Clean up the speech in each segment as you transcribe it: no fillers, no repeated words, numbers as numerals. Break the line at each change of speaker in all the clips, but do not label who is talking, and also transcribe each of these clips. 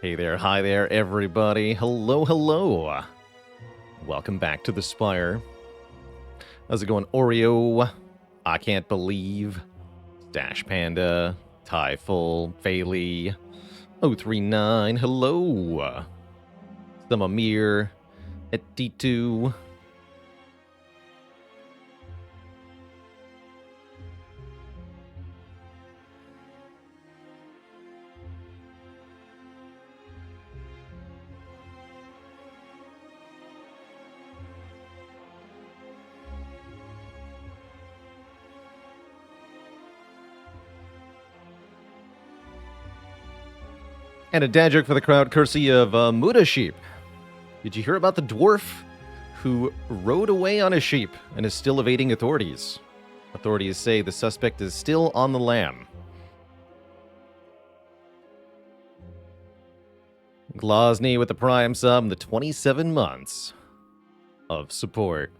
Hey there, hi there, everybody. Hello, hello. Welcome back to the Spire. How's it going, Oreo? I can't believe. Dash Panda, Typhul, Fayley, 039, hello. Samamir, Etitu. And a dad joke for the crowd, courtesy of Muda Sheep. Did you hear about the dwarf who rode away on a sheep and is still evading authorities? Authorities say the suspect is still on the lam. Glosny with the prime sub and the 27 months of support.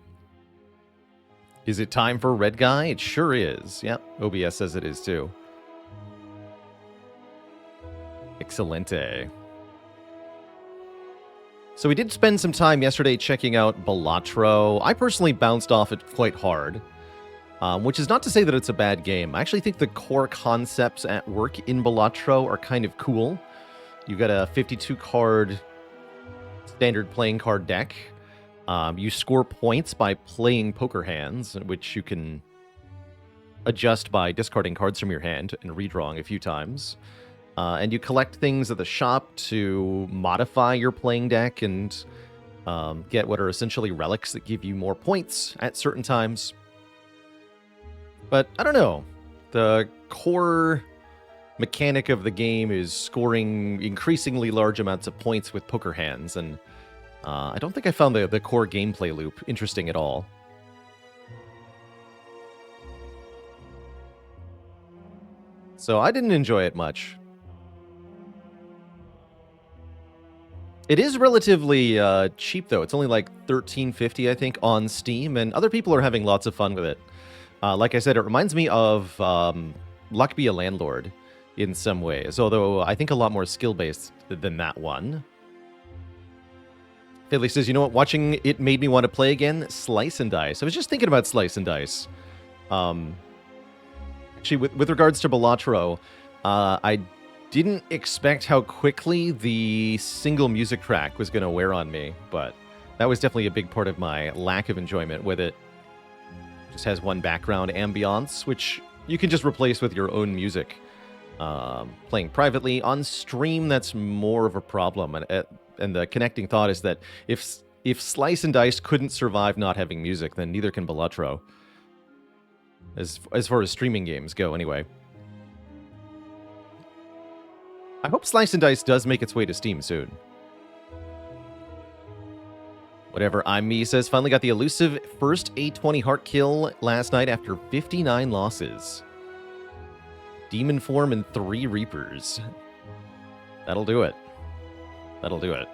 Is it time for Red Guy? It sure is. Yep, OBS says it is too. Excelente. So we did spend some time yesterday checking out Balatro. I personally bounced off it quite hard, which is not to say that it's a bad game. I actually think the core concepts at work in Balatro are kind of cool. You've got a 52-card standard playing card deck. You score points by playing poker hands, which you can adjust by discarding cards from your hand and redrawing a few times. And you collect things at the shop to modify your playing deck and get what are essentially relics that give you more points at certain times. But I don't know. The core mechanic of the game is scoring increasingly large amounts of points with poker hands, and I don't think I found the core gameplay loop interesting at all. So I didn't enjoy it much. It is relatively cheap, though. It's only like $13.50, I think, on Steam, and other people are having lots of fun with it. Like I said, it reminds me of Luck Be a Landlord in some ways, although I think a lot more skill-based than that one. Philly says, you know what, watching it made me want to play again? Slice and Dice. I was just thinking about Slice and Dice. Actually, with regards to Balatro, I didn't expect how quickly the single music track was going to wear on me, but that was definitely a big part of my lack of enjoyment with it. Just has one background ambiance, which you can just replace with your own music. Playing privately on stream, that's more of a problem. And the connecting thought is that if Slice and Dice couldn't survive not having music, then neither can Balatro. As far as streaming games go, anyway. I hope Slice and Dice does make its way to Steam soon. Whatever I'm Me says, finally got the elusive first A20 heart kill last night after 59 losses. Demon form and 3 Reapers. That'll do it. That'll do it.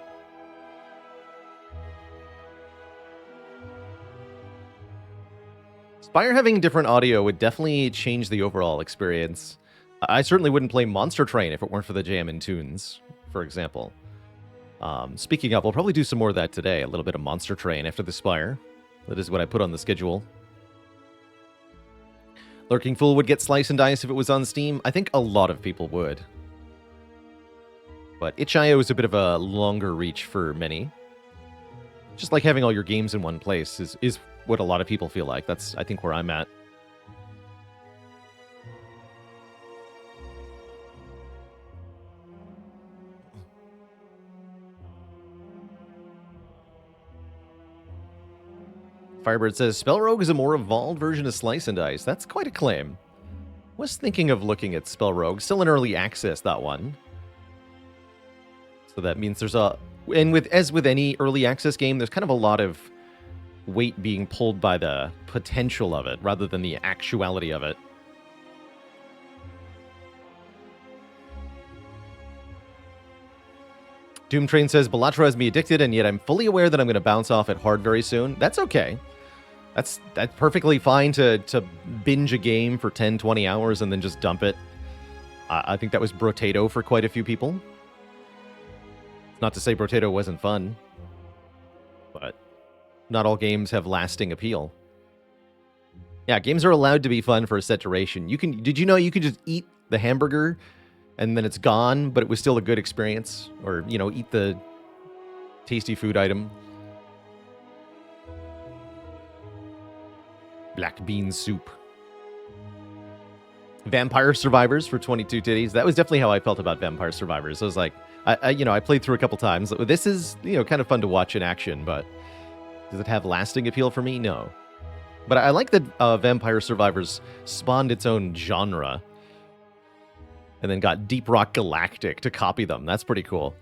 Spire having different audio would definitely change the overall experience. I certainly wouldn't play Monster Train if it weren't for the jam and tunes, for example. Speaking of, I'll probably do some more of that today. A little bit of Monster Train after the Spire. That is what I put on the schedule. Lurking Fool would get Slice and Dice if it was on Steam. I think a lot of people would. But itch.io is a bit of a longer reach for many. Just like having all your games in one place is what a lot of people feel like. That's, I think, where I'm at. Firebird says, Spell Rogue is a more evolved version of Slice and Dice. That's quite a claim. Was thinking of looking at Spell Rogue. Still in early access, that one. So that means there's a... And as with any early access game, there's kind of a lot of weight being pulled by the potential of it, rather than the actuality of it. Doomtrain says, Balatro has me addicted, and yet I'm fully aware that I'm going to bounce off it hard very soon. That's okay. That's perfectly fine to binge a game for 10, 20 hours and then just dump it. I think that was brotato for quite a few people. not to say Brotato wasn't fun, but not all games have lasting appeal. Yeah, games are allowed to be fun for a set duration. Did you know you could just eat the hamburger and then it's gone, but it was still a good experience? Or, eat the tasty food item. Black bean soup. Vampire Survivors for 22 titties. That was definitely how I felt about Vampire Survivors. I was like, I played through a couple times. This is, kind of fun to watch in action, but does it have lasting appeal for me? No. But I like that Vampire Survivors spawned its own genre and then got Deep Rock Galactic to copy them. That's pretty cool.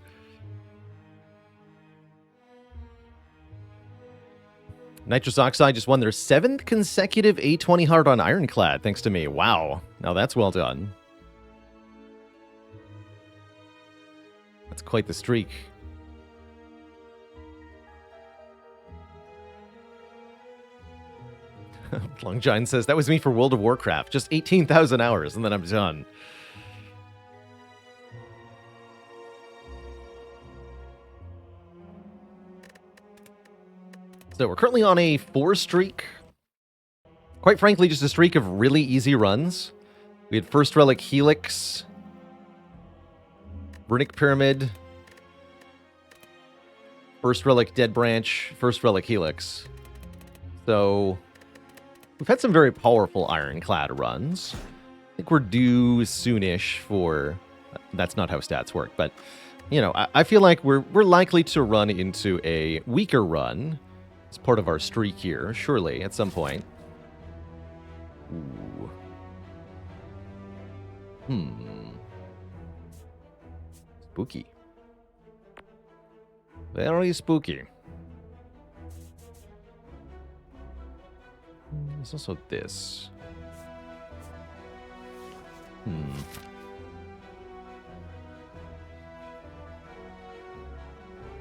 Nitrous Oxide just won their 7th consecutive A20 hard on Ironclad, thanks to me. Wow. Now that's well done. That's quite the streak. Long John says, that was me for World of Warcraft. Just 18,000 hours, and then I'm done. So we're currently on a 4 streak. Quite frankly, just a streak of really easy runs. We had First Relic Helix, Runic Pyramid, First Relic Dead Branch, First Relic Helix. So we've had some very powerful Ironclad runs. I think we're due soonish for... That's not how stats work, but, I feel like we're likely to run into a weaker run. It's part of our streak here, surely, at some point. Ooh. Spooky. Very spooky. There's also this.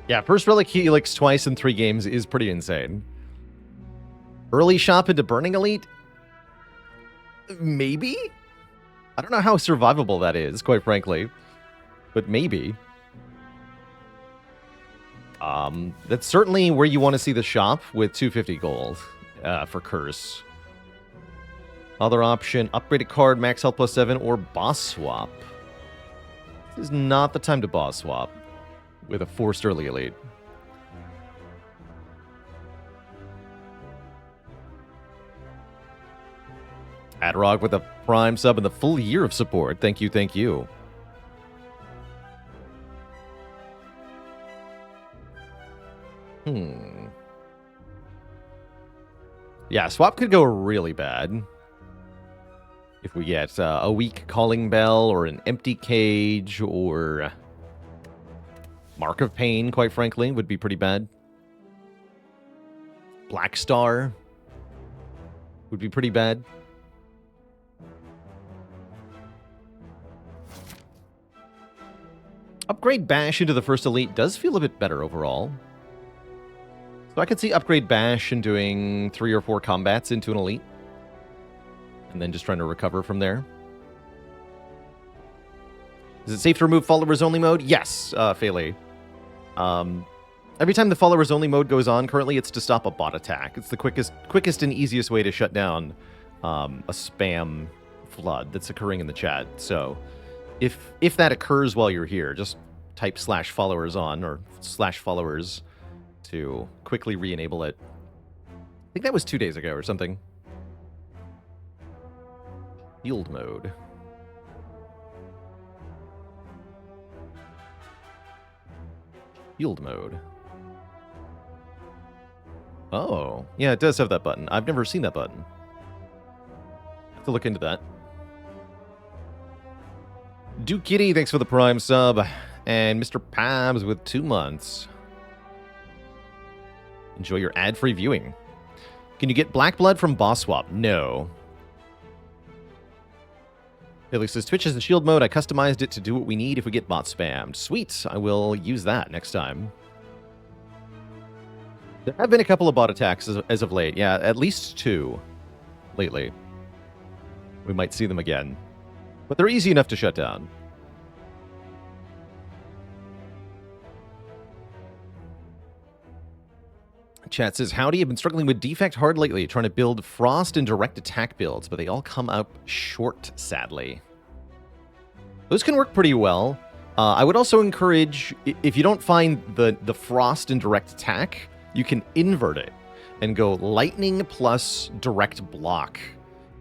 Yeah, First Relic Helix twice in 3 games is pretty insane. Early shop into Burning Elite? Maybe? I don't know how survivable that is, quite frankly. But maybe. That's certainly where you want to see the shop with 250 gold for Curse. Other option, upgraded card, max health plus 7, or boss swap. This is not the time to boss swap with a forced early elite. Adrog with a prime sub and the full year of support. Thank you, thank you. Yeah, swap could go really bad. If we get a weak Calling Bell or an empty cage or Mark of Pain, quite frankly, would be pretty bad. Black Star would be pretty bad. Upgrade Bash into the first elite does feel a bit better overall. So I could see Upgrade Bash and doing 3 or 4 combats into an elite. And then just trying to recover from there. Is it safe to remove followers only mode? Yes, Fele. Every time the followers only mode goes on, currently it's to stop a bot attack. It's the quickest and easiest way to shut down a spam flood that's occurring in the chat. So if that occurs while you're here, just type /followers on or /followers to quickly re-enable it. I think that was 2 days ago or something. Field mode. Field mode. Oh, yeah, it does have that button. I've never seen that button. Have to look into that. Duke Kitty, thanks for the Prime sub. And Mr. Pabs with 2 months. Enjoy your ad-free viewing. Can you get Black Blood from Boss Swap? No. Haley says, Twitch is in shield mode. I customized it to do what we need if we get bot spammed. Sweet. I will use that next time. There have been a couple of bot attacks as of late. Yeah, at least 2 lately. We might see them again. But they're easy enough to shut down. Chat says, howdy, I've been struggling with Defect hard lately, trying to build Frost and Direct Attack builds, but they all come up short, sadly. Those can work pretty well. I would also encourage, if you don't find the Frost and Direct Attack, you can invert it and go Lightning plus Direct Block.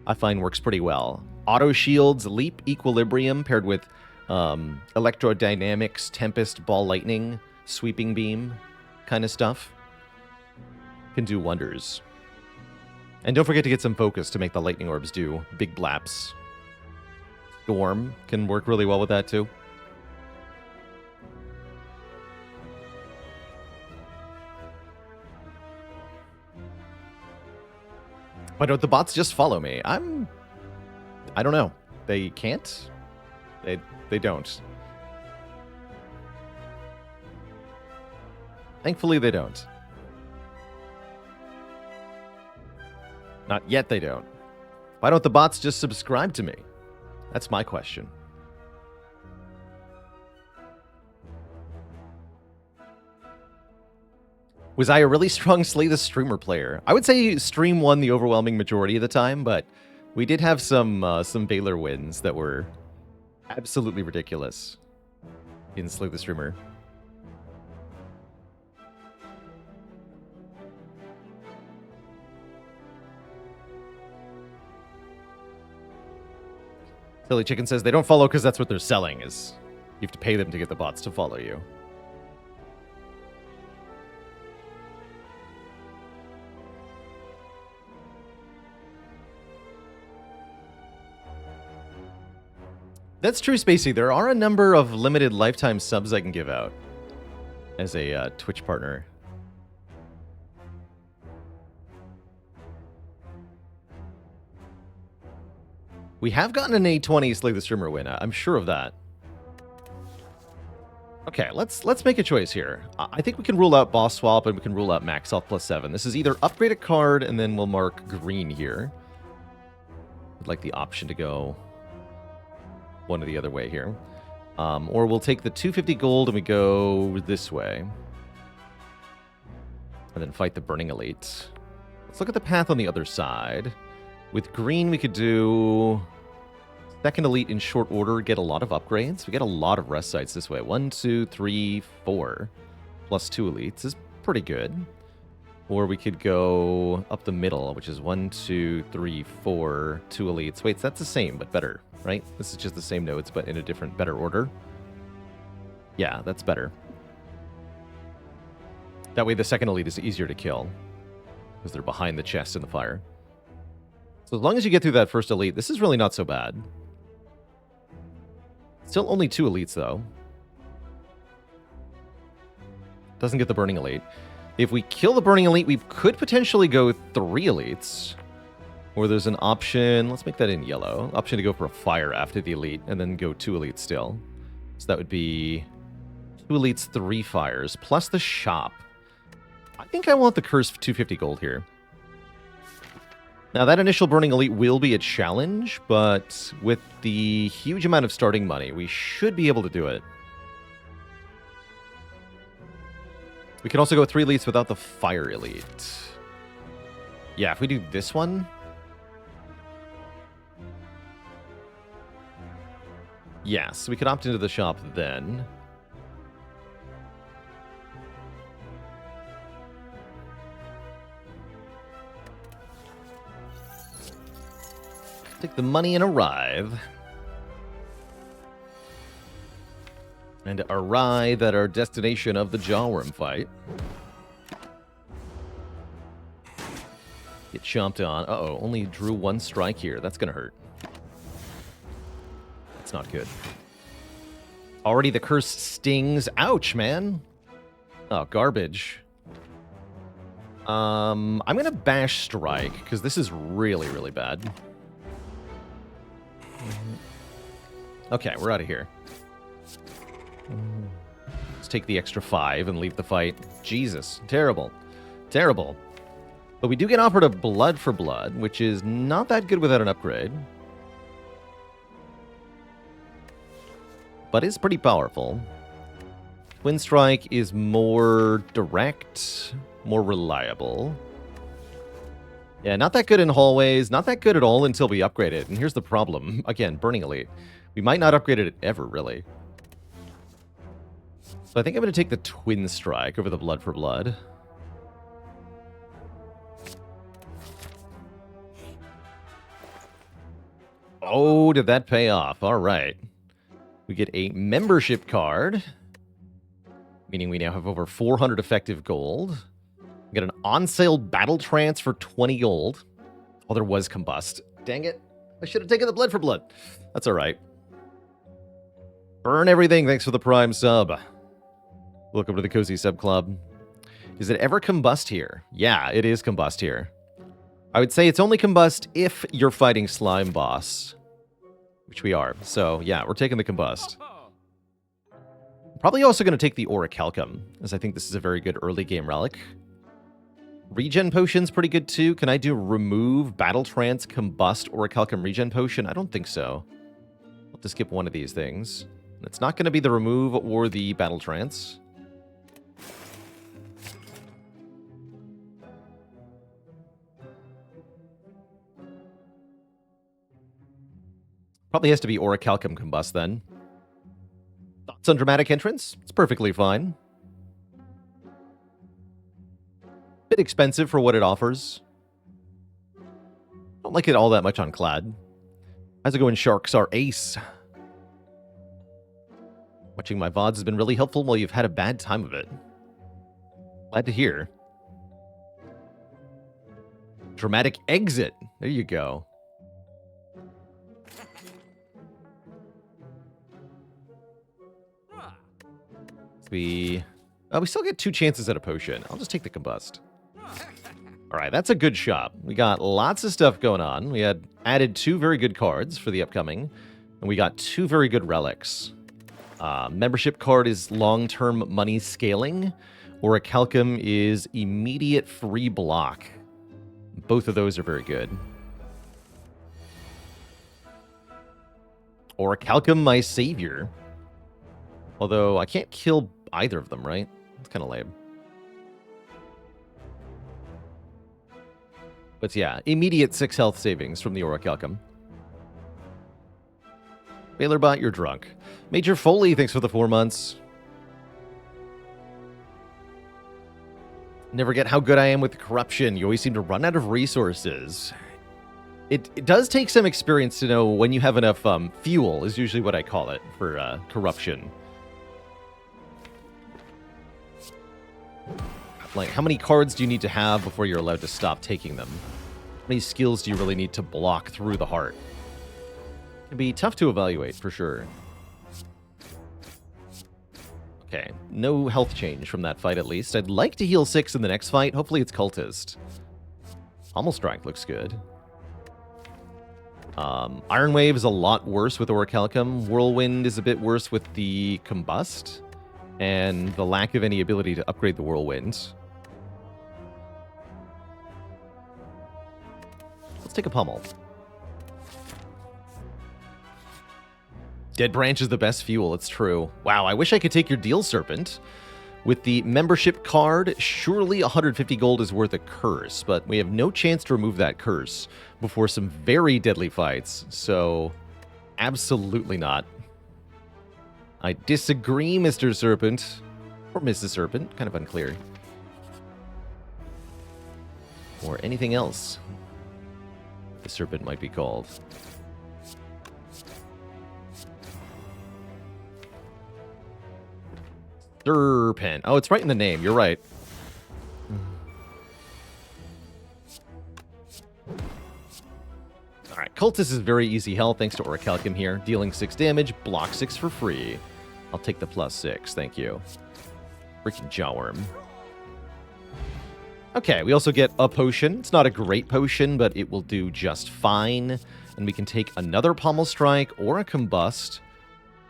I find works pretty well. Auto Shields, Leap, Equilibrium, paired with Electrodynamics, Tempest, Ball Lightning, Sweeping Beam kind of stuff. Can do wonders. And don't forget to get some focus to make the lightning orbs do big blaps. Storm can work really well with that too. Why don't the bots just follow me? I don't know. They can't? They don't. Thankfully they don't. Not yet they don't. Why don't the bots just subscribe to me? That's my question. Was I a really strong Slay the Streamer player? I would say Stream won the overwhelming majority of the time, but we did have some Baylor wins that were absolutely ridiculous in Slay the Streamer. Silly Chicken says they don't follow because that's what they're selling, is you have to pay them to get the bots to follow you. That's true, Spacey. There are a number of limited lifetime subs I can give out as a Twitch partner. We have gotten an A20 Slay the Streamer win. I'm sure of that. Okay, let's make a choice here. I think we can rule out boss swap and we can rule out max health +7. This is either upgrade a card and then we'll mark green here. I'd like the option to go one or the other way here. Or we'll take the 250 gold and we go this way. And then fight the Burning Elite. Let's look at the path on the other side. With green, we could do second elite in short order, get a lot of upgrades. We get a lot of rest sites this way. 1, 2, 3, 4, plus 2 elites is pretty good. Or we could go up the middle, which is 1, 2, 3, 4, 2 elites. Wait, that's the same, but better, right? This is just the same nodes, but in a different, better order. Yeah, that's better. That way the second elite is easier to kill, because they're behind the chest in the fire. So as long as you get through that first elite, this is really not so bad. Still only 2 elites, though. Doesn't get the Burning Elite. If we kill the Burning Elite, we could potentially go 3 elites. Or there's an option, let's make that in yellow, option to go for a fire after the elite, and then go 2 elites still. So that would be 2 elites, 3 fires, plus the shop. I think I want the curse 250 gold here. Now, that initial Burning Elite will be a challenge, but with the huge amount of starting money, we should be able to do it. We can also go 3 elites without the Fire Elite. Yeah, if we do this one... Yes, we could opt into the shop then. Take the money and arrive. And arrive at our destination of the Jawworm fight. Get chomped on. Uh-oh, only drew 1 strike here. That's gonna hurt. That's not good. Already the curse stings. Ouch, man. Oh, garbage. I'm gonna bash strike, because this is really, really bad. Okay, we're out of here. Let's take the extra 5 and leave the fight. Jesus, terrible. Terrible. But we do get offered a blood for blood, which is not that good without an upgrade. But is pretty powerful. Twin Strike is more direct. more reliable. Yeah, not that good in hallways, not that good at all until we upgrade it. And here's the problem. Again, Burning Elite. We might not upgrade it ever, really. So I think I'm going to take the Twin Strike over the Blood for Blood. Oh, did that pay off? All right. We get a membership card, meaning we now have over 400 effective gold. We get an on-sale battle trance for 20 gold. Oh, there was Combust. Dang it. I should have taken the Blood for Blood. That's all right. Burn everything. Thanks for the Prime sub. Welcome to the Cozy Sub Club. Is it ever Combust here? Yeah, it is Combust here. I would say it's only Combust if you're fighting Slime Boss, which we are. So, yeah, we're taking the Combust. Probably also going to take the Orichalcum, as I think this is a very good early game relic. Regen Potion's pretty good too. Can I do Remove, Battle Trance, Combust, Orichalcum Regen Potion? I don't think so. I'll have to skip one of these things. It's not going to be the Remove or the Battle Trance. Probably has to be Orichalcum Combust then. Thoughts on Dramatic Entrance? It's perfectly fine. Bit expensive for what it offers. Don't like it all that much on Clad. How's it going, Sharks? Our ace. Watching my VODs has been really helpful while you've had a bad time of it. Glad to hear. Dramatic Exit. There you go. We still get 2 chances at a potion. I'll just take the Combust. All right, that's a good shop. We got lots of stuff going on. We had added 2 very good cards for the upcoming, and we got 2 very good relics. Membership card is long-term money scaling, Orichalcum is immediate free block. Both of those are very good. Orichalcum, my savior. Although I can't kill either of them, right? It's kind of lame. But yeah, immediate 6 health savings from the Orichalcum. Bailerbot, you're drunk. Major Foley, thanks for the 4 months. Never get how good I am with corruption. You always seem to run out of resources. It does take some experience to know when you have enough fuel, is usually what I call it, for corruption. Like, how many cards do you need to have before you're allowed to stop taking them? How many skills do you really need to block through the heart? It can be tough to evaluate, for sure. Okay, no health change from that fight, at least. I'd like to heal 6 in the next fight. Hopefully it's Cultist. Pummel Strike looks good. Iron Wave is a lot worse with Orichalcum. Whirlwind is a bit worse with the Combust. And the lack of any ability to upgrade the Whirlwind. Let's take a Pummel. Dead Branch is the best fuel, it's true. Wow, I wish I could take your Deal Serpent. With the membership card, surely 150 gold is worth a curse, but we have no chance to remove that curse before some very deadly fights, so absolutely not. I disagree, Mr. Serpent. Or Mrs. Serpent, kind of unclear. Or anything else the Serpent might be called. Serpent. Oh, it's right in the name. You're right. Alright, Cultist is very easy health thanks to Orichalcum here. Dealing 6 damage, block 6 for free. I'll take the +6, thank you. Freaking Jawworm. Okay, we also get a potion. It's not a great potion, but it will do just fine. And we can take another Pummel Strike, or a Combust,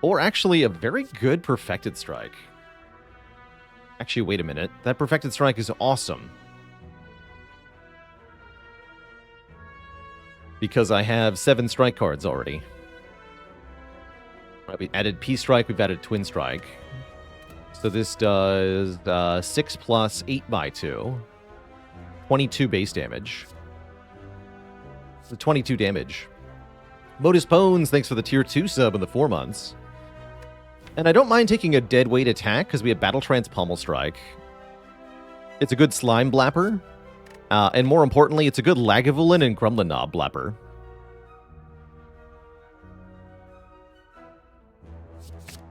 or actually a very good Perfected Strike. Actually, wait a minute. That Perfected Strike is awesome. Because I have 7 strike cards already. Right, we added P-Strike, we've added Twin Strike. So this does 6 plus 8 by 2. 22 base damage. So 22 damage. Modus Pones, thanks for the tier 2 sub in the 4 months. And I don't mind taking a dead weight attack because we have Battle Trance Pommel Strike. It's a good Slime Blapper. And more importantly, it's a good Lagavulin and Grumlinob Blapper.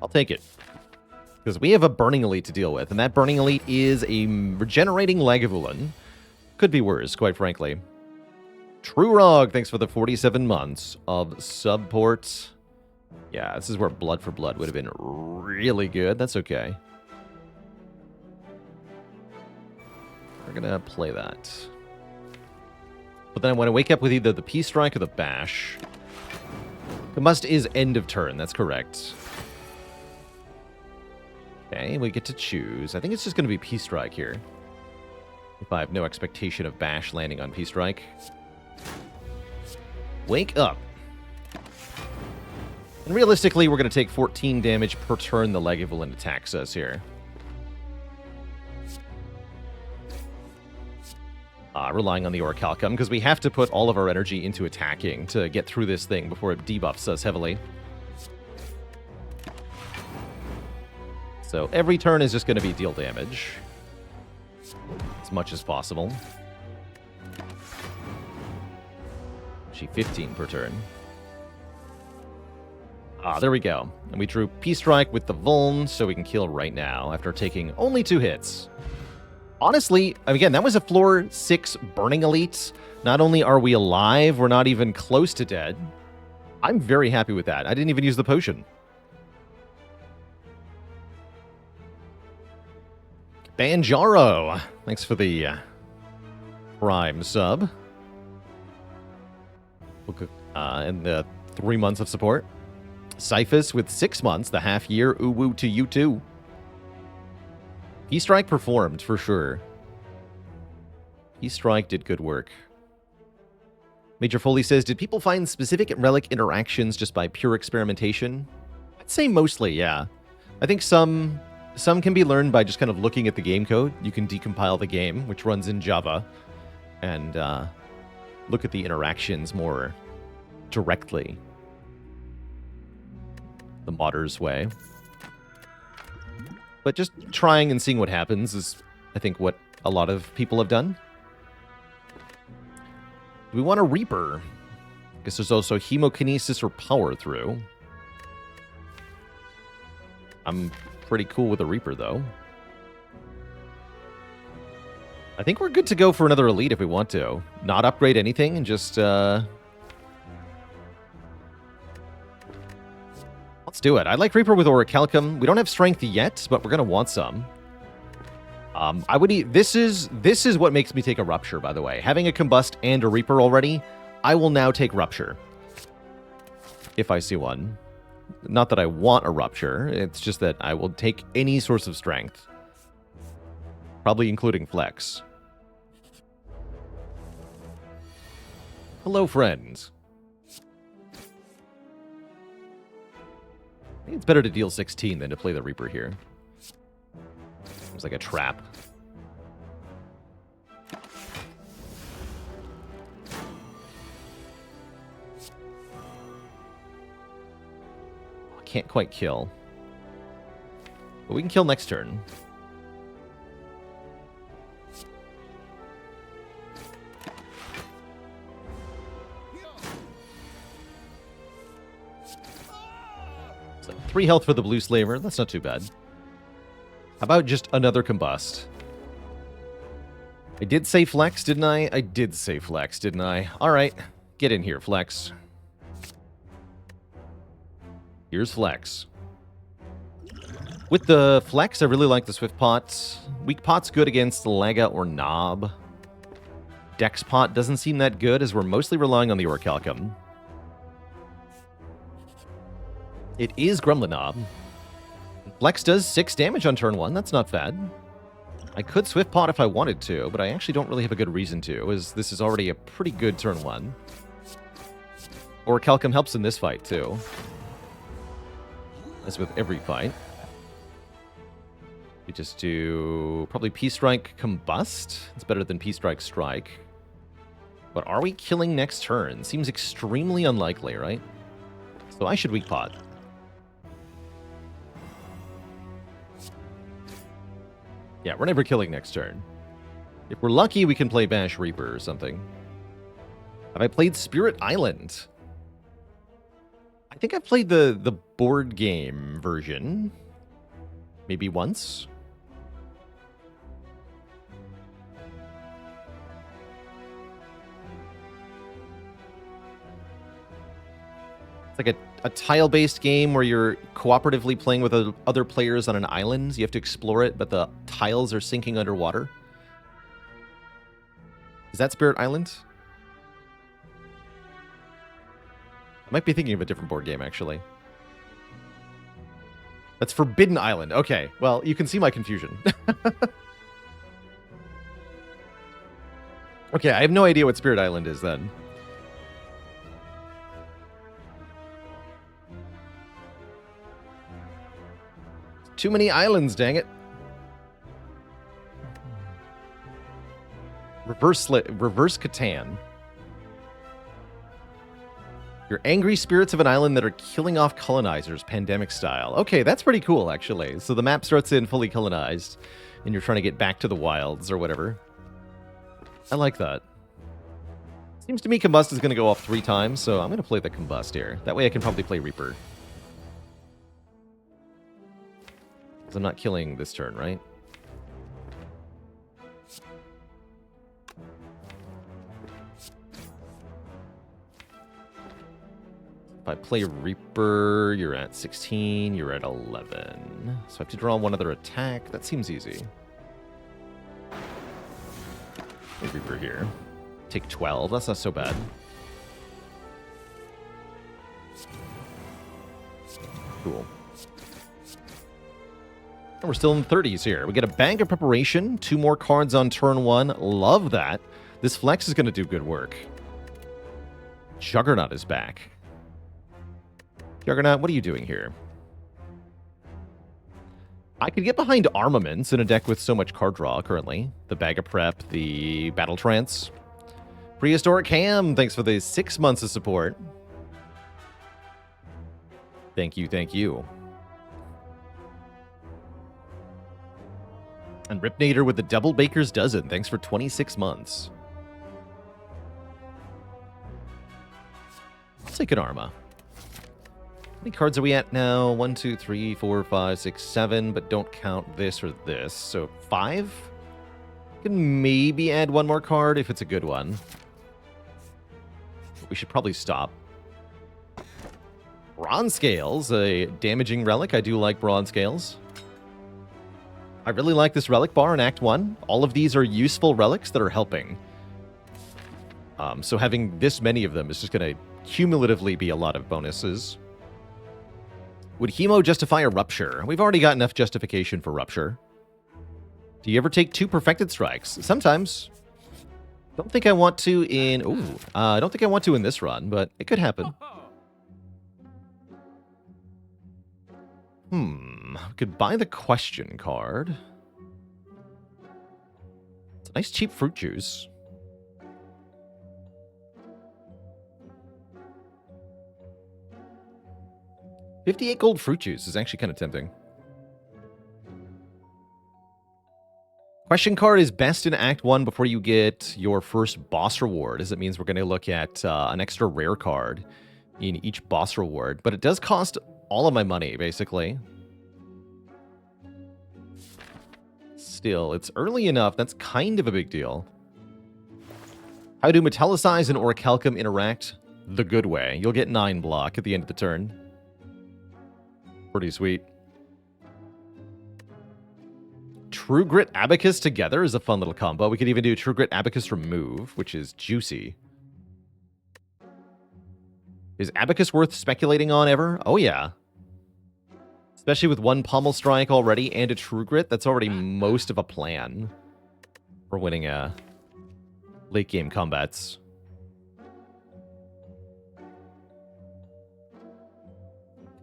I'll take it. Because we have a Burning Elite to deal with, and that Burning Elite is a regenerating Lagavulin. Could be worse, quite frankly. True Rog, thanks for the 47 months of support. Yeah, this is where Blood for Blood would have been really good. That's okay. We're going to play that. But then I want to wake up with either the Peace Strike or the Bash. Combust is end of turn, that's correct. Okay, we get to choose. I think it's just going to be Peace Strike here. If I have no expectation of Bash landing on Peace Strike. Wake up. And realistically, we're going to take 14 damage per turn the Lagavulin attacks us here. Relying on the Orichalcum, because we have to put all of our energy into attacking to get through this thing before it debuffs us heavily. So every turn is just going to be deal damage. As much as possible. Actually, 15 per turn. There we go. And we drew Peace Strike with the Vuln, so we can kill right now after taking only 2 hits. Honestly, again, that was a floor 6 Burning Elite. Not only are we alive, we're not even close to dead. I'm very happy with that. I didn't even use the potion. Banjaro, thanks for the Prime sub. And the 3 months of support. Cyphus with 6 months, the half year. Uwu to you too. Peace Strike performed, for sure. Peace Strike did good work. Major Foley says, did people find specific relic interactions just by pure experimentation? I'd say mostly, yeah. I think some can be learned by just kind of looking at the game code. You can decompile the game, which runs in Java, and look at the interactions more directly. The modder's way. But just trying and seeing what happens is, I think, what a lot of people have done. Do we want a Reaper? I guess there's also Hemokinesis or Power Through. I'm pretty cool with a Reaper, though. I think we're good to go for another Elite if we want to. Not upgrade anything and just... Let's do it. I like Reaper with Orichalcum. We don't have Strength yet, but we're going to want some. I would eat... This is what makes me take a Rupture, by the way. Having a Combust and a Reaper already, I will now take Rupture. If I see one. Not that I want a Rupture, it's just that I will take any source of Strength. Probably including Flex. Hello, friends. I think it's better to deal 16 than to play the Reaper here. It's like a trap. I can't quite kill. But we can kill next turn. So 3 health for the Blue Slaver. That's not too bad. How about just another Combust? I did say Flex, didn't I? I did say Flex, didn't I? Alright. Get in here, Flex. Here's Flex. With the Flex, I really like the Swift Pot. Weak Pot's good against Laga or Knob. Dex Pot doesn't seem that good, as we're mostly relying on the Orichalcum. It is Grumlinob. Flex does 6 damage on turn 1. That's not bad. I could Swift Pot if I wanted to, but I actually don't really have a good reason to, as this is already a pretty good turn 1. Orichalcum helps in this fight, too. As with every fight. We just do probably P-Strike Combust. It's better than P-Strike Strike. But are we killing next turn? Seems extremely unlikely, right? So I should weak pot. Yeah, we're never killing next turn. If we're lucky, we can play Bash Reaper or something. Have I played Spirit Island? I think I've played the board game version. Maybe once. It's like a tile-based game where you're cooperatively playing with other players on an island. You have to explore it, but the tiles are sinking underwater. Is that Spirit Island? I might be thinking of a different board game, actually. That's Forbidden Island. Okay, well, you can see my confusion. Okay, I have no idea what Spirit Island is then. Too many islands, dang it. Reverse Catan. You're angry spirits of an island that are killing off colonizers, pandemic style. Okay, that's pretty cool, actually. So the map starts in fully colonized, and you're trying to get back to the wilds or whatever. I like that. Seems to me Combust is going to go off 3 times, so I'm going to play the Combust here. That way I can probably play Reaper. Because I'm not killing this turn, right? If I play Reaper, you're at 16, you're at 11. So I have to draw one other attack. That seems easy. Play Reaper here. Take 12. That's not so bad. Cool. And we're still in the 30s here. We get a Bank of Preparation. 2 more cards on turn 1. Love that. This flex is going to do good work. Juggernaut is back. Juggernaut, what are you doing here? I could get behind Armaments in a deck with so much card draw currently. The Bag of Prep, the Battle Trance. Prehistoric Ham, thanks for the 6 months of support. Thank you, thank you. And Ripnator with the Double Baker's Dozen, thanks for 26 months. I'll take an Arma. How many cards are we at now? 1, 2, 3, 4, 5, 6, 7, but don't count this or this. So 5? Can maybe add 1 more card if it's a good one. We should probably stop. Bronze Scales, a damaging relic. I do like Bronze Scales. I really like this relic bar in Act 1. All of these are useful relics that are helping. So having this many of them is just going to cumulatively be a lot of bonuses. Would Hemo justify a Rupture? We've already got enough justification for Rupture. Do you ever take 2 Perfected Strikes? Sometimes. Don't think I want to in... Ooh. I don't think I want to in this run, but it could happen. We could buy the question card. It's a nice cheap fruit juice. $58 gold fruit juice is actually kind of tempting. Question card is best in Act 1 before you get your first boss reward, as it means we're going to look at an extra rare card in each boss reward. But it does cost all of my money, basically. Still, it's early enough. That's kind of a big deal. How do Metallicize and Orichalcum interact? The good way. You'll get 9 block at the end of the turn. Pretty sweet. True Grit Abacus together is a fun little combo. We could even do True Grit Abacus Remove, which is juicy. Is Abacus worth speculating on ever? Oh, yeah. Especially with 1 Pommel Strike already and a True Grit. That's already most of a plan for winning late game combats. I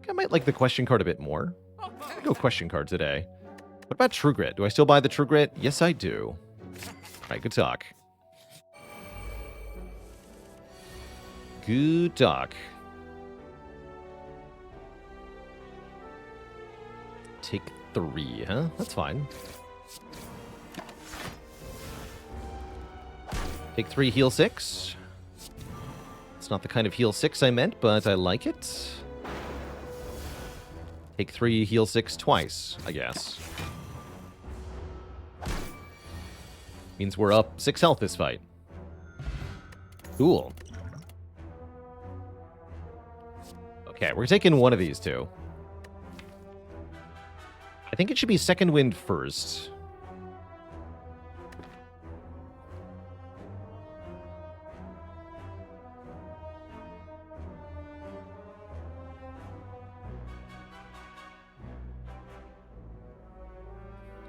think I might like the question card a bit more. I'll go question card today. What about True Grit? Do I still buy the True Grit? Yes, I do. All right, good talk. Good talk. Take 3, huh? That's fine. Take 3, heal 6. It's not the kind of heal 6 I meant, but I like it. Take 3, heal 6 twice, I guess. Means we're up 6 health this fight. Cool. Okay, we're taking one of these two. I think it should be second wind first.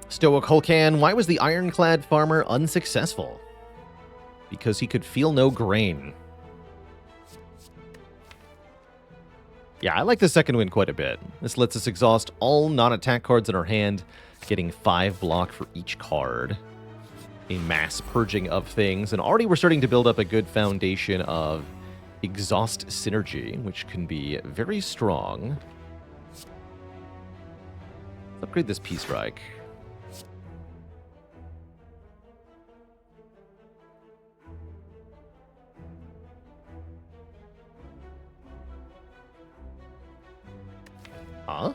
Stoic Hulkan, why was the Ironclad farmer unsuccessful? Because he could feel no grain. Yeah, I like the second wind quite a bit. This lets us exhaust all non-attack cards in our hand, getting 5 block for each card. A mass purging of things, and already we're starting to build up a good foundation of exhaust synergy, which can be very strong. Let's upgrade this P-Strike. Huh?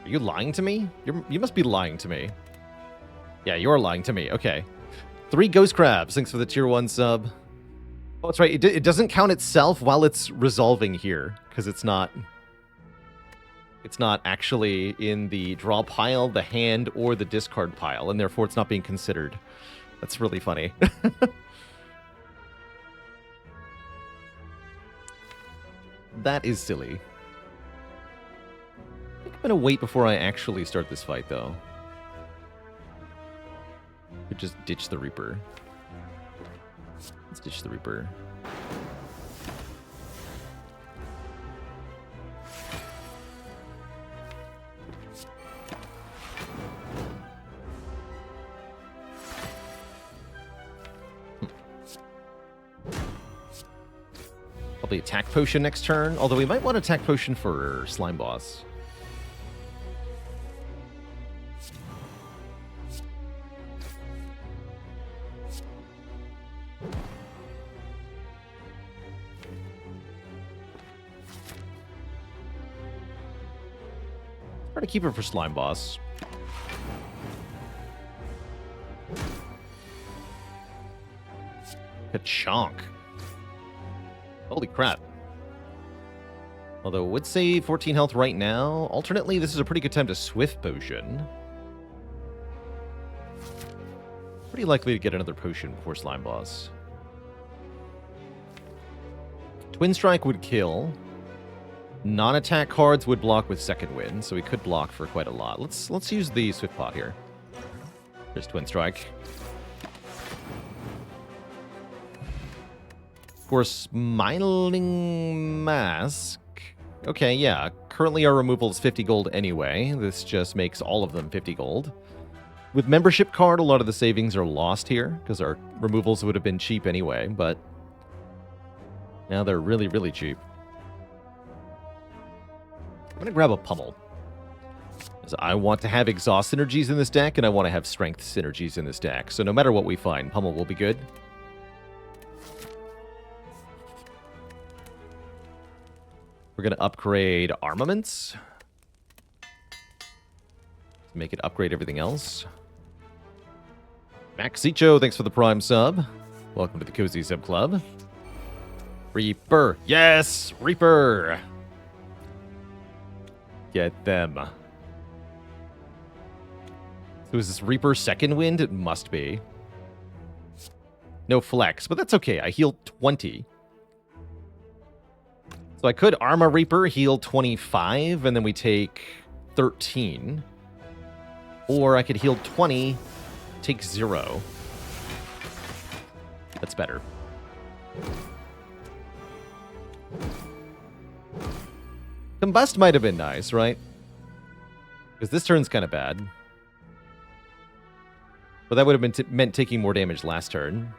Are you lying to me? You must be lying to me. Yeah, you're lying to me. Okay. 3 Ghost Crabs. Thanks for the tier 1 sub. Oh, that's right. It doesn't count itself while it's resolving here, because it's not actually in the draw pile, the hand, or the discard pile, and therefore it's not being considered. That's really funny. That is silly. I think I'm going to wait before I actually start this fight, though. Could just ditch the Reaper. Let's ditch the Reaper. Probably attack potion next turn, although we might want attack potion for Slime Boss. Try to keep it for Slime Boss. Ka-chonk. Holy crap. Although it would say 14 health right now. Alternately, this is a pretty good time to Swift Potion. Pretty likely to get another potion before Slime Boss. Twin Strike would kill. Non-attack cards would block with Second Wind, so we could block for quite a lot. Let's use the Swift Pot here. There's Twin Strike. Of course, Smiling Mask. Okay, yeah. Currently our removal is 50 gold anyway. This just makes all of them 50 gold. With Membership Card, a lot of the savings are lost here, because our removals would have been cheap anyway, but now they're really, really cheap. I'm going to grab a Pummel. Because I want to have Exhaust synergies in this deck, and I want to have Strength synergies in this deck. So no matter what we find, Pummel will be good. We're going to upgrade armaments to make it upgrade everything else. Maxicho, thanks for the Prime sub. Welcome to the Cozy Sub Club. Reaper. Yes! Reaper! Get them. So is this Reaper second wind? It must be. No flex, but that's okay. I healed 20. So I could Arma Reaper, heal 25, and then we take 13. Or I could heal 20, take 0. That's better. Combust might have been nice, right? Because this turn's kind of bad. But that would have been meant taking more damage last turn.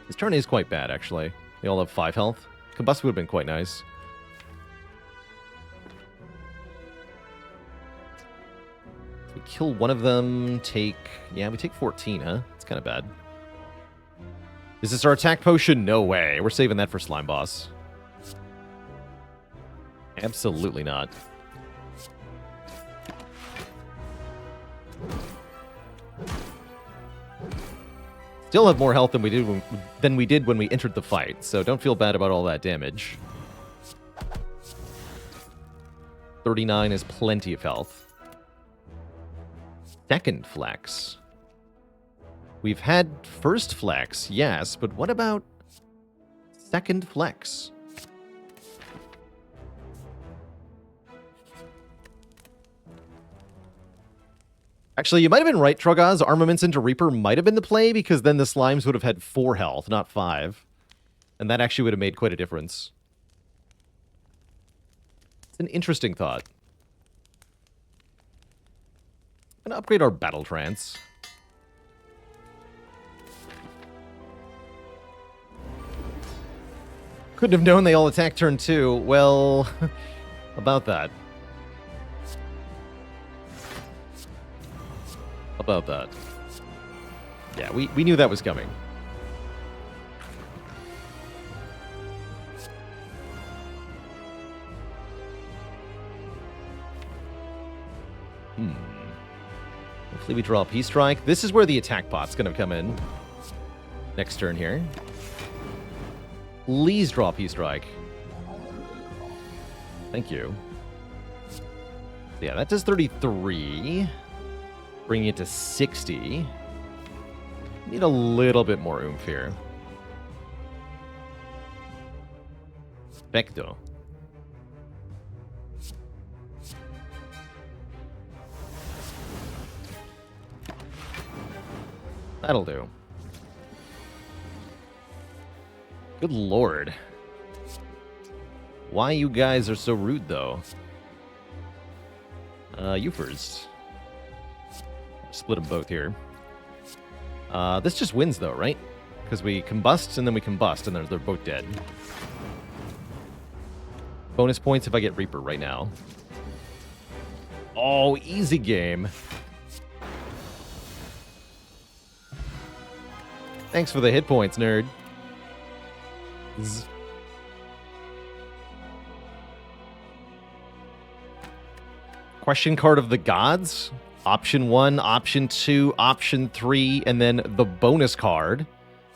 This turn is quite bad, actually. They all have 5 health. Combust would have been quite nice. We kill one of them, take... Yeah, we take 14, huh? It's kind of bad. Is this our attack potion? No way. We're saving that for Slime Boss. Absolutely not. Still have more health than we did when we entered the fight, so don't feel bad about all that damage. 39 is plenty of health. Second flex. We've had first flex, yes, but what about second flex? Actually, you might have been right, Trogaz. Armaments into Reaper might have been the play, because then the slimes would have had 4 health, not 5. And that actually would have made quite a difference. It's an interesting thought. I'm going to upgrade our Battle Trance. Couldn't have known they all attack turn 2. Well, about that. About that. Yeah, we knew that was coming. Hopefully we draw a Peace Strike. This is where the attack pot's going to come in. Next turn here. Please draw Peace Strike. Thank you. Yeah, that does 33. Bringing it to 60. Need a little bit more oomph here. Specto. That'll do. Good lord. Why you guys are so rude, though? You first. Split them both here. This just wins, though, right? Because we combust, and then we combust, and they're both dead. Bonus points if I get Reaper right now. Oh, easy game. Thanks for the hit points, nerd. Question card of the gods. Option 1, option 2, option 3, and then the bonus card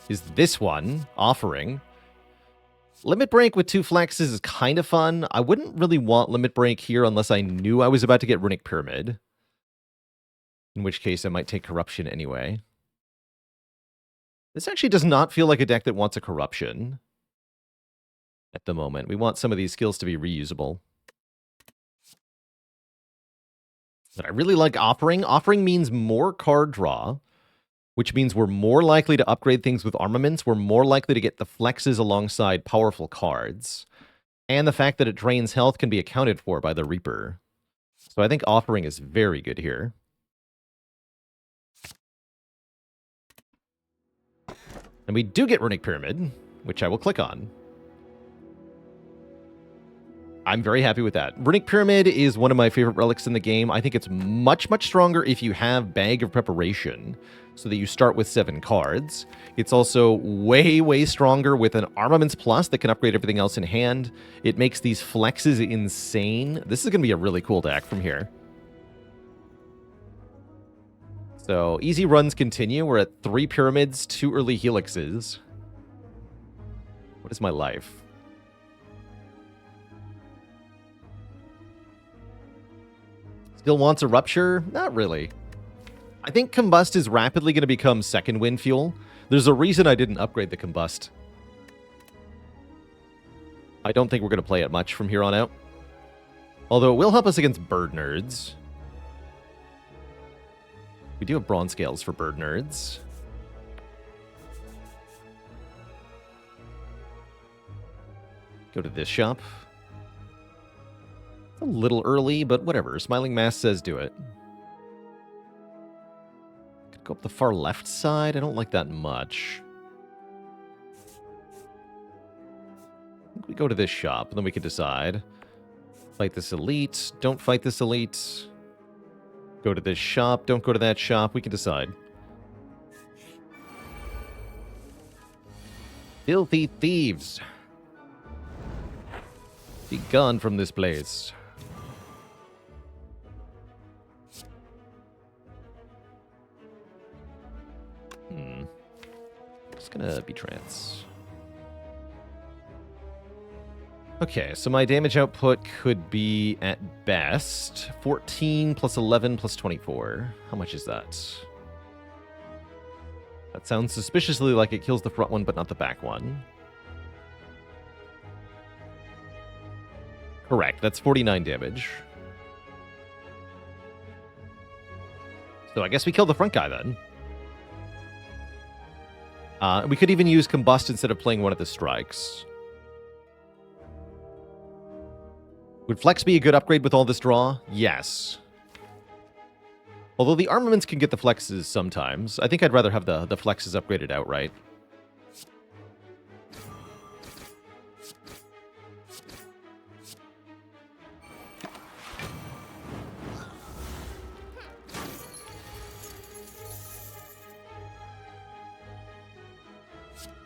is this one, Offering. Limit Break with 2 flexes is kind of fun. I wouldn't really want Limit Break here unless I knew I was about to get Runic Pyramid. In which case, I might take Corruption anyway. This actually does not feel like a deck that wants a Corruption at the moment. We want some of these skills to be reusable. But I really like Offering. Offering means more card draw, which means we're more likely to upgrade things with armaments. We're more likely to get the flexes alongside powerful cards. And the fact that it drains health can be accounted for by the Reaper. So I think Offering is very good here. And we do get Runic Pyramid, which I will click on. I'm very happy with that. Runic Pyramid is one of my favorite relics in the game. I think it's much, much stronger if you have Bag of Preparation, so that you start with 7 cards. It's also way, way stronger with an Armaments Plus that can upgrade everything else in hand. It makes these flexes insane. This is going to be a really cool deck from here. So, easy runs continue. We're at 3 Pyramids, 2 early Helixes. What is my life? Still wants a Rupture? Not really. I think Combust is rapidly going to become second wind fuel. There's a reason I didn't upgrade the Combust. I don't think we're going to play it much from here on out. Although it will help us against Bird Nerds. We do have Bronze Scales for Bird Nerds. Go to this shop. A A little early, but whatever. Smiling Mask says do it. Could go up the far left side. I don't like that much. I think we go to this shop, and then we can decide. Fight this elite. Don't fight this elite. Go to this shop. Don't go to that shop. We can decide. Filthy thieves. Be gone from this place. Just gonna be trance. Okay, so my damage output could be, at best, 14 plus 11 plus 24. How much is that? That sounds suspiciously like it kills the front one, but not the back one. Correct, that's 49 damage. So I guess we kill the front guy, then. We could even use Combust instead of playing one of the strikes. Would Flex be a good upgrade with all this draw? Yes. Although the armaments can get the Flexes sometimes. I think I'd rather have the Flexes upgraded outright.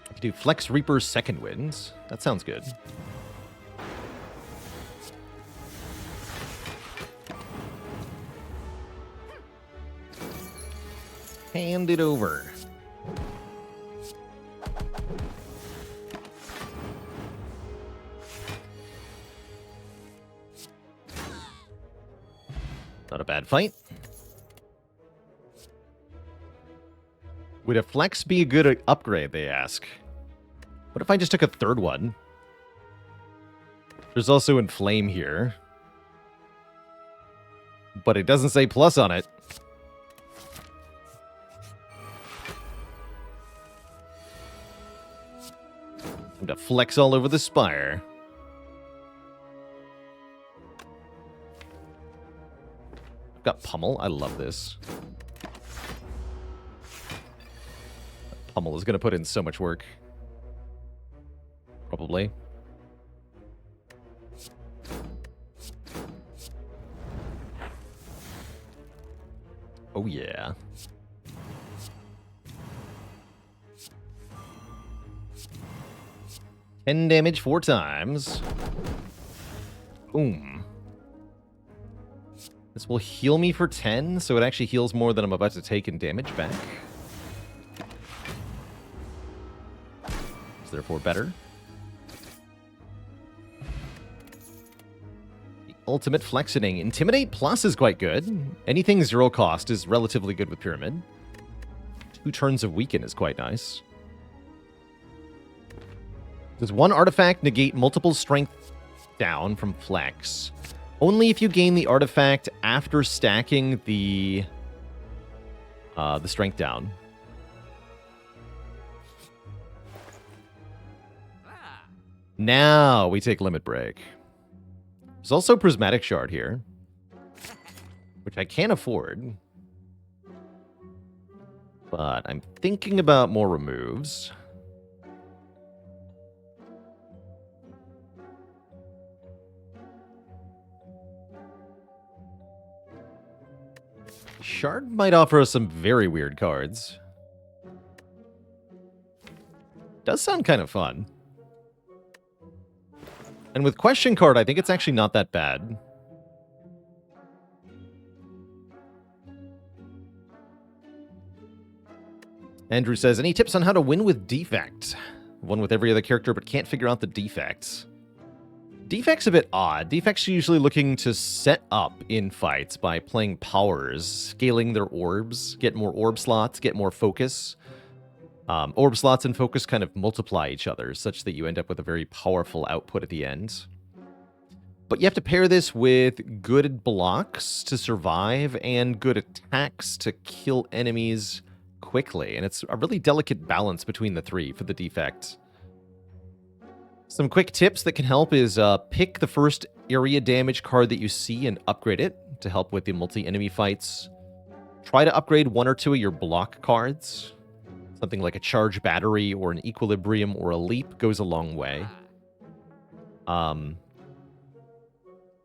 I could do Flex Reaper's Second Wind. That sounds good. Hand it over. Not a bad fight. Would a Flex be a good upgrade, they ask? What if I just took a third one? There's also Inflame here. But it doesn't say plus on it. Time to flex all over the Spire. I've got Pummel. I love this. Pummel is going to put in so much work. Probably. Oh, yeah. Ten damage 4 times. Boom. This will heal me for 10, so it actually heals more than I'm about to take in damage back. Is therefore better. The ultimate flexing. Intimidate Plus is quite good. Anything 0 cost is relatively good with Pyramid. 2 turns of Weaken is quite nice. Does one artifact negate multiple strength down from Flex? Only if you gain the artifact after stacking the strength down. Now we take Limit Break. There's also Prismatic Shard here, which I can't afford. But I'm thinking about more removes. Shard might offer us some very weird cards. Does sound kind of fun. And with Question Card, I think it's actually not that bad. Andrew says, any tips on how to win with Defect? One with every other character, but can't figure out the defects. Defect's a bit odd. Defect's usually looking to set up in fights by playing powers, scaling their orbs, get more orb slots, get more focus. Orb slots and focus kind of multiply each other, such that you end up with a very powerful output at the end. But you have to pair this with good blocks to survive and good attacks to kill enemies quickly. And it's a really delicate balance between the three for the Defect. Some quick tips that can help is pick the first area damage card that you see and upgrade it to help with the multi-enemy fights. Try to upgrade 1 or 2 of your block cards. Something like a charge battery or an equilibrium or a leap goes a long way. And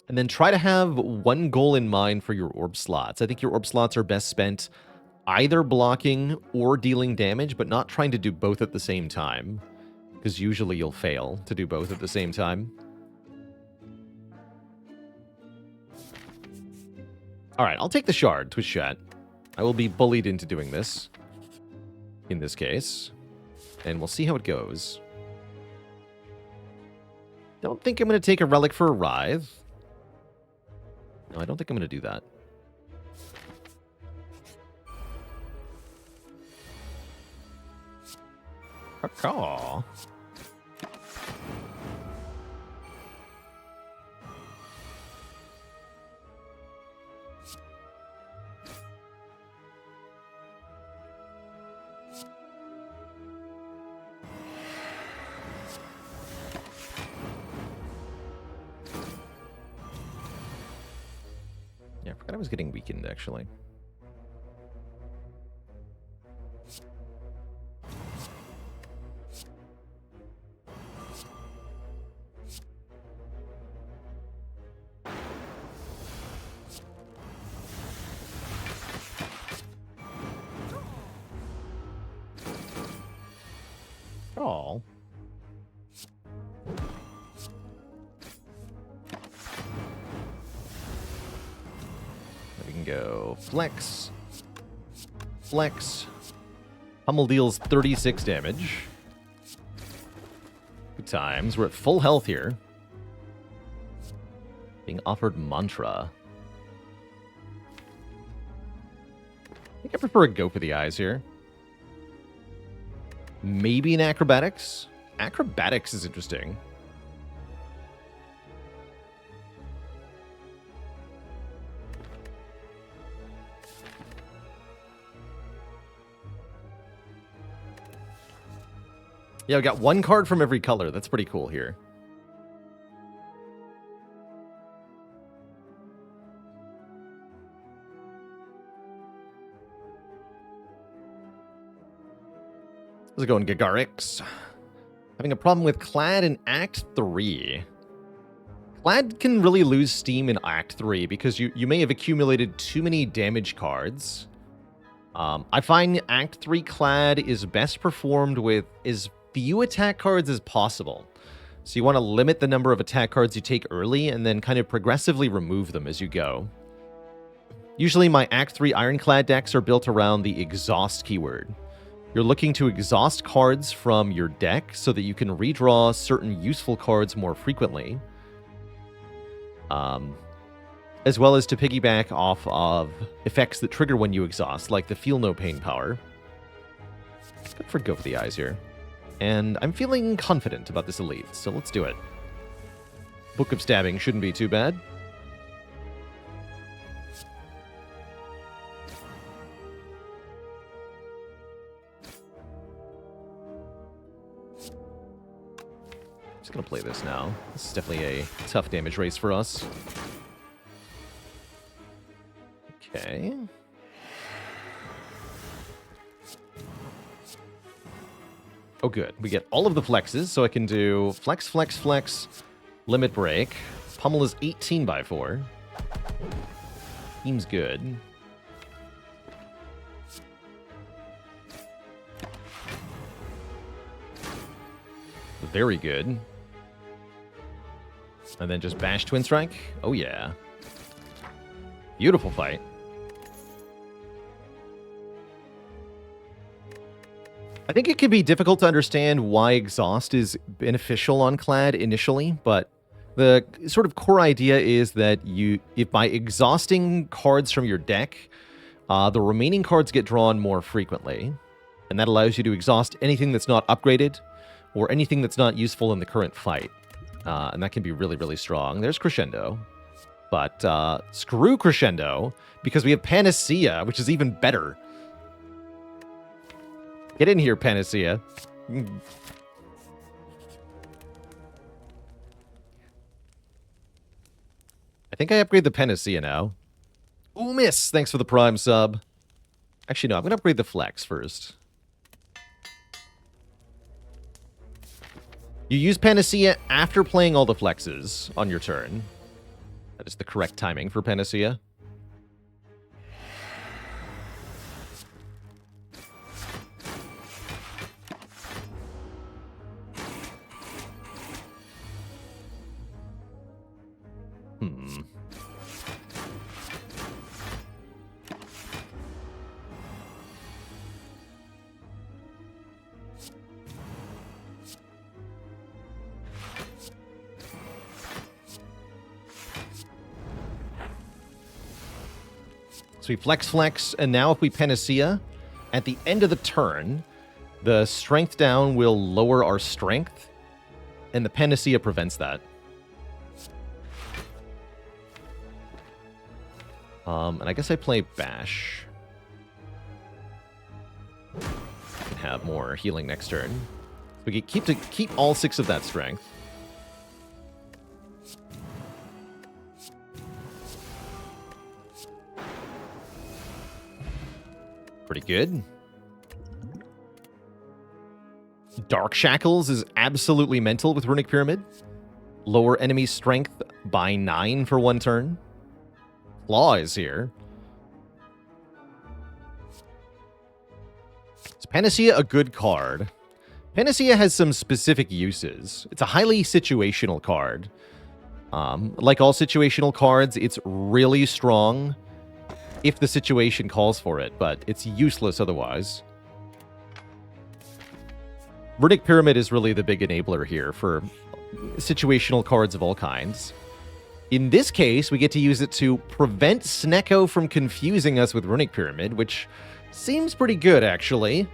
then try to have one goal in mind for your orb slots. I think your orb slots are best spent either blocking or dealing damage, but not trying to do both at the same time. Because usually you'll fail to do both at the same time. Alright, I'll take the shard, Twitch chat. I will be bullied into doing this. In this case. And we'll see how it goes. Don't think I'm going to take a relic for a writhe. No, I don't think I'm going to do that. Caw. Yeah, I forgot I was getting weakened, actually. Oh. We can go flex. Flex. Pummel deals 36 damage. Good times. We're at full health here. Being offered mantra. I think I prefer a go for the eyes here. Maybe an acrobatics? Acrobatics is interesting. Yeah, we got one card from every color. That's pretty cool here. How's it going, Gagarix? Having a problem with Clad in Act 3. Clad can really lose steam in Act 3 because you may have accumulated too many damage cards. I find Act 3 Clad is best performed with as few attack cards as possible. So you want to limit the number of attack cards you take early and then kind of progressively remove them as you go. Usually my Act 3 Ironclad decks are built around the exhaust keyword. You're looking to exhaust cards from your deck so that you can redraw certain useful cards more frequently. As well as to piggyback off of effects that trigger when you exhaust, like the Feel No Pain power. Good for Go for the Eyes here. And I'm feeling confident about this elite, so let's do it. Book of Stabbing shouldn't be too bad. Just gonna play this now. This is definitely a tough damage race for us. Okay. Oh, good. We get all of the flexes, so I can do flex, flex, flex, limit break. Pummel is 18 by 4. Seems good. Very good. And then just bash Twin Strike. Oh, yeah. Beautiful fight. I think it can be difficult to understand why Exhaust is beneficial on Clad initially, but the sort of core idea is that if by exhausting cards from your deck, the remaining cards get drawn more frequently, and that allows you to exhaust anything that's not upgraded or anything that's not useful in the current fight. And that can be really, really strong. There's Crescendo. But screw Crescendo, because we have Panacea, which is even better. Get in here, Panacea. I think I upgrade the Panacea now. Ooh, miss! Thanks for the Prime sub. Actually, no, I'm going to upgrade the Flex first. You use Panacea after playing all the Flexes on your turn. That is the correct timing for Panacea. So we flex, and now if we Panacea, at the end of the turn, the strength down will lower our strength, and the Panacea prevents that. And I guess I play Bash. Can have more healing next turn. We can keep all 6 of that strength. Pretty good. Dark Shackles is absolutely mental with Runic Pyramid. Lower enemy strength by 9 for 1 turn. Claw is here. Is Panacea a good card? Panacea has some specific uses. It's a highly situational card. Like all situational cards, it's really strong if the situation calls for it, but it's useless otherwise. Runic Pyramid is really the big enabler here for situational cards of all kinds. In this case, we get to use it to prevent Snecko from confusing us with Runic Pyramid, which seems pretty good, actually.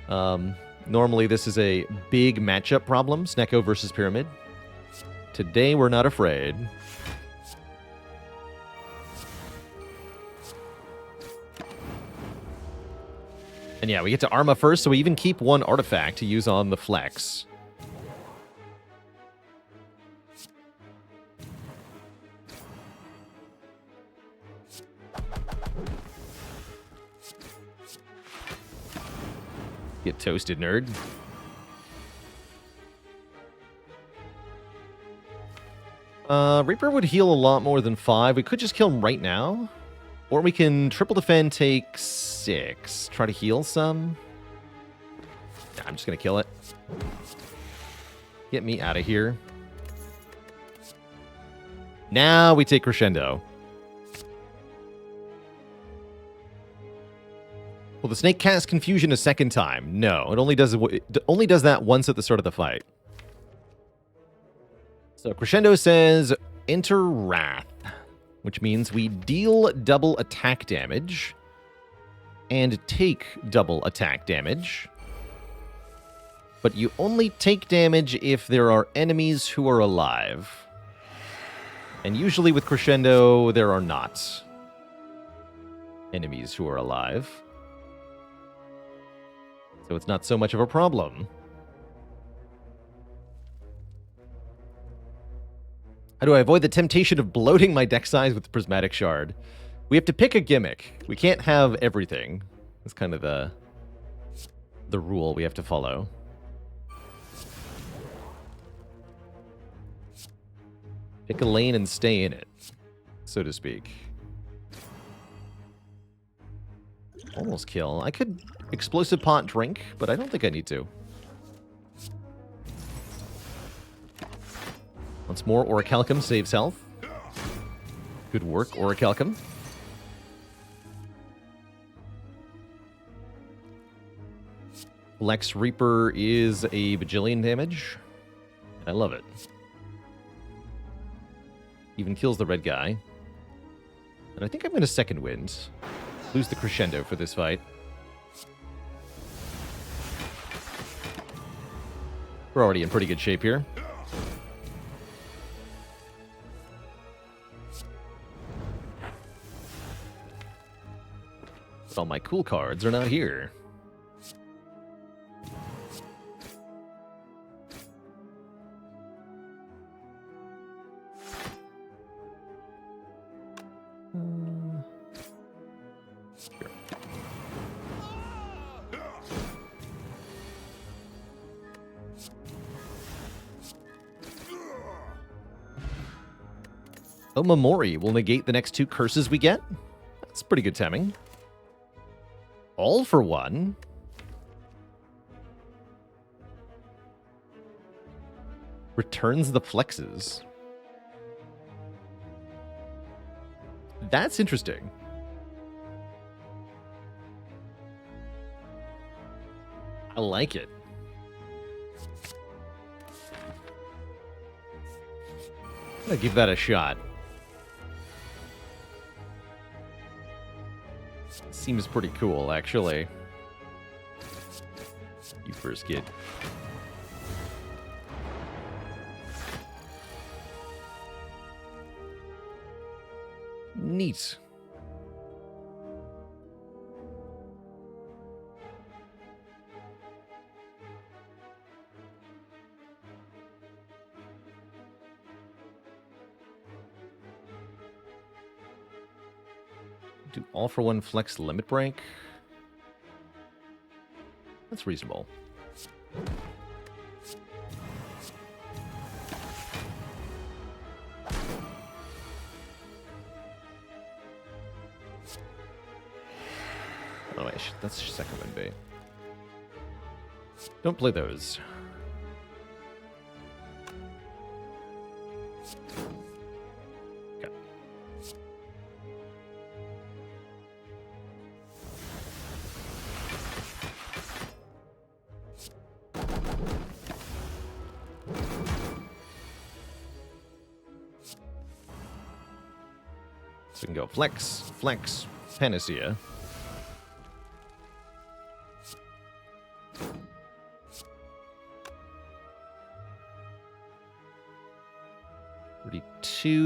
Normally, this is a big matchup problem, Snecko versus Pyramid. Today, we're not afraid. And yeah, we get to Arma first, so we even keep 1 artifact to use on the Flex. Get toasted, nerd. Reaper would heal a lot more than 5. We could just kill him right now. Or we can triple defend, take 6. Try to heal some. Nah, I'm just going to kill it. Get me out of here. Now we take Crescendo. Will the snake cast Confusion a second time? No, it only does that once at the start of the fight. So Crescendo says, enter Wrath, which means we deal double attack damage and take double attack damage. But you only take damage if there are enemies who are alive. And usually with Crescendo, there are not enemies who are alive. So it's not so much of a problem. How do I avoid the temptation of bloating my deck size with the Prismatic Shard? We have to pick a gimmick. We can't have everything. That's kind of the rule we have to follow. Pick a lane and stay in it, so to speak. Almost kill. I could Explosive Pot drink, but I don't think I need to. Once more, Orichalcum saves health. Good work, Orichalcum. Lex Reaper is a bajillion damage. I love it. Even kills the red guy. And I think I'm going to second wind. Lose the Crescendo for this fight. We're already in pretty good shape here. But all my cool cards are not here. Omamori will negate the next 2 curses we get. That's pretty good timing. All for one. Returns the flexes. That's interesting. I like it. I'm gonna give that a shot. Seems pretty cool, actually. You first, kid. Neat. Do all for one flex limit break. That's reasonable. Oh, wait, that's second wind bait. Don't play those. Okay. So we can go flex, flex, panacea.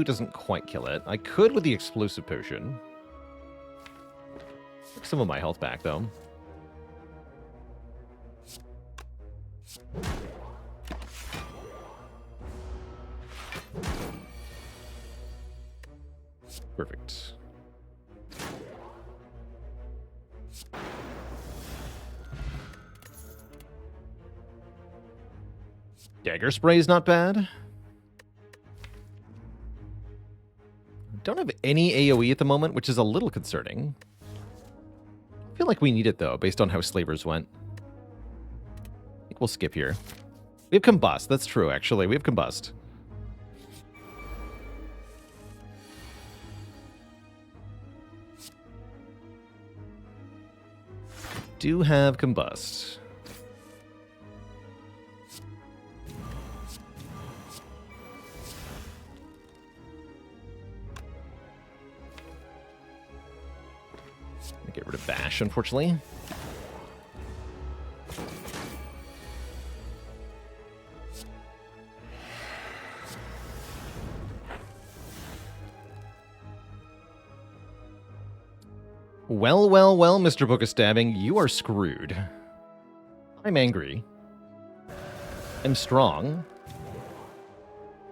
Doesn't quite kill it. I could with the explosive potion. Took some of my health back, though. Perfect. Dagger spray is not bad. Don't have any AoE at the moment, which is a little concerning. I feel like we need it, though, based on how Slavers went. I think we'll skip here. We have Combust. That's true, actually. We have Combust. Do have Combust. Get rid of Bash, unfortunately. Well, well, well, Mr. Book of Stabbing, you are screwed. I'm angry. I'm strong.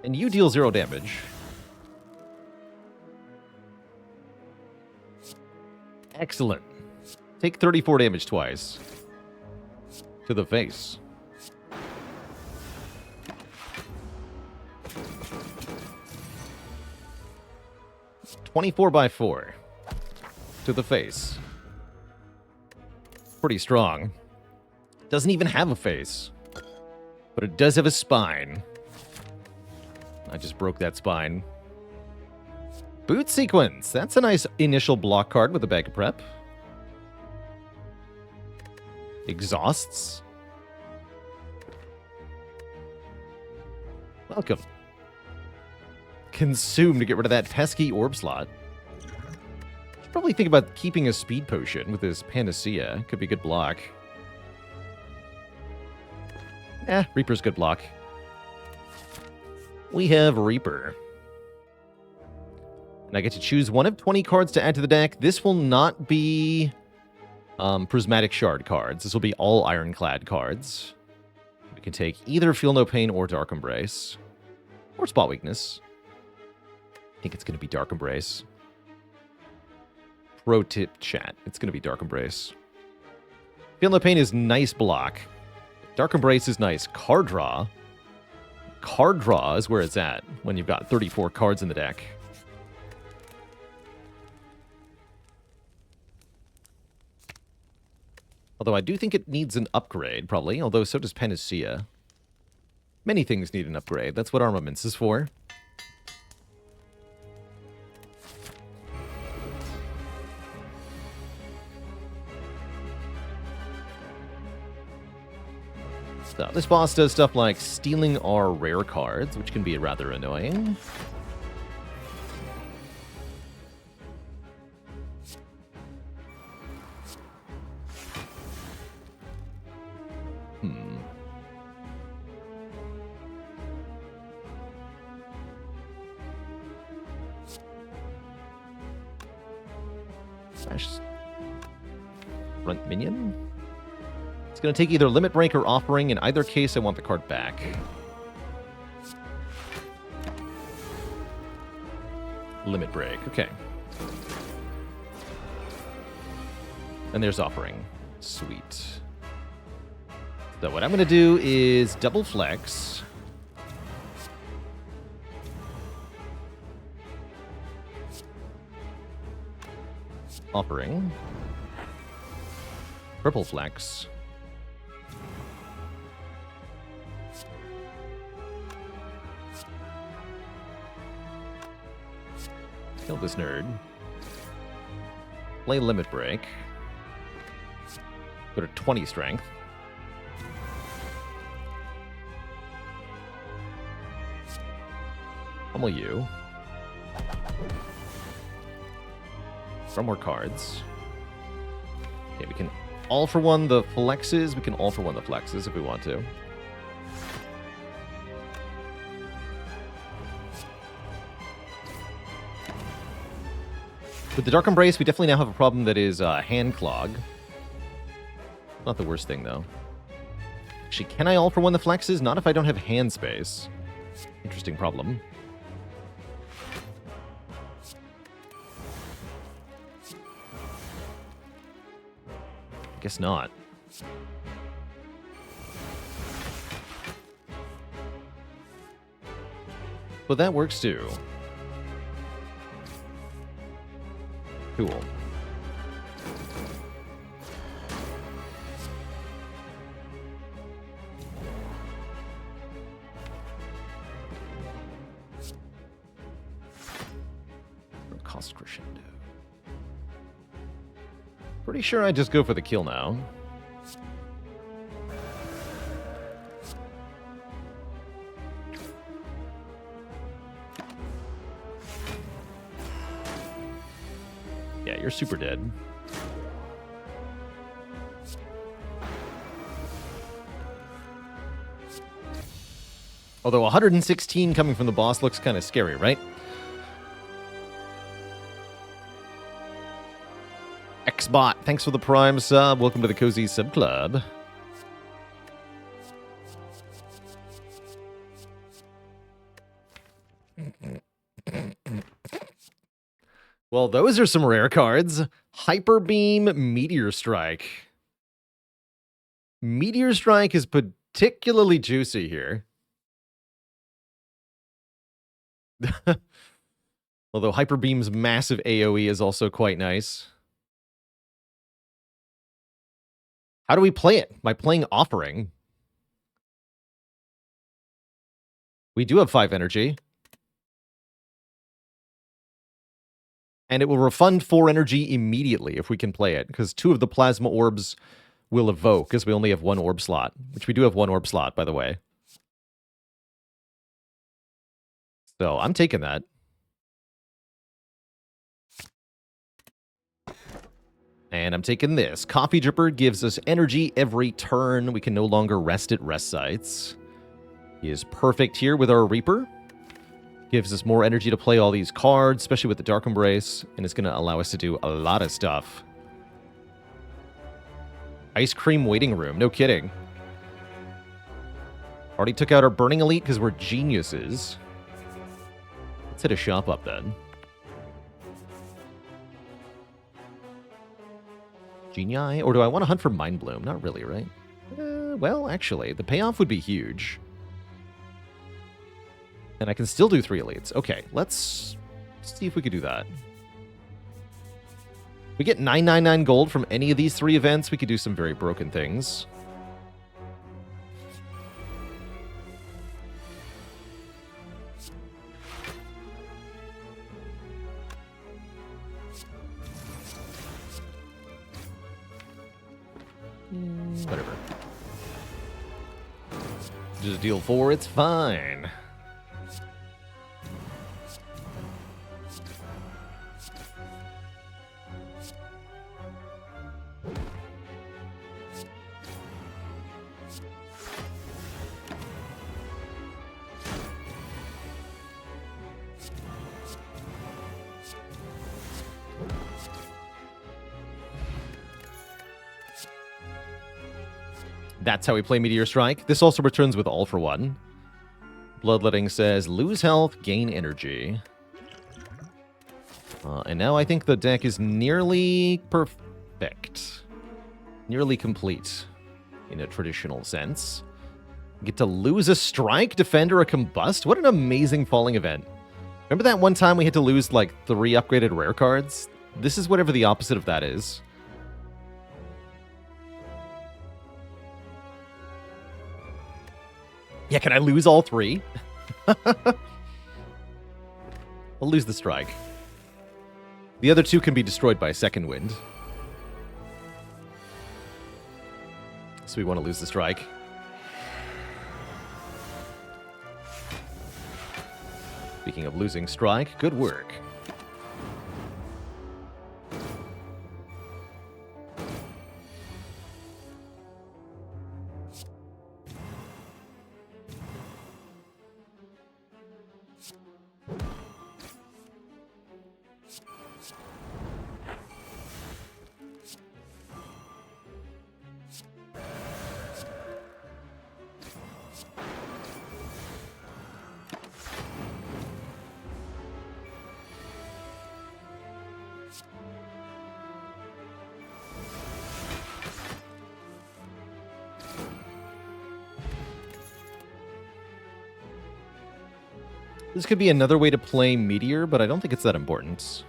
And you deal 0 damage. Excellent. Take 34 damage twice. To the face. (24/4) to the face. Pretty strong. Doesn't even have a face. But it does have a spine. I just broke that spine. Boot Sequence. That's a nice initial block card with a bag of prep. Exhausts. Welcome. Consume to get rid of that pesky orb slot. Should probably think about keeping a speed potion with this Panacea. Could be good block. Reaper's good block. We have Reaper. And I get to choose one of 20 cards to add to the deck. This will not be Prismatic Shard cards. This will be all Ironclad cards. We can take either Feel No Pain or Dark Embrace. Or Spot Weakness. I think it's going to be Dark Embrace. Pro tip chat. It's going to be Dark Embrace. Feel No Pain is nice block. Dark Embrace is nice. Card draw. Card draw is where it's at when you've got 34 cards in the deck. Although I do think it needs an upgrade, probably. Although so does Panacea. Many things need an upgrade. That's what armaments is for. So this boss does stuff like stealing our rare cards, which can be rather annoying. Front minion? It's going to take either Limit Break or Offering. In either case, I want the card back. Limit Break, okay. And there's Offering. Sweet. So what I'm going to do is double flex. Offering. Purple flex. Kill this nerd. Play Limit Break. Go to 20 strength. Pummel you. Draw more cards. Okay, we can all for one the flexes. We can all for one the flexes if we want to. With the Dark Embrace, we definitely now have a problem that is hand clog. Not the worst thing, though. Actually, can I all for one the flexes? Not if I don't have hand space. Interesting problem. Guess not. But that works too. Cool. Cost crescendo. Pretty sure I just go for the kill now. Yeah, you're super dead. Although 116 coming from the boss looks kind of scary, right? Xbot, thanks for the Prime sub. Welcome to the Cozy Sub Club. Well, those are some rare cards. Hyper Beam, Meteor Strike. Meteor Strike is particularly juicy here. Although Hyper Beam's massive AoE is also quite nice. How do we play it? By playing Offering. We do have 5 energy. And it will refund 4 energy immediately if we can play it, because 2 of the plasma orbs will evoke, because we only have 1 orb slot, which we do have 1 orb slot, by the way. So I'm taking that. And I'm taking this. Coffee Dripper gives us energy every turn. We can no longer rest at rest sites. He is perfect here with our Reaper. Gives us more energy to play all these cards, especially with the Dark Embrace, and it's going to allow us to do a lot of stuff. Ice Cream Waiting Room, no kidding. Already took out our Burning Elite because we're geniuses. Let's hit a shop up then. Genii? Or do I want to hunt for Mind Bloom? Not really, right? Well, actually, the payoff would be huge. And I can still do 3 elites. Okay, let's see if we could do that. We get 999 gold from any of these 3 events. We could do some very broken things. Whatever. Just deal 4, it's fine. That's how we play Meteor Strike. This also returns with All for One. Bloodletting says, lose health, gain energy. And now I think the deck is nearly perfect. Nearly complete, in a traditional sense. Get to lose a strike, defend, or a combust? What an amazing falling event. Remember that one time we had to lose, like, 3 upgraded rare cards? This is whatever the opposite of that is. Yeah, can I lose all 3? I'll lose the strike. The other 2 can be destroyed by Second Wind. So we want to lose the strike. Speaking of losing strike, good work. This could be another way to play Meteor, but I don't think it's that important.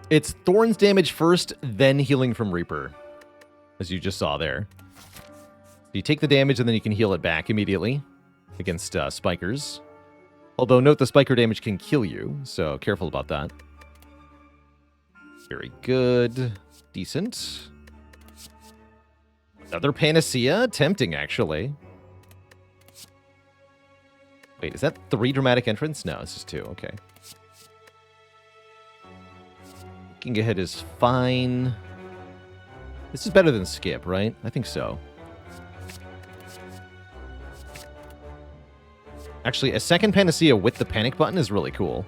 It's Thorns damage first, then healing from Reaper, as you just saw there. You take the damage and then you can heal it back immediately against Spikers. Although, note the Spiker damage can kill you, so careful about that. Very good. Decent. Another Panacea? Tempting, actually. Wait, is that 3 dramatic entrants? No, it's just 2. Okay. King ahead is fine. This is better than skip, right? I think so. Actually, a second Panacea with the panic button is really cool.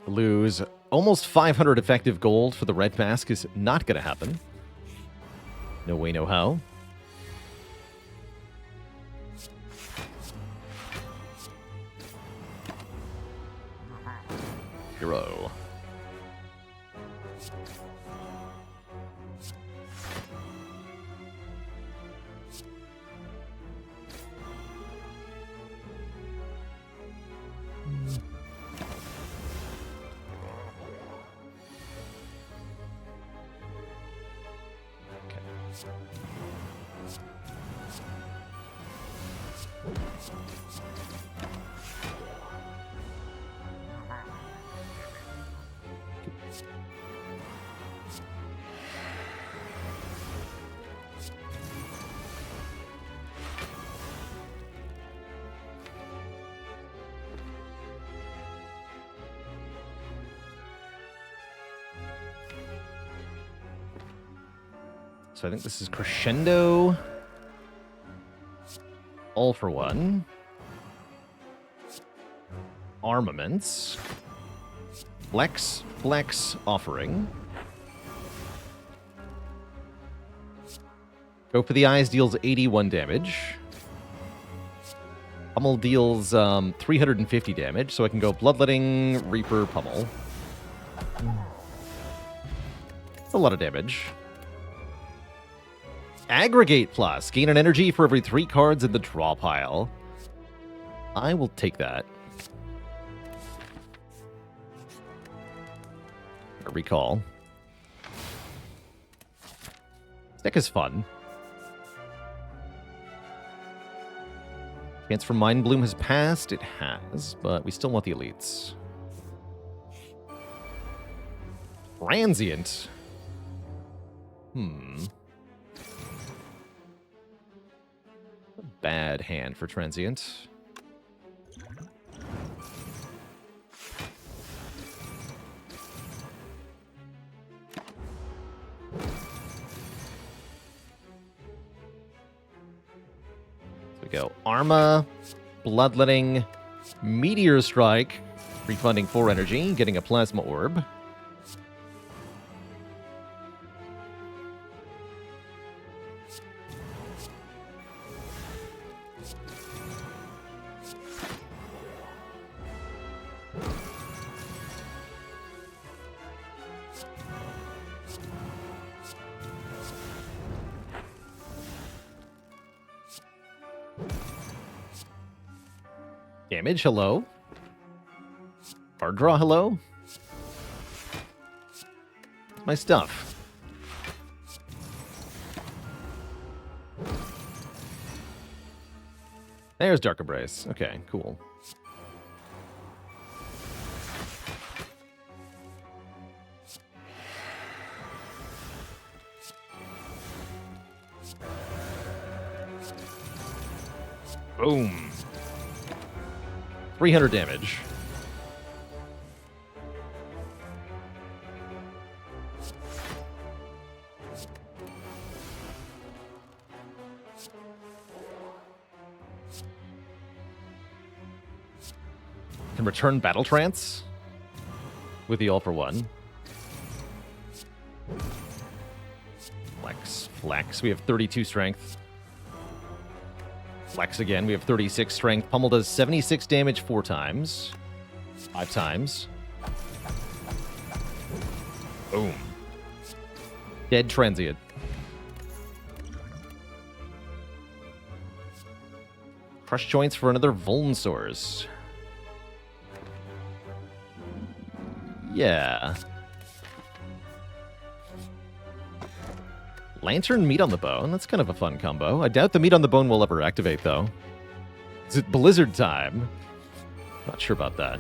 Lose almost 500 effective gold for the red mask is not going to happen. No way, no how. Hero. So I think this is Crescendo. All for One. Armaments. Flex, Flex, Offering. Go for the Eyes deals 81 damage. Pummel deals 350 damage, so I can go Bloodletting, Reaper, Pummel. That's a lot of damage. Aggregate plus. Gain an energy for every 3 cards in the draw pile. I will take that. Recall. This deck is fun. Chance for Mind Bloom has passed. It has, but we still want the elites. Transient. A bad hand for Transient. Go Arma, Bloodletting, Meteor Strike, refunding 4 energy, getting a Plasma Orb. Damage, hello. Card draw, hello. My stuff. There's Dark Embrace. Okay, cool. Boom. 300 damage. Can return Battle Trance with the all-for-one. Flex. We have 32 strength. Flex again. We have 36 strength. Pummel does 76 damage 4 times. 5 times. Boom. Dead Transient. Crush Joints for another Vulnsaurs. Yeah. Lantern, Meat on the Bone. That's kind of a fun combo. I doubt the Meat on the Bone will ever activate, though. Is it Blizzard time? Not sure about that.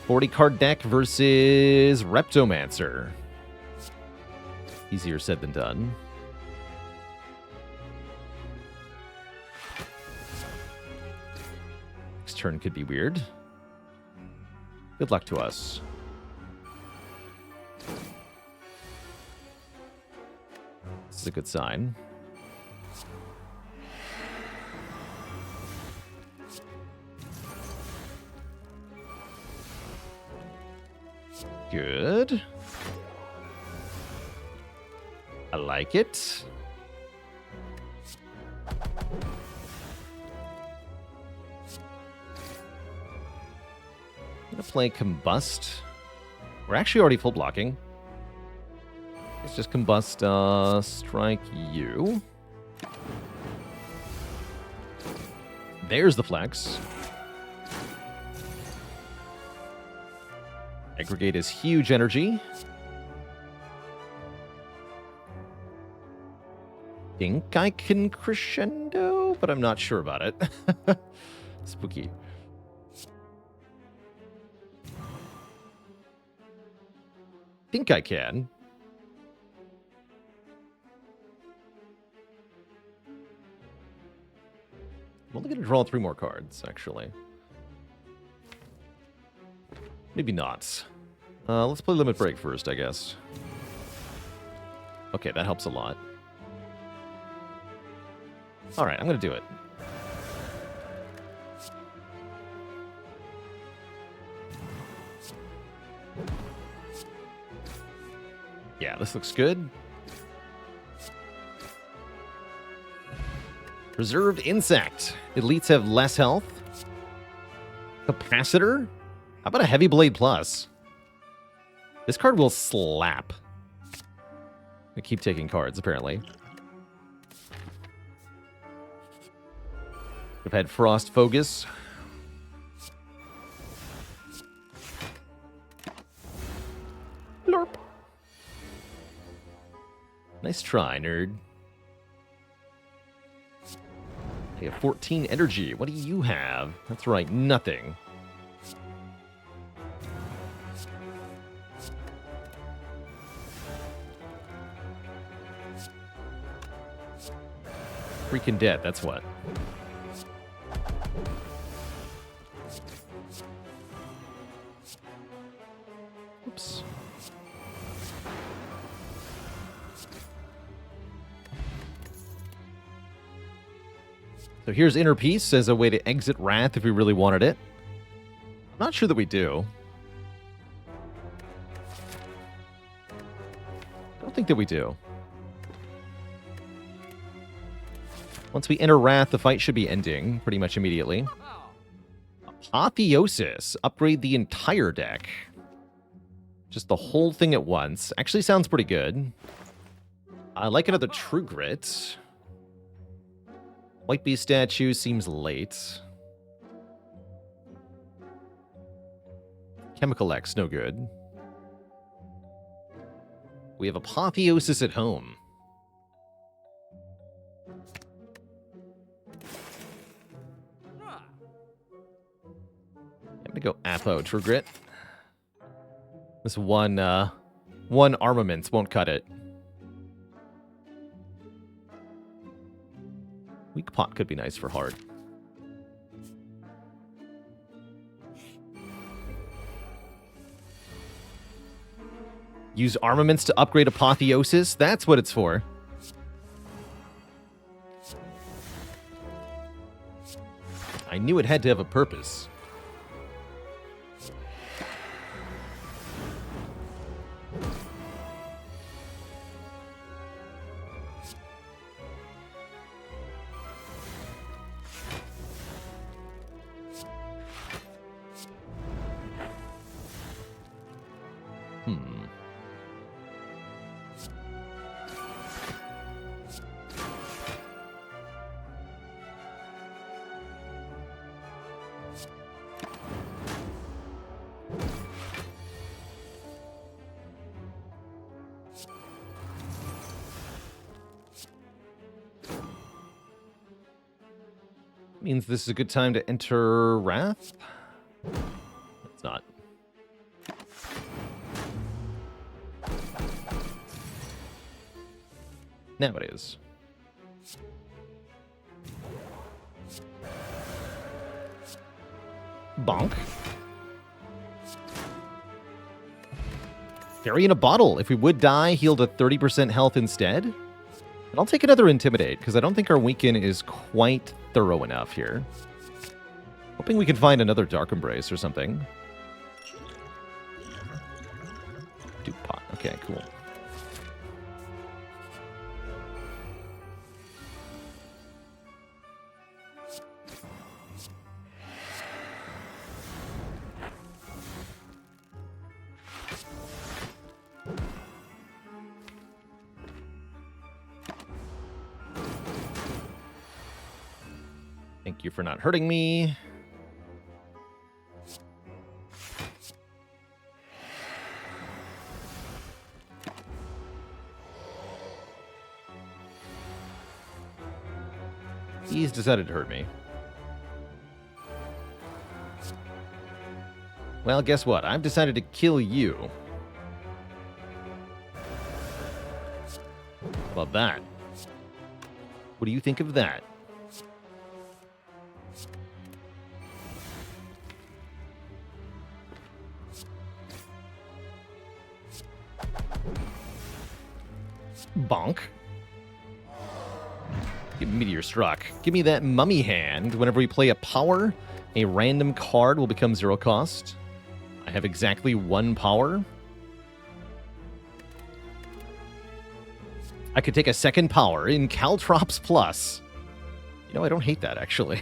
40-card deck versus Reptomancer. Easier said than done. Next turn could be weird. Good luck to us. This is a good sign. Good. I like it. I'm gonna play Combust. We're actually already full blocking. Let's just Combust, strike you. There's the flex. Aggregate is huge energy. Think I can crescendo, but I'm not sure about it. Spooky. Think I can. I'm only going to draw 3 more cards, actually. Maybe not. Let's play Limit Break first, I guess. Okay, that helps a lot. Alright, I'm going to do it. Yeah, this looks good. Reserved Insect. Elites have less health. Capacitor? How about a Heavy Blade Plus? This card will slap. I keep taking cards, apparently. We've had Frost Fogus. Lorp. Nice try, nerd. I have 14 energy. What do you have? That's right, nothing. Freaking dead, that's what. Oops. So here's Inner Peace as a way to exit Wrath if we really wanted it. I'm not sure that we do. I don't think that we do. Once we enter Wrath, the fight should be ending pretty much immediately. Apotheosis. Upgrade the entire deck. Just the whole thing at once. Actually sounds pretty good. I like another True Grit. White Beast statue seems late. Chemical X, no good. We have Apotheosis at home. I'm gonna go Apo True Grit. This one armaments won't cut it. Weak Pot could be nice for hard. Use armaments to upgrade Apotheosis? That's what it's for. I knew it had to have a purpose. Means this is a good time to enter Wrath? It's not. Now it is. Bonk. Fairy in a bottle. If we would die, heal to 30% health instead. And I'll take another Intimidate, because I don't think our weaken is quite thorough enough here. Hoping we can find another Dark Embrace or something. Duke Pot. Okay, cool. Thank you for not hurting me. He's decided to hurt me. Well, guess what? I've decided to kill you. How about that? What do you think of that? Bonk. Give me Meteor Struck. Give me that Mummy Hand. Whenever we play a power, a random card will become 0 cost. I have exactly 1 power. I could take a second power in Caltrops Plus. You know, I don't hate that, actually.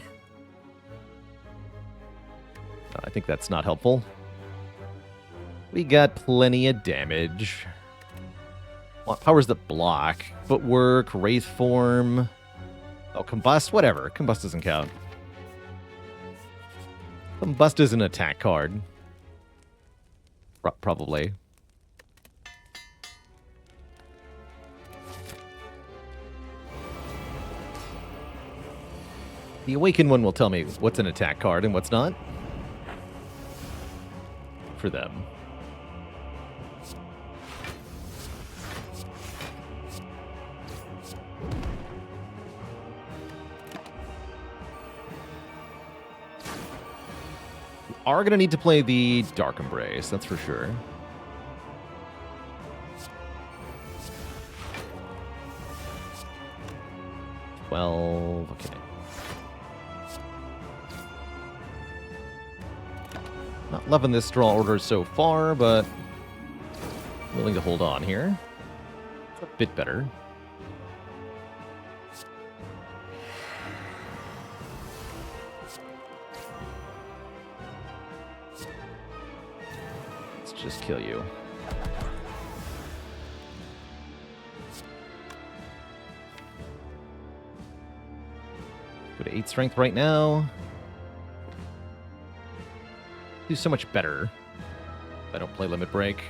I think that's not helpful. We got plenty of damage. Powers that block. Footwork, Wraith Form. Oh, Combust? Whatever. Combust doesn't count. Bust is an attack card. Probably. The Awakened one will tell me what's an attack card and what's not. For them. We are going to need to play the Dark Embrace, that's for sure. Well, okay. Not loving this draw order so far, but willing to hold on here. It's a bit better. Let's just kill you. Go to 8 strength right now. Do so much better if I don't play Limit Break.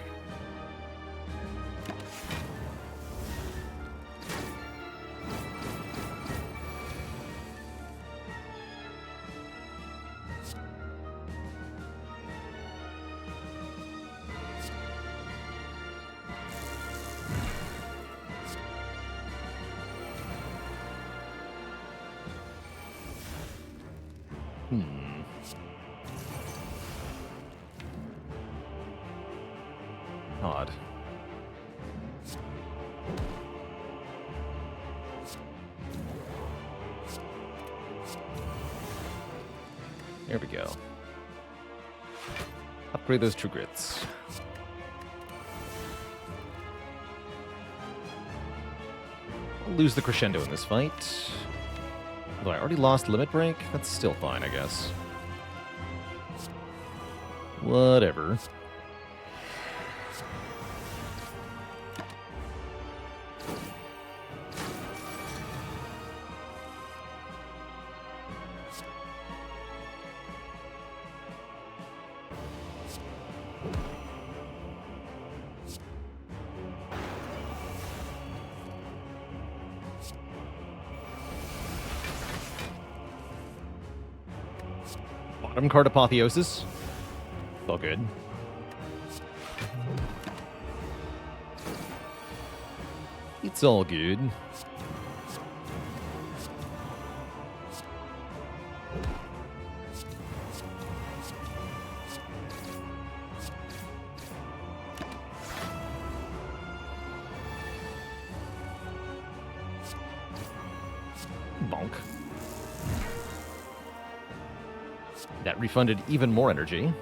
Odd. There we go. Upgrade those True Grits. I'll lose the Crescendo in this fight. Although I already lost Limit Break, that's still fine, I guess. Whatever. Bottom card Apotheosis. All good. It's all good. Bonk. That refunded even more energy.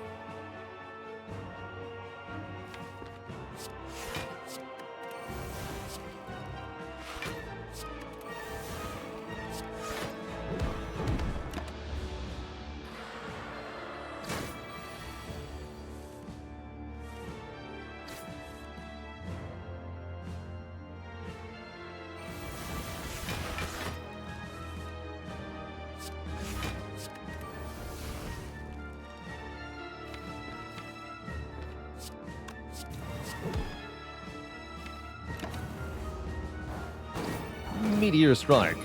Meteor Strike.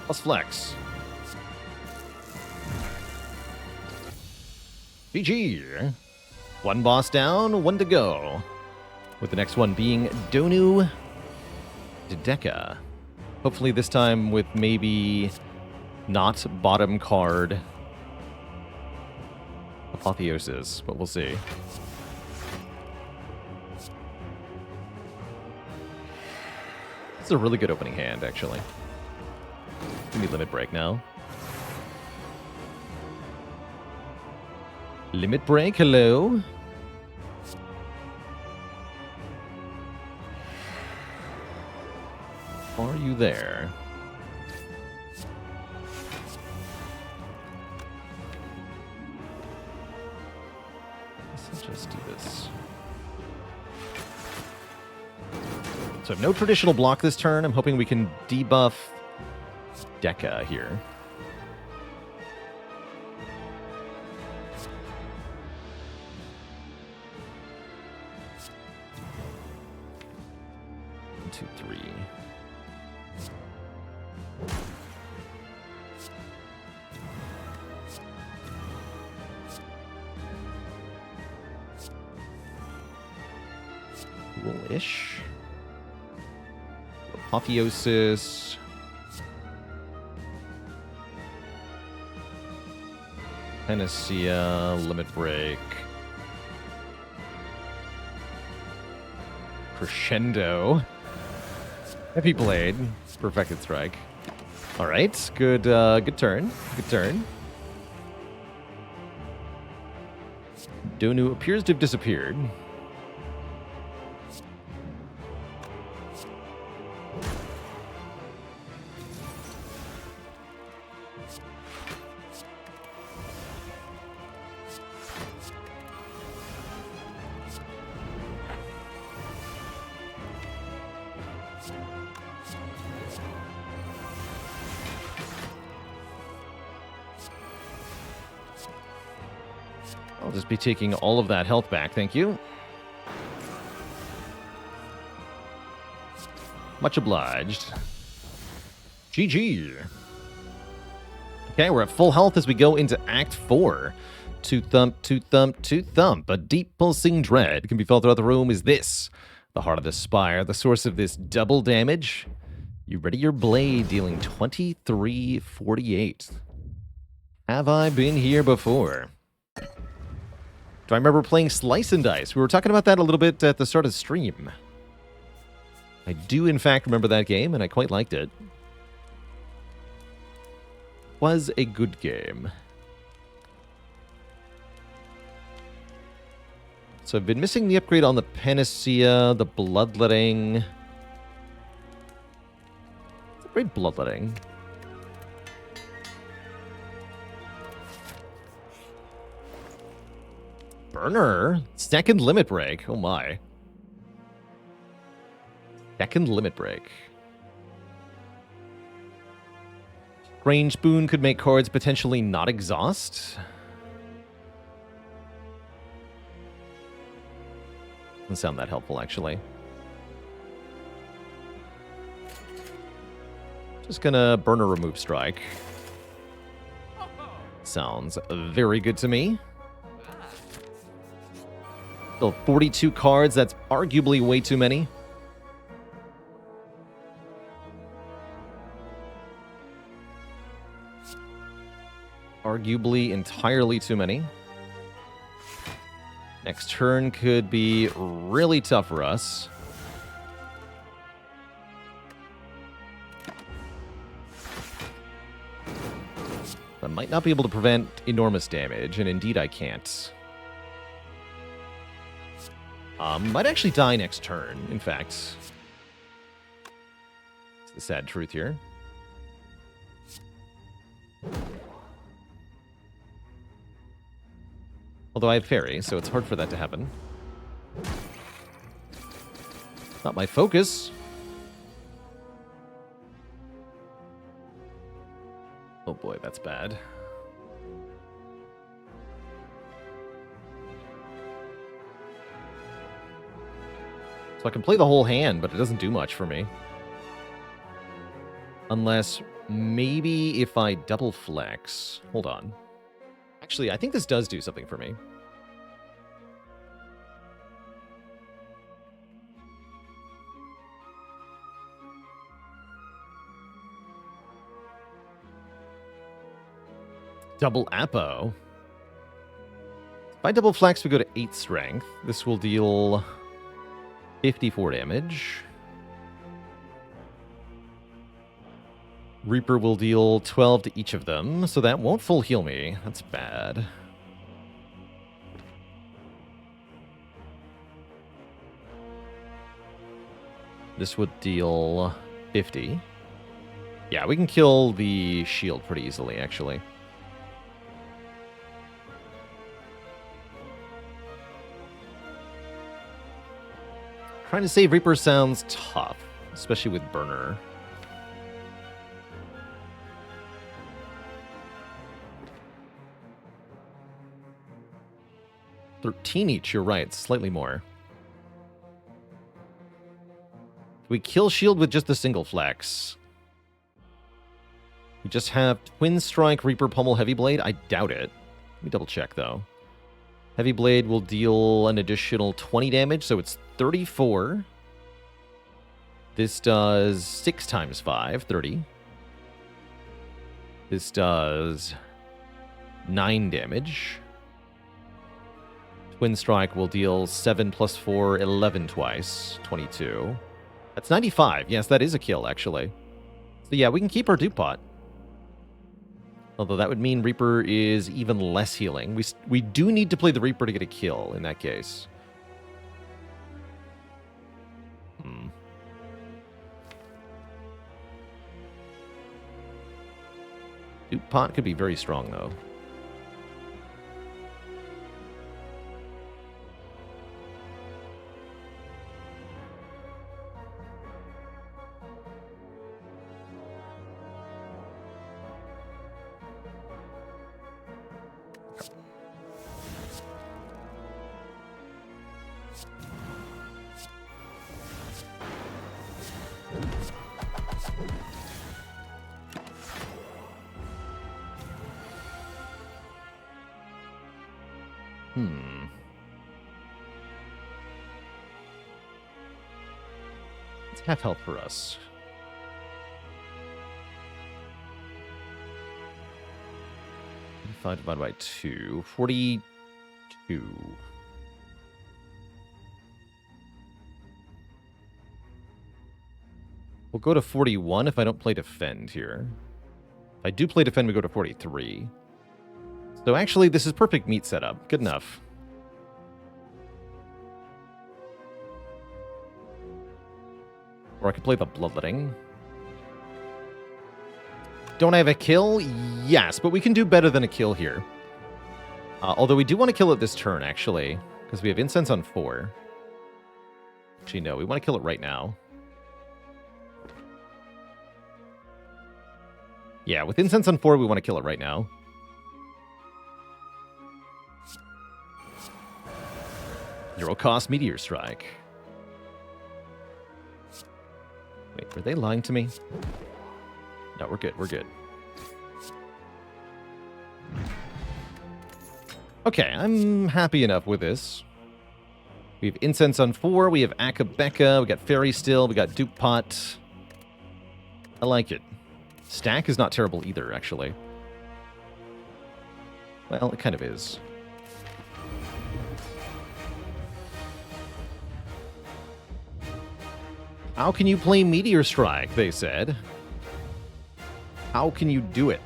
Plus Flex. GG. One boss down, one to go. With the next one being Donu Dodeka. Hopefully this time with maybe not bottom card Apotheosis, but we'll see. It's a really good opening hand, actually. Give me Limit Break now. Limit Break, hello. Are you there? Let's just do this. So no traditional block this turn. I'm hoping we can debuff Deka here. 2, 3. Cool-ish. Apotheosis. Panacea, Limit Break. Crescendo. Heavy Blade. Perfected Strike. Alright, good good turn. Good turn. Donu appears to have disappeared. I'll just be taking all of that health back, thank you. Much obliged. GG. Okay, we're at full health as we go into Act 4. Two thump, two thump, two thump. A deep pulsing dread can be felt throughout the room. Is this the heart of the Spire, the source of this double damage? You ready your blade, dealing 2348. Have I been here before? Do I remember playing Slice and Dice? We were talking about that a little bit at the start of the stream. I do, in fact, remember that game, and I quite liked it. Was a good game. So I've been missing the upgrade on the Panacea, the Bloodletting. Let's upgrade Bloodletting. Burner? Second Limit Break. Oh my. Second Limit Break. Range Boon could make cards potentially not exhaust. Doesn't sound that helpful, actually. Just gonna Burner Remove Strike. Sounds very good to me. Still 42 cards, that's arguably way too many. Arguably entirely too many. Next turn could be really tough for us. I might not be able to prevent enormous damage, and indeed I can't. Might actually die next turn, in fact. It's the sad truth here. Although I have Fairy, so it's hard for that to happen. Not my focus. Oh boy, that's bad. So I can play the whole hand, but it doesn't do much for me. Unless maybe if I double flex. Hold on. Actually, I think this does do something for me. Double Apo. If I double flex, we go to 8 strength. This will deal 54 damage. Reaper will deal 12 to each of them, so that won't full heal me. That's bad. This would deal 50. Yeah, we can kill the shield pretty easily, actually. Trying to save Reaper sounds tough, especially with Burner. $13 each, you're right, slightly more. Do We kill shield with just the single flex. We just have Twin Strike, Reaper, Pummel, Heavy Blade. I doubt it. Let me double check, though. Heavy Blade will deal an additional 20 damage, so it's 34. This does 6 times 5, 30. This does 9 damage. Twin Strike will deal 7 plus 4, 11 twice, 22. That's 95. Yes, that is a kill, actually. So yeah, we can keep our dupe pot. Although that would mean Reaper is even less healing. We do need to play the Reaper to get a kill in that case. Dupe pot could be very strong, though. It's half health for us. Divided by 2. 42. We'll go to 41 if I don't play defend here. If I do play defend, we go to 43. So actually, this is perfect meat setup. Good enough. Or I could play the Bloodletting. Don't I have a kill? Yes, but we can do better than a kill here. Although we do want to kill it this turn, actually. Because we have Incense on 4. Actually, no, we want to kill it right now. Yeah, with Incense on 4, we want to kill it right now. Zero cost Meteor Strike. Wait, were they lying to me? No, we're good, we're good. Okay, I'm happy enough with this. We have Incense on 4, we have Akabeka, we got Fairy Still, we got Dupe Pot. I like it. Stack is not terrible either, actually. Well, it kind of is. How can you play Meteor Strike, they said. How can you do it?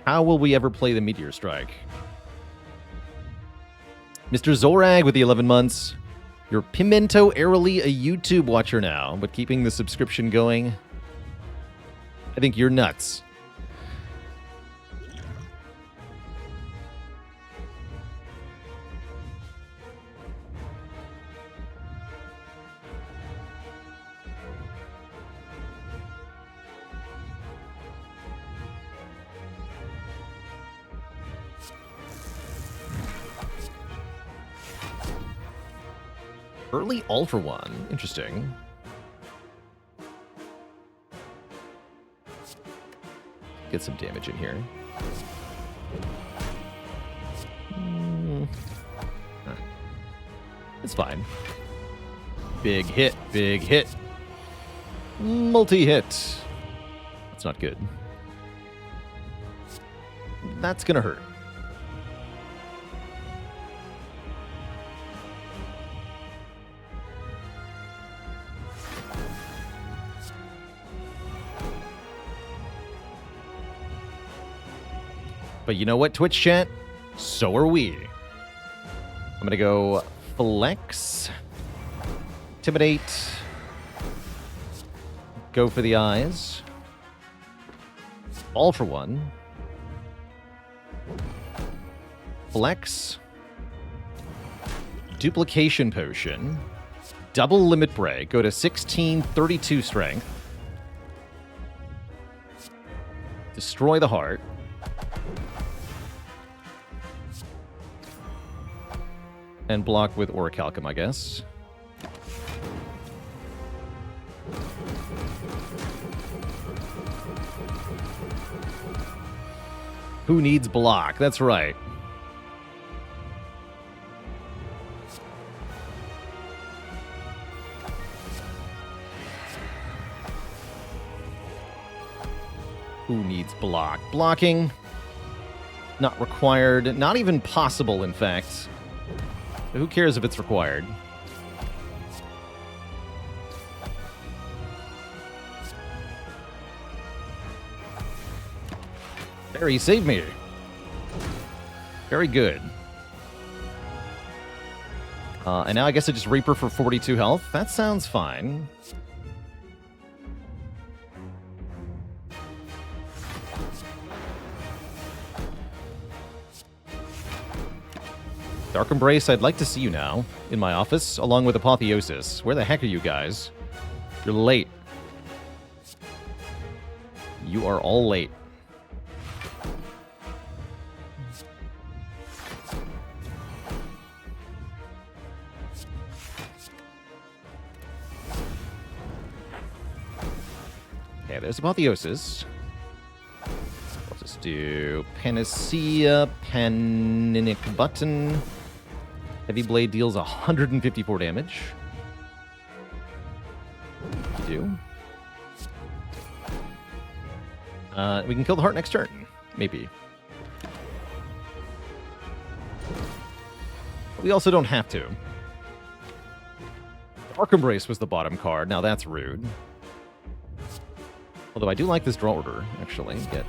How will we ever play the Meteor Strike? Mr. Zorag with the 11 months. You're Pimento Airily a YouTube watcher now, but keeping the subscription going. I think you're nuts. Early all for one. Interesting. Get some damage in here. It's fine. Big hit, big hit. Multi-hit. That's not good. That's gonna hurt. But you know what, Twitch chat? So are we. I'm going to go Flex. Intimidate. Go for the eyes. All for one. Flex. Duplication Potion. Double Limit Break. Go to 16, 32 Strength. Destroy the heart. And block with Orichalcum, I guess. Who needs block? That's right. Who needs block? Blocking. Not required. Not even possible, in fact. Who cares if it's required? Barry, save me. Very good. And now I guess I just Reaper for 42 health. That sounds fine. Dark Embrace, I'd like to see you now in my office, along with Apotheosis. Where the heck are you guys? You're late. You are all late. Okay, there's Apotheosis. We'll just do Panacea, Panic Button. Heavy Blade deals 154 damage. Do. We can kill the heart next turn. Maybe. But we also don't have to. Dark Embrace was the bottom card. Now that's rude. Although I do like this draw order, actually. Get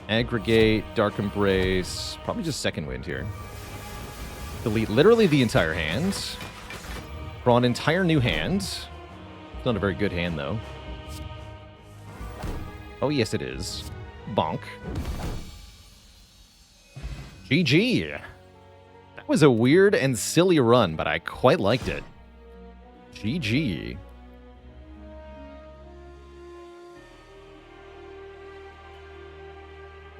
Aggregate, Dark Embrace, probably just Second Wind here. Delete literally the entire hand. Draw an entire new hand. It's not a very good hand, though. Oh, yes, it is. Bonk. GG. That was a weird and silly run, but I quite liked it. GG.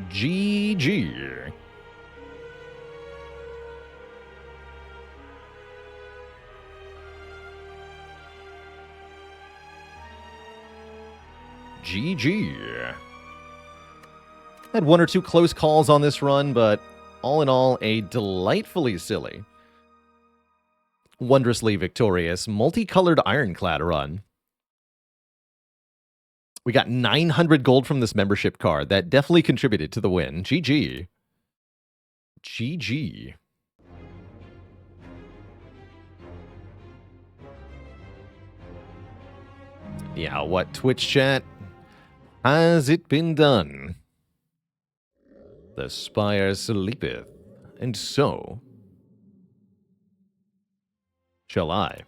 GG. GG. Had one or two close calls on this run, but all in all, a delightfully silly, wondrously victorious, multicolored Ironclad run. We got 900 gold from this membership card. That definitely contributed to the win. GG. GG. Yeah, what, Twitch chat? Has it been done? The Spire sleepeth, and so shall I.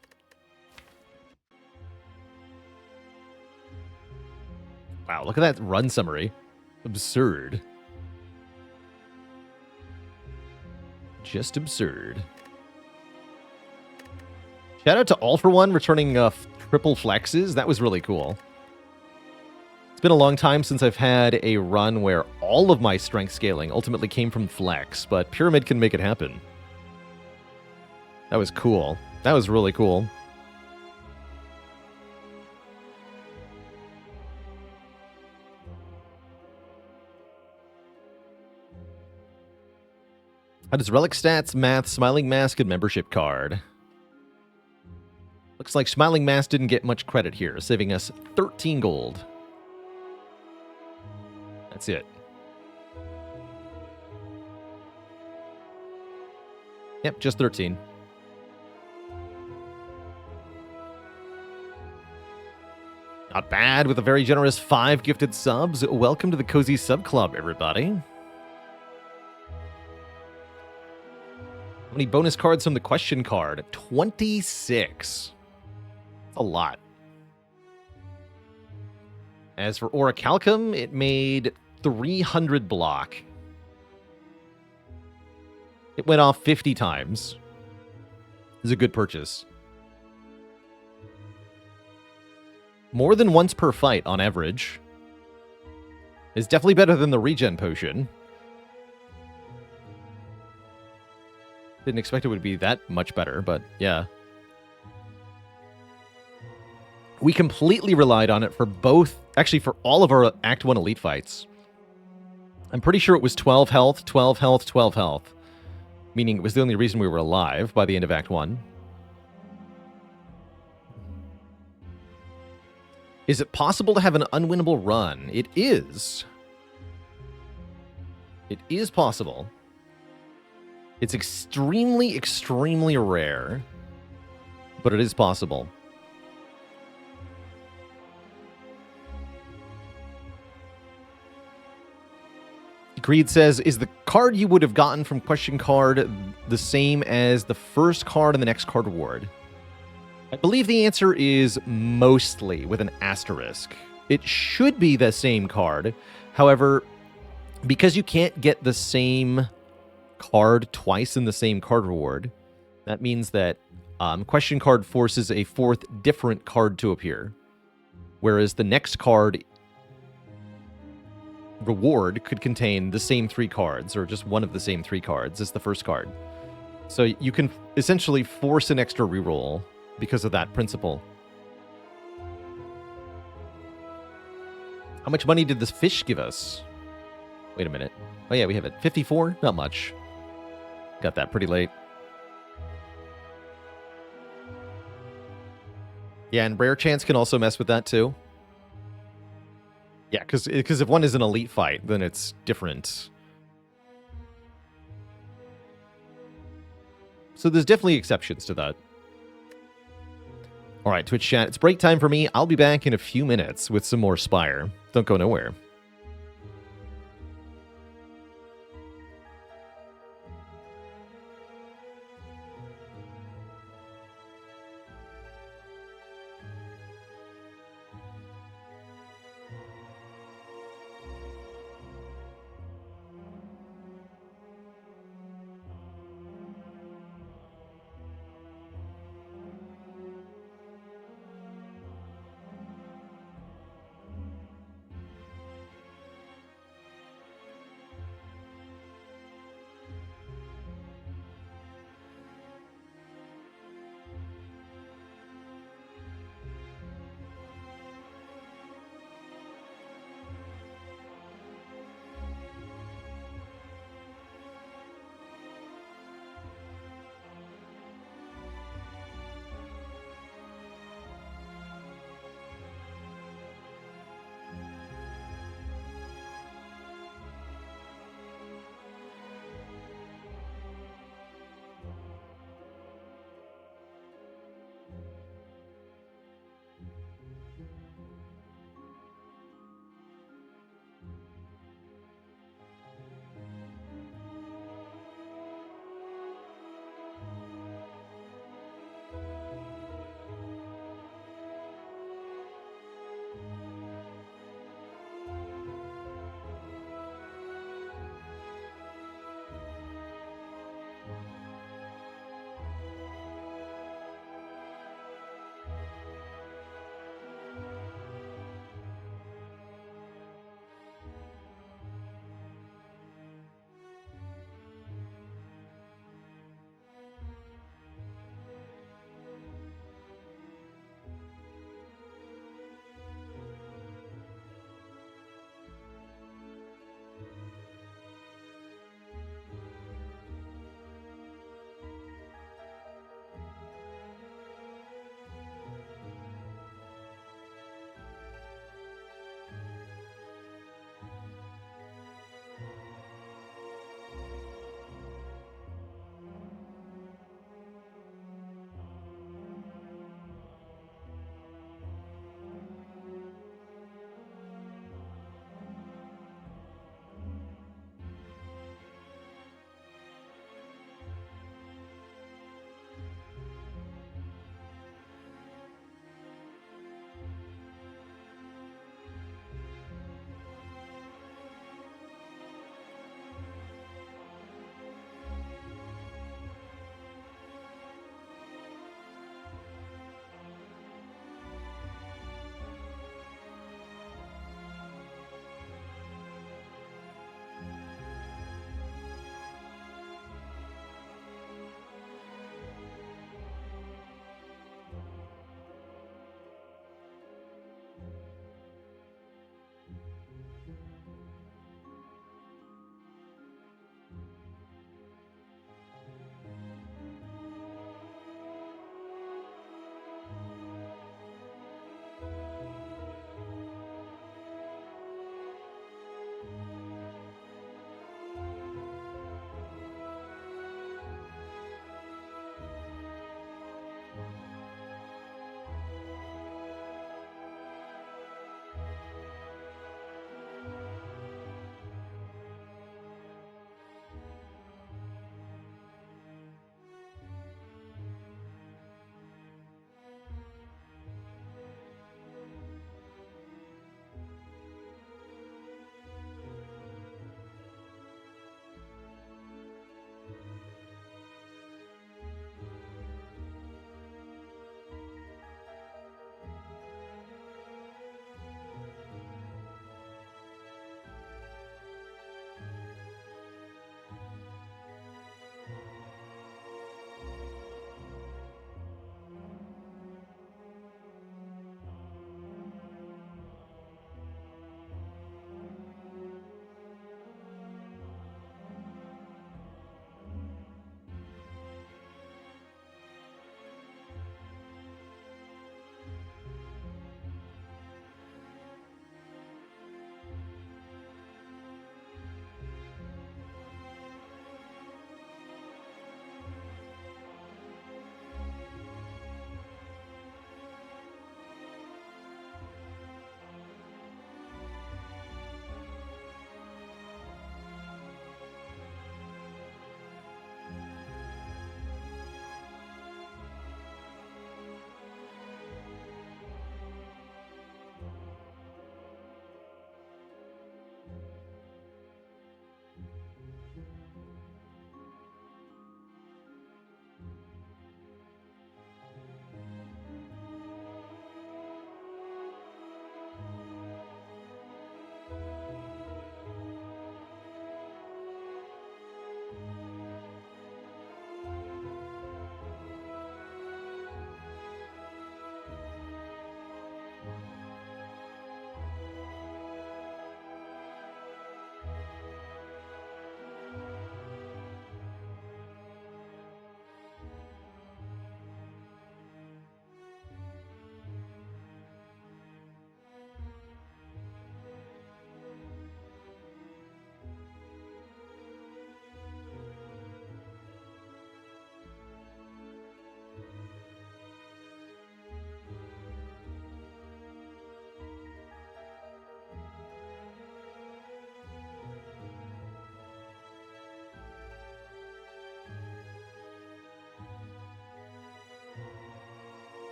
Wow, look at that run summary. Absurd. Just absurd. Shout out to All For One returning triple flexes. That was really cool. It's been a long time since I've had a run where all of my strength scaling ultimately came from flex, but Pyramid can make it happen. That was cool. That was really cool. How does Relic Stats, Math, Smiling Mask, and Membership card? Looks like Smiling Mask didn't get much credit here, saving us 13 gold. That's it. Yep, just 13. Not bad, with a very generous 5 gifted subs. Welcome to the Cozy Sub Club, everybody. How many bonus cards from the question card? 26. A lot. As for Orichalcum, it made 300 block. It went off 50 times. It's a good purchase. More than once per fight on average. It's definitely better than the regen potion. Didn't expect it would be that much better, but yeah. We completely relied on it for both, actually for all of our Act 1 elite fights. I'm pretty sure it was 12 health, 12 health, 12 health. Meaning it was the only reason we were alive by the end of Act 1. Is it possible to have an unwinnable run? It is. It is possible. It's extremely, extremely rare, but it is possible. Greed says, is the card you would have gotten from question card the same as the first card and the next card reward? I believe the answer is mostly, with an asterisk. It should be the same card. However, because you can't get the same card twice in the same card reward, that means that question card forces a fourth different card to appear. Whereas the next card reward could contain the same 3 cards, or just one of the same 3 cards as the first card. So you can essentially force an extra reroll because of that principle. How much money did this fish give us? Wait a minute. Oh yeah, we have it. 54? Not much. Got that pretty late. Yeah, and rare chance can also mess with that too. Yeah, because if one is an elite fight, then it's different. So there's definitely exceptions to that. All right, Twitch chat, it's break time for me. I'll be back in a few minutes with some more Spire. Don't go nowhere.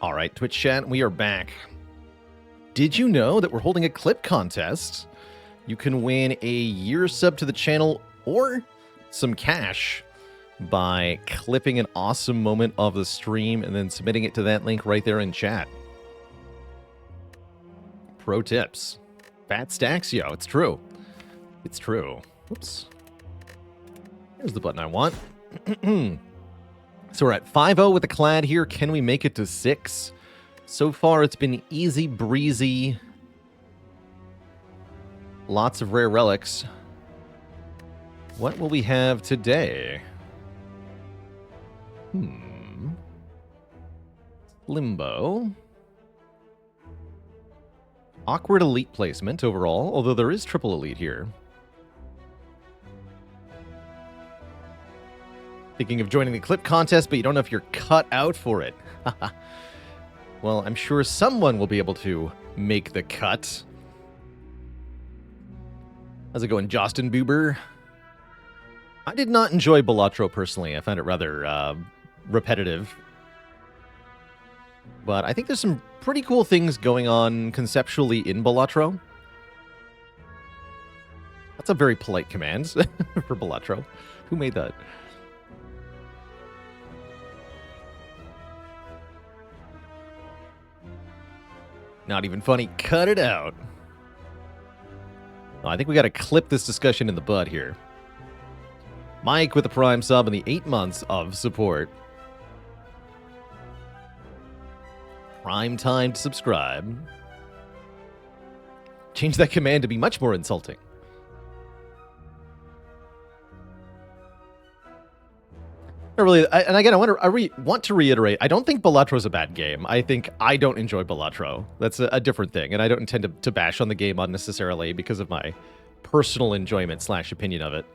All right, Twitch chat, we are back. Did you know that we're holding a clip contest? You can win a year sub to the channel or some cash by clipping an awesome moment of the stream and then submitting it to that link right there in chat. Pro tips. Fat stacks, yo. It's true. It's true. Oops. Here's the button I want. So we're at 5-0 with the clad here. Can we make it to 6? So far, it's been easy breezy. Lots of rare relics. What will we have today? Limbo. Awkward elite placement overall, although there is triple elite here. Thinking of joining the clip contest, but you don't know if you're cut out for it. Well, I'm sure someone will be able to make the cut. How's it going, Justin Bieber? I did not enjoy Balatro personally. I found it rather repetitive. But I think there's some pretty cool things going on conceptually in Balatro. That's a very polite command for Balatro. Who made that? Not even funny. Cut it out. Oh, I think we got to clip this discussion in the bud here. Mike with the Prime sub and the 8 months of support. Prime time to subscribe. Change that command to be much more insulting. I really, and again, I want to reiterate, I don't think Balatro's a bad game. I think I don't enjoy Balatro. That's a different thing, and I don't intend to bash on the game unnecessarily because of my personal enjoyment / opinion of it.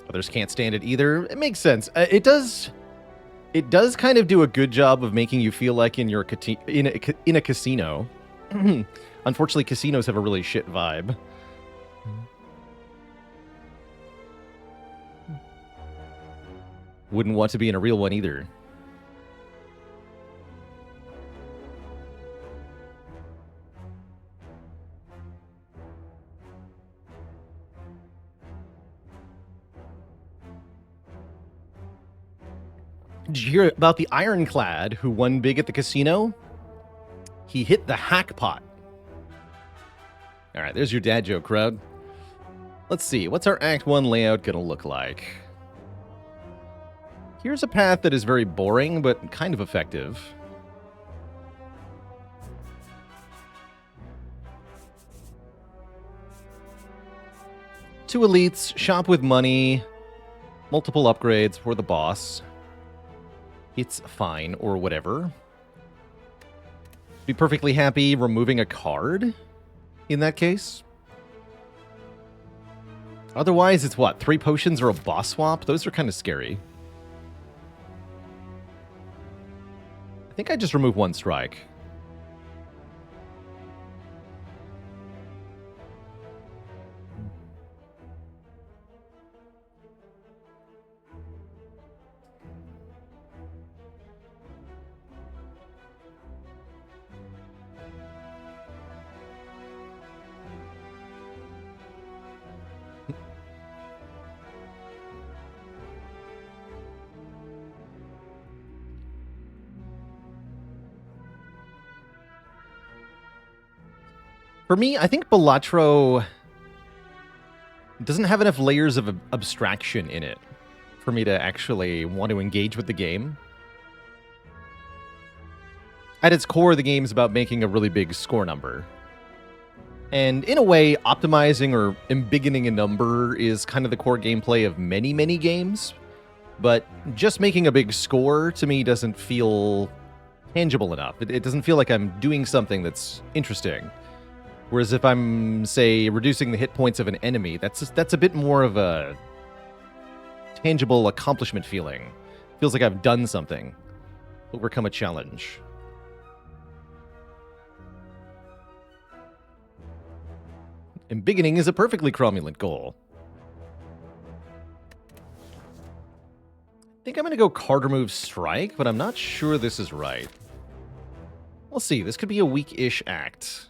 Others can't stand it either. It makes sense. It does kind of do a good job of making you feel like in a casino. Unfortunately, casinos have a really shit vibe. Wouldn't want to be in a real one either. Did you hear about the Ironclad who won big at the casino? He hit the hackpot. All right, there's your dad joke, crowd. Let's see, what's our Act 1 layout gonna look like? Here's a path that is very boring, but kind of effective. Two elites, shop with money, multiple upgrades for the boss. It's fine, or whatever. Be perfectly happy removing a card in that case. Otherwise, it's what? 3 potions or a boss swap? Those are kind of scary. I think I just remove 1 strike. For me, I think Balatro doesn't have enough layers of abstraction in it for me to actually want to engage with the game. At its core, the game is about making a really big score number. And in a way, optimizing or embiggening a number is kind of the core gameplay of many, many games. But just making a big score, to me, doesn't feel tangible enough. It doesn't feel like I'm doing something that's interesting. Whereas if I'm, say, reducing the hit points of an enemy, that's a bit more of a tangible accomplishment feeling. Feels like I've done something. Overcome a challenge. Embiggening is a perfectly cromulent goal. I think I'm going to go card remove strike, but I'm not sure this is right. We'll see. This could be a weak-ish act.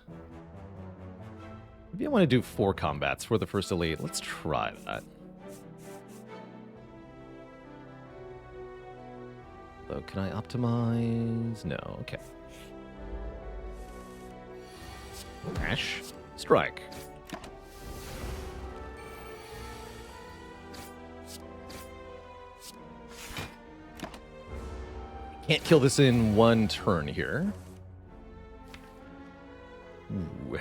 Maybe I want to do 4 combats for the first elite. Let's try that. So can I optimize? No. Okay. Dash. Strike. Can't kill this in 1 turn here. Ooh.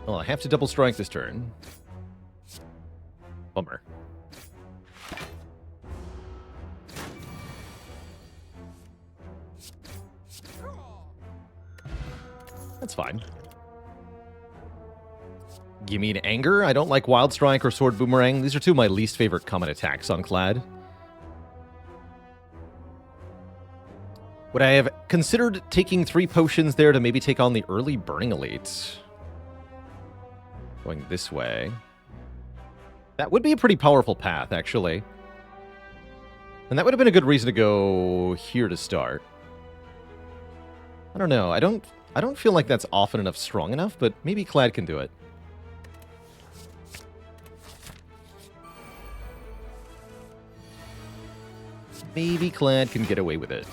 Well, I have to double strike this turn. Bummer. That's fine. Give me an anger. I don't like Wild Strike or Sword Boomerang. These are 2 of my least favorite common attacks on Clad. Would I have considered taking 3 potions there to maybe take on the early Burning Elite? Going this way. That would be a pretty powerful path, actually. And that would have been a good reason to go here to start. I don't know. I don't feel like that's often enough strong enough, but maybe Clad can do it. Maybe Clad can get away with it.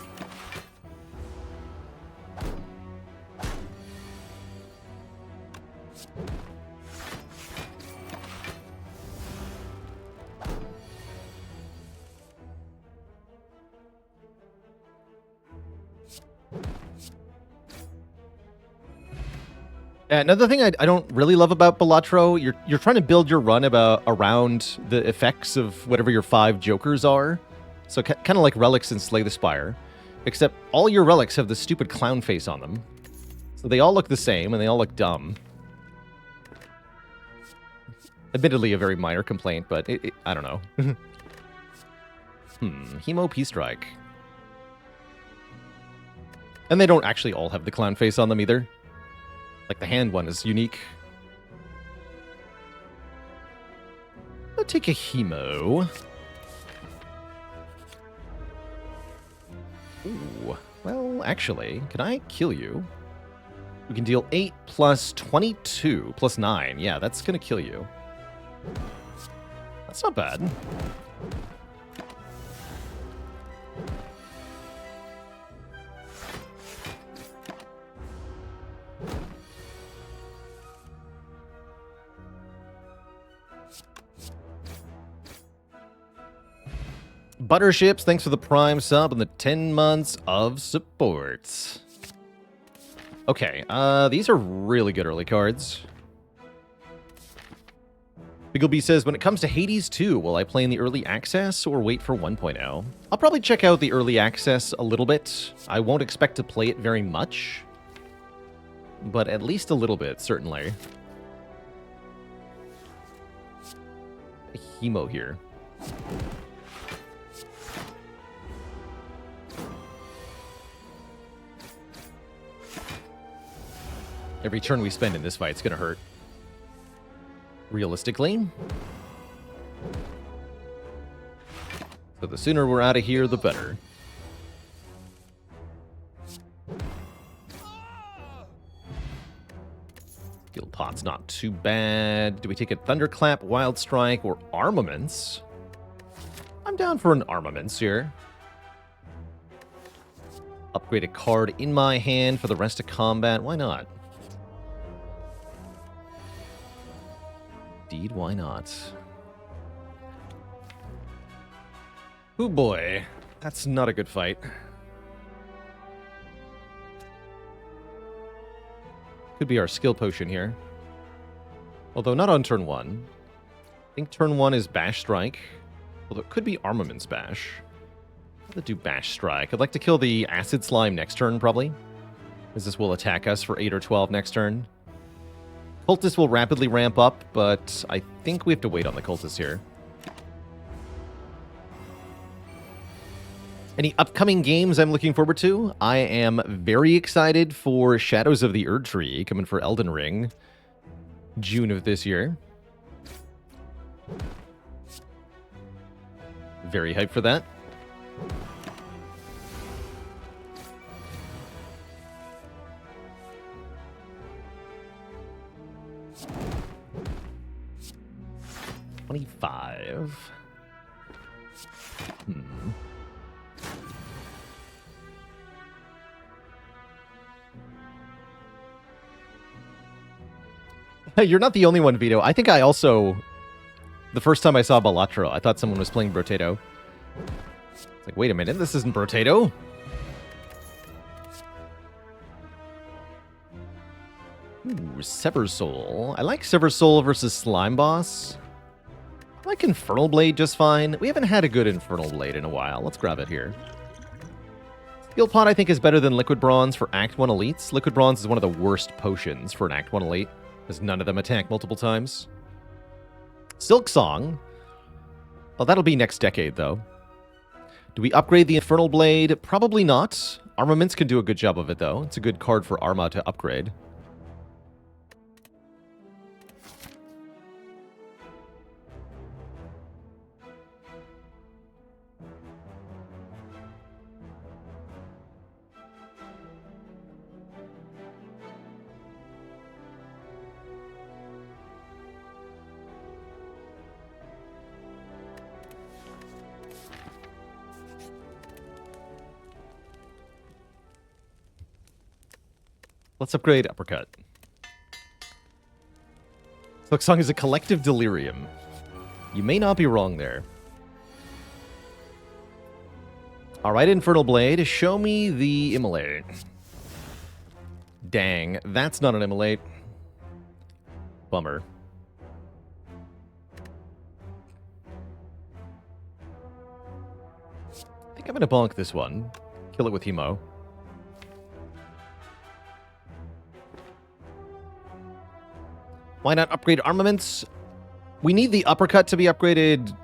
Another thing I don't really love about Balatro, you're trying to build your run around the effects of whatever your 5 jokers are. So kind of like relics in Slay the Spire, except all your relics have this stupid clown face on them. So they all look the same, and they all look dumb. Admittedly, a very minor complaint, but I don't know. Hemo P-Strike. And they don't actually all have the clown face on them either. Like, the hand one is unique. I'll take a Hemo. Ooh. Well, actually, can I kill you? We can deal 8 plus 22 plus 9. Yeah, that's going to kill you. That's not bad. Butterships, thanks for the Prime sub and the 10 months of support. Okay, these are really good early cards. Biggleby says, when it comes to Hades 2, will I play in the early access or wait for 1.0? I'll probably check out the early access a little bit. I won't expect to play it very much, but at least a little bit, certainly. A Hemo here. Every turn we spend in this fight is going to hurt. Realistically. So the sooner we're out of here, the better. Guild Pot's not too bad. Do we take a Thunderclap, Wild Strike, or Armaments? I'm down for an Armaments here. Upgrade a card in my hand for the rest of combat. Why not? Indeed, why not? Oh boy, that's not a good fight. Could be our skill potion here. Although not on turn 1. I think turn 1 is Bash Strike. Although it could be Armaments Bash. I'll do Bash Strike. I'd like to kill the Acid Slime next turn, probably. As this will attack us for 8 or 12 next turn. Cultist will rapidly ramp up, but I think we have to wait on the Cultist here. Any upcoming games I'm looking forward to? I am very excited for Shadows of the Erd Tree coming for Elden Ring. June of this year. Very hyped for that. $25. You're not the only one, Vito. I think I also... The first time I saw Balatro, I thought someone was playing Brotato. It's like, wait a minute, this isn't Brotato. Ooh, Sever Soul. I like Sever Soul versus Slime Boss. I like Infernal Blade just fine. We haven't had a good Infernal Blade in a while. Let's grab it here. Skill Pot, I think, is better than Liquid Bronze for Act 1 Elites. Liquid Bronze is one of the worst potions for an Act 1 Elite, because none of them attack multiple times. Silk Song. Well, that'll be next decade, though. Do we upgrade the Infernal Blade? Probably not. Armaments can do a good job of it, though. It's a good card for Arma to upgrade. Let's upgrade Uppercut. Silk Song is a collective delirium. You may not be wrong there. Alright, Infernal Blade, show me the Immolate. Dang, that's not an Immolate. Bummer. I think I'm gonna bonk this one. Kill it with Hemo. Why not upgrade armaments? We need the Uppercut to be upgraded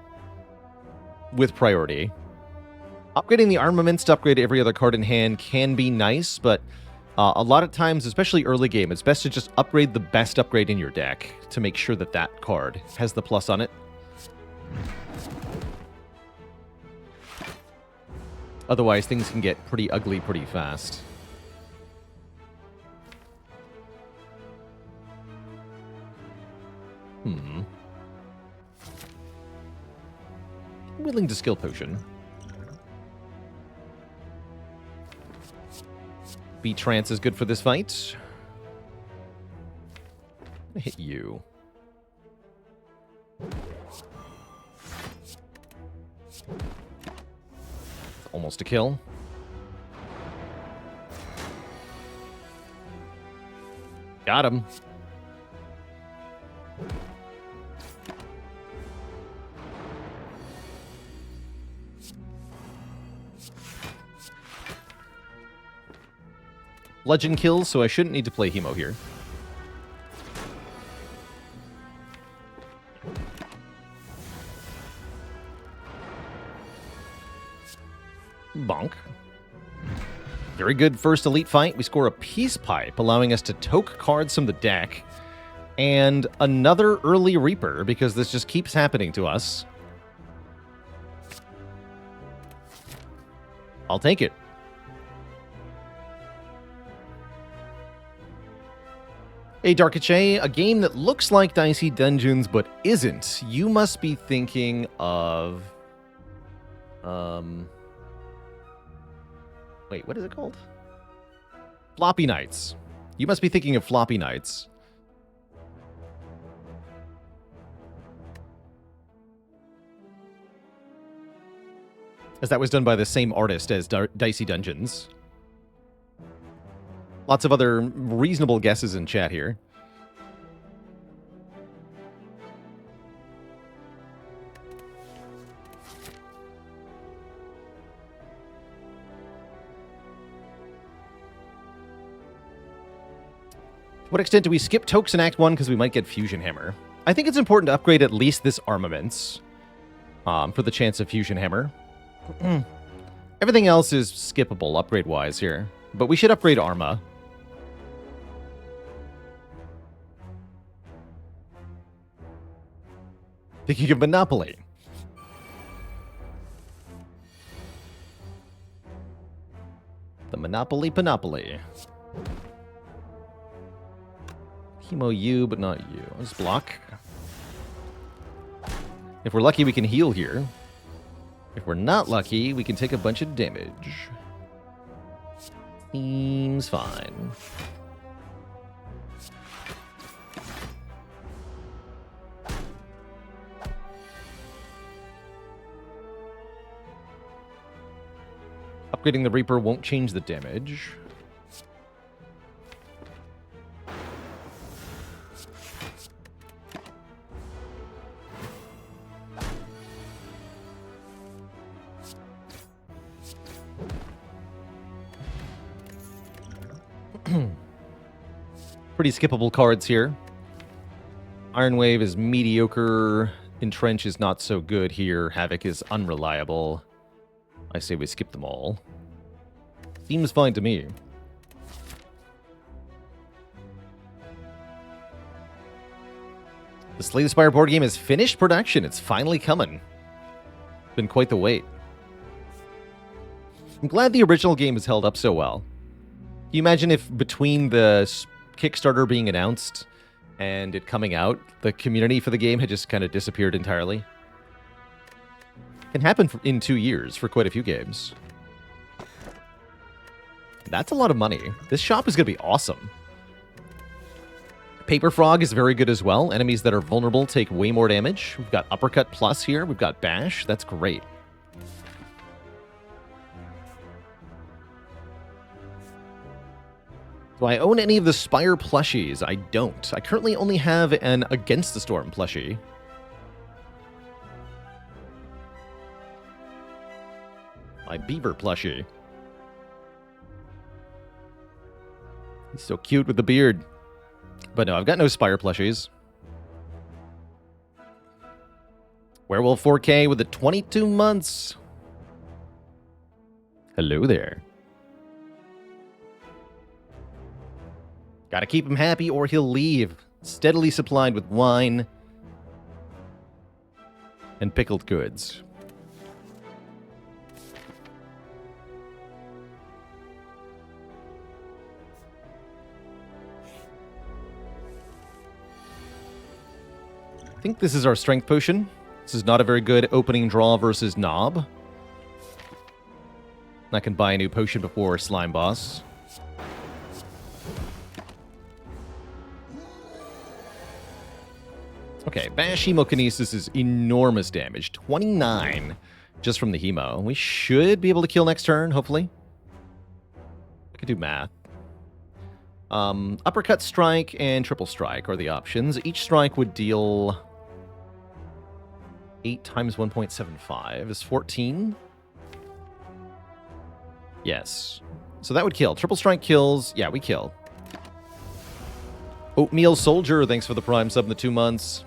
with priority. Upgrading the armaments to upgrade every other card in hand can be nice, but a lot of times, especially early game, it's best to just upgrade the best upgrade in your deck to make sure that that card has the plus on it. Otherwise, things can get pretty ugly pretty fast. Willing to skill potion. Beat Trance is good for this fight. I'm gonna hit you. Almost a kill. Got him. Legend kills, so I shouldn't need to play Hemo here. Bonk. Very good first elite fight. We score a Peace Pipe, allowing us to toke cards from the deck. And another early Reaper, because this just keeps happening to us. I'll take it. Hey, Darkache, a game that looks like Dicey Dungeons but isn't. You must be thinking of... Wait, what is it called? Floppy Nights. You must be thinking of Floppy Nights. As that was done by the same artist as Dicey Dungeons. Lots of other reasonable guesses in chat here. To what extent do we skip Tokes in Act 1 because we might get Fusion Hammer? I think it's important to upgrade at least this Armaments for the chance of Fusion Hammer. Everything else is skippable upgrade-wise here, but we should upgrade Arma. Thinking of Monopoly. The Monopoly Panopoly. Chemo you, but not you. Let's block. If we're lucky, we can heal here. If we're not lucky, we can take a bunch of damage. Seems fine. Upgrading the Reaper won't change the damage. Pretty skippable cards here. Iron Wave is mediocre. Entrench is not so good here. Havoc is unreliable. I say we skip them all. Seems fine to me. The Slay the Spire board game is finished production. It's finally coming. Been quite the wait. I'm glad the original game has held up so well. Can you imagine if between the Kickstarter being announced and it coming out, the community for the game had just kind of disappeared entirely? Can happen in 2 years for quite a few games. That's a lot of money. This shop is going to be awesome. Paper Frog is very good as well. Enemies that are vulnerable take way more damage. We've got Uppercut Plus here. We've got Bash. That's great. Do I own any of the Spire plushies? I don't. I currently only have an Against the Storm plushie. My Beaver plushie. He's so cute with the beard. But no, I've got no Spire plushies. Werewolf 4K with the 22 months. Hello there. Gotta keep him happy or he'll leave. Steadily supplied with wine and pickled goods. I think this is our strength potion. This is not a very good opening draw versus Knob. I can buy a new potion before Slime Boss. Okay, Bash Hemokinesis is enormous damage. 29 just from the Hemo. We should be able to kill next turn, hopefully. I can do math. Uppercut Strike and Triple Strike are the options. Each strike would deal 8 times 1.75 is 14. Yes. So that would kill. Triple Strike kills. Yeah, we kill. Oatmeal Soldier, thanks for the Prime sub in the 2 months.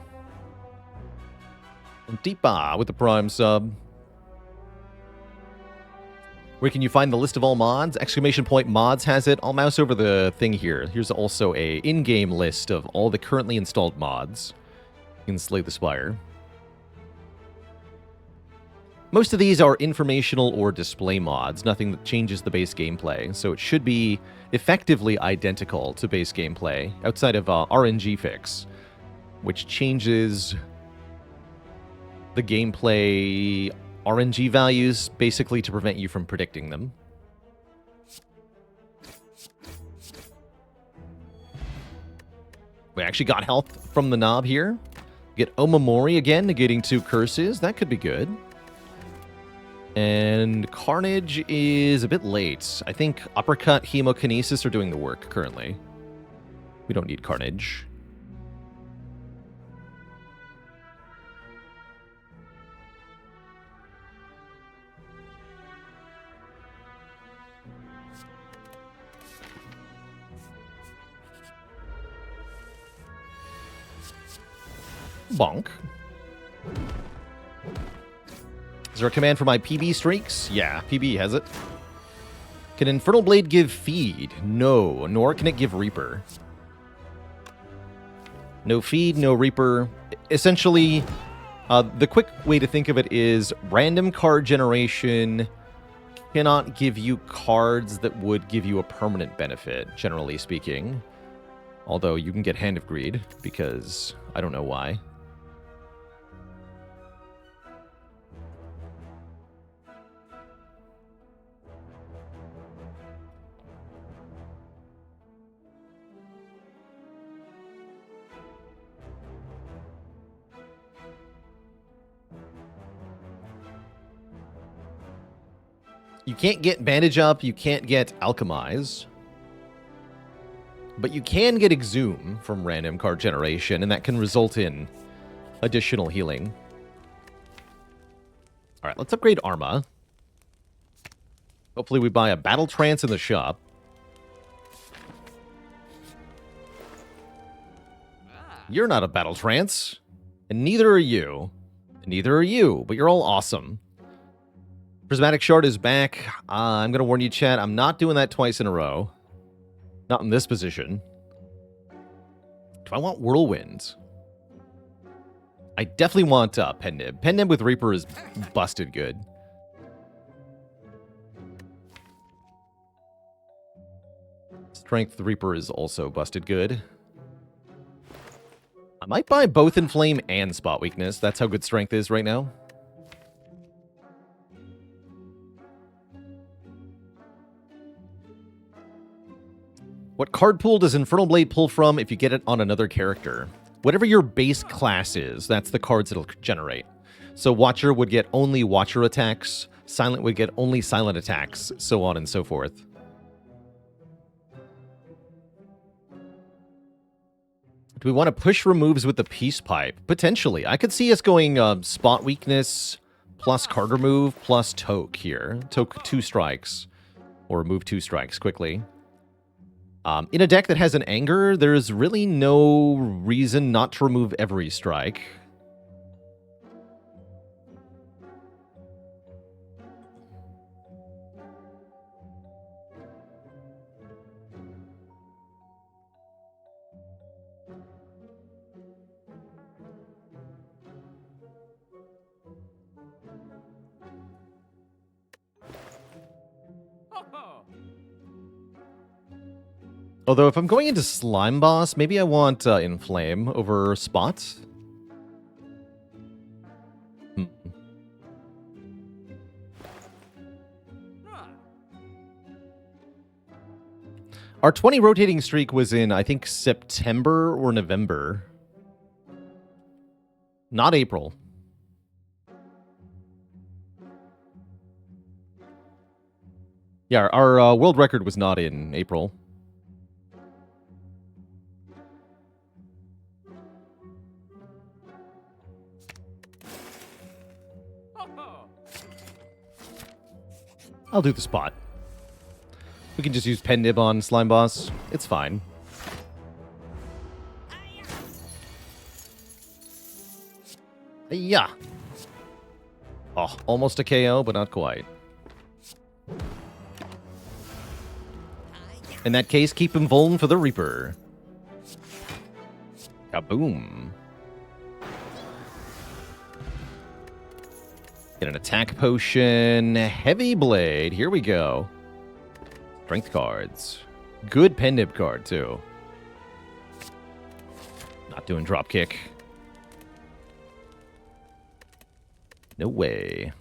And Deepa with the Prime sub. Where can you find the list of all mods? Exclamation point mods has it. I'll mouse over the thing here. Here's also a in-game list of all the currently installed mods in Slay the Spire. Most of these are informational or display mods, nothing that changes the base gameplay, so it should be effectively identical to base gameplay, outside of RNG Fix, which changes the gameplay RNG values, basically to prevent you from predicting them. We actually got health from the Knob here. Get Omamori again, negating 2 curses. That could be good. And Carnage is a bit late. I think Uppercut, Hemokinesis are doing the work currently. We don't need Carnage. Bonk. Is there a command for my PB streaks? Yeah, PB has it. Can Infernal Blade give feed? No, nor can it give Reaper. No feed, no Reaper. Essentially, The quick way to think of it is random card generation cannot give you cards that would give you a permanent benefit, generally speaking. Although you can get Hand of Greed, because I don't know why. You can't get Bandage Up, you can't get Alchemize. But you can get Exhume from random card generation, and that can result in additional healing. Alright, let's upgrade Arma. Hopefully we buy a Battle Trance in the shop. You're not a Battle Trance. And neither are you. And neither are you, but you're all awesome. Prismatic Shard is back. I'm going to warn you, chat. I'm not doing that twice in a row. Not in this position. Do I want Whirlwind? I definitely want Pen-Nib. Pen-Nib with Reaper is busted good. Strength Reaper is also busted good. I might buy both Inflame and Spot Weakness. That's how good Strength is right now. What card pool does Infernal Blade pull from if you get it on another character? Whatever your base class is, that's the cards it'll generate. So Watcher would get only Watcher attacks, Silent would get only Silent attacks, so on and so forth. Do we want to push removes with the Peace Pipe? Potentially. I could see us going Spot Weakness plus card remove plus Toke here. Toke 2 strikes. Or remove 2 strikes quickly. In a deck that has an Anger, there's really no reason not to remove every strike. Although, if I'm going into Slime Boss, maybe I want Inflame over Spot. Our 20 rotating streak was in, I think, September or November. Not April. Yeah, our world record was not in April. I'll do the Spot. We can just use Pen-Nib on Slime Boss. It's fine. Yeah. Oh, almost a KO, but not quite. In that case, keep him vuln for the Reaper. Kaboom. Get an attack potion. Heavy Blade. Here we go. Strength cards. Good Pen-Nib card, too. Not doing dropkick. No way.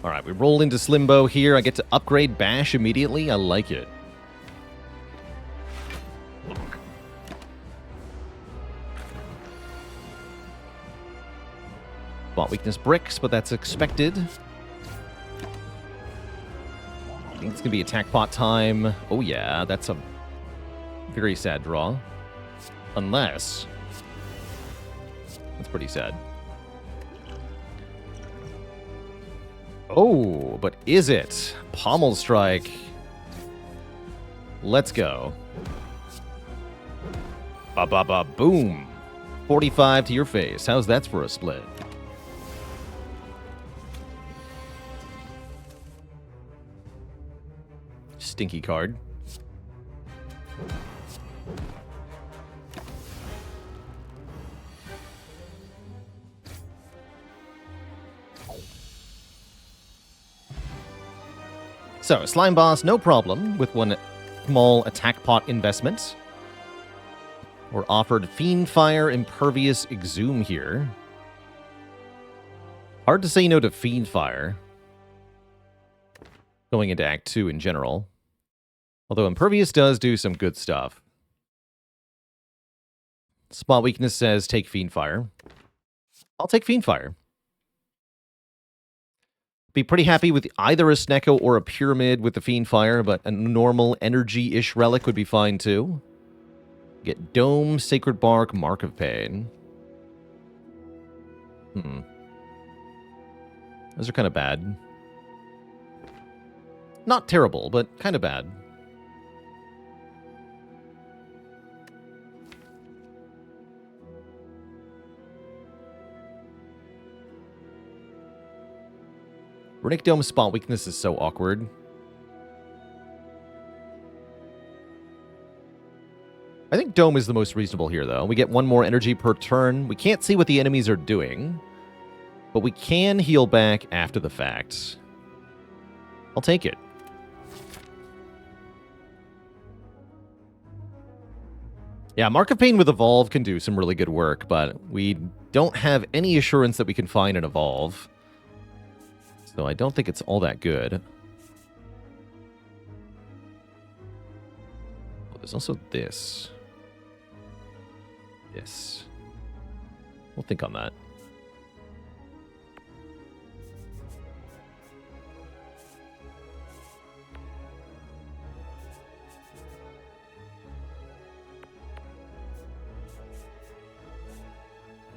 Alright, we roll into Slimbo here. I get to upgrade Bash immediately. I like it. Spot Weakness bricks, but that's expected. I think it's going to be attack pot time. Oh yeah, that's a very sad draw. Unless... That's pretty sad. Oh, but is it? Pommel Strike. Let's go. Ba-ba-ba, boom. 45 to your face. How's that for a split? Stinky card. So, Slime Boss, no problem with one small attack pot investment. We're offered Fiend Fire, Impervious, Exhume here. Hard to say no to Fiend Fire. Going into Act 2 in general. Although Impervious does do some good stuff. Spot Weakness says take Fiend Fire. I'll take Fiend Fire. Be pretty happy with either a Snecko or a Pyramid with the Fiend Fire, but a normal energy-ish relic would be fine too. Get Dome, Sacred Bark, Mark of Pain. Those are kind of bad. Not terrible, but kind of bad. Runic Dome Spot Weakness is so awkward. I think Dome is the most reasonable here, though. We get one more energy per turn. We can't see what the enemies are doing, but we can heal back after the fact. I'll take it. Yeah, Mark of Pain with Evolve can do some really good work, but we don't have any assurance that we can find an Evolve. So I don't think it's all that good. Oh, there's also this. This. We'll think on that.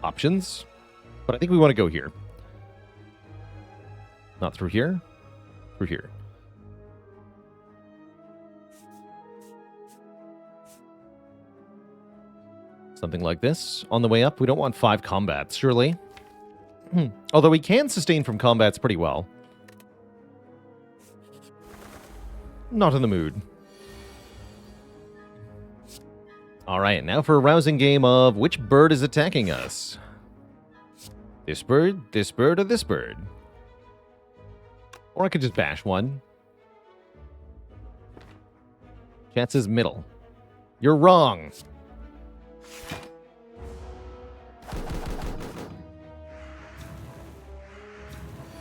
Options. But I think we want to go here. Not through here. Through here. Something like this. On the way up, we don't want 5 combats, surely. Although we can sustain from combats pretty well. Not in the mood. Alright, now for a rousing game of which bird is attacking us? This bird, or this bird? Or I could just bash one. Chat says middle. You're wrong.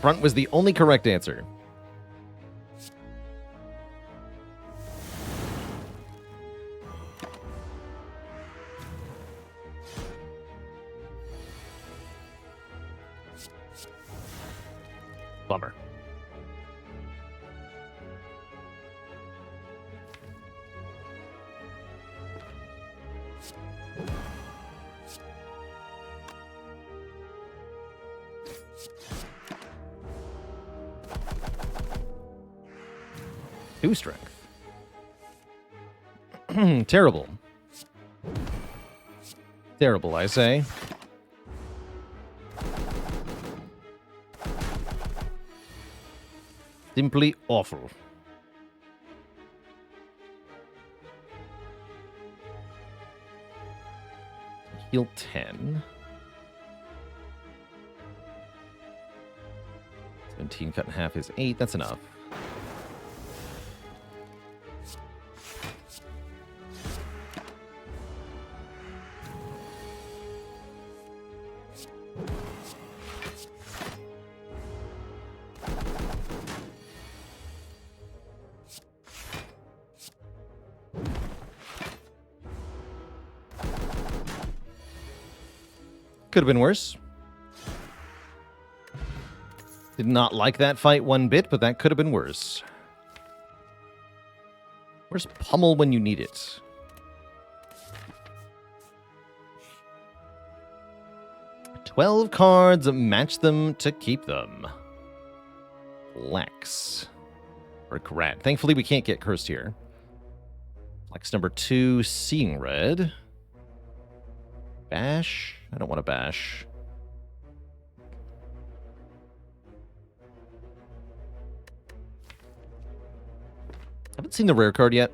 Front was the only correct answer. Bummer. Two strength. Terrible. Terrible, I say. Simply awful. Heal 10. 17 cut in half is 8. That's enough. Could have been worse. Did not like that fight one bit, but that could have been worse. Where's Pummel when you need it? $12 cards, match them to keep them. Flex. Or Grad. Thankfully, we can't get cursed here. Flex number 2, Seeing Red. Bash? I don't want to bash. Haven't seen the rare card yet.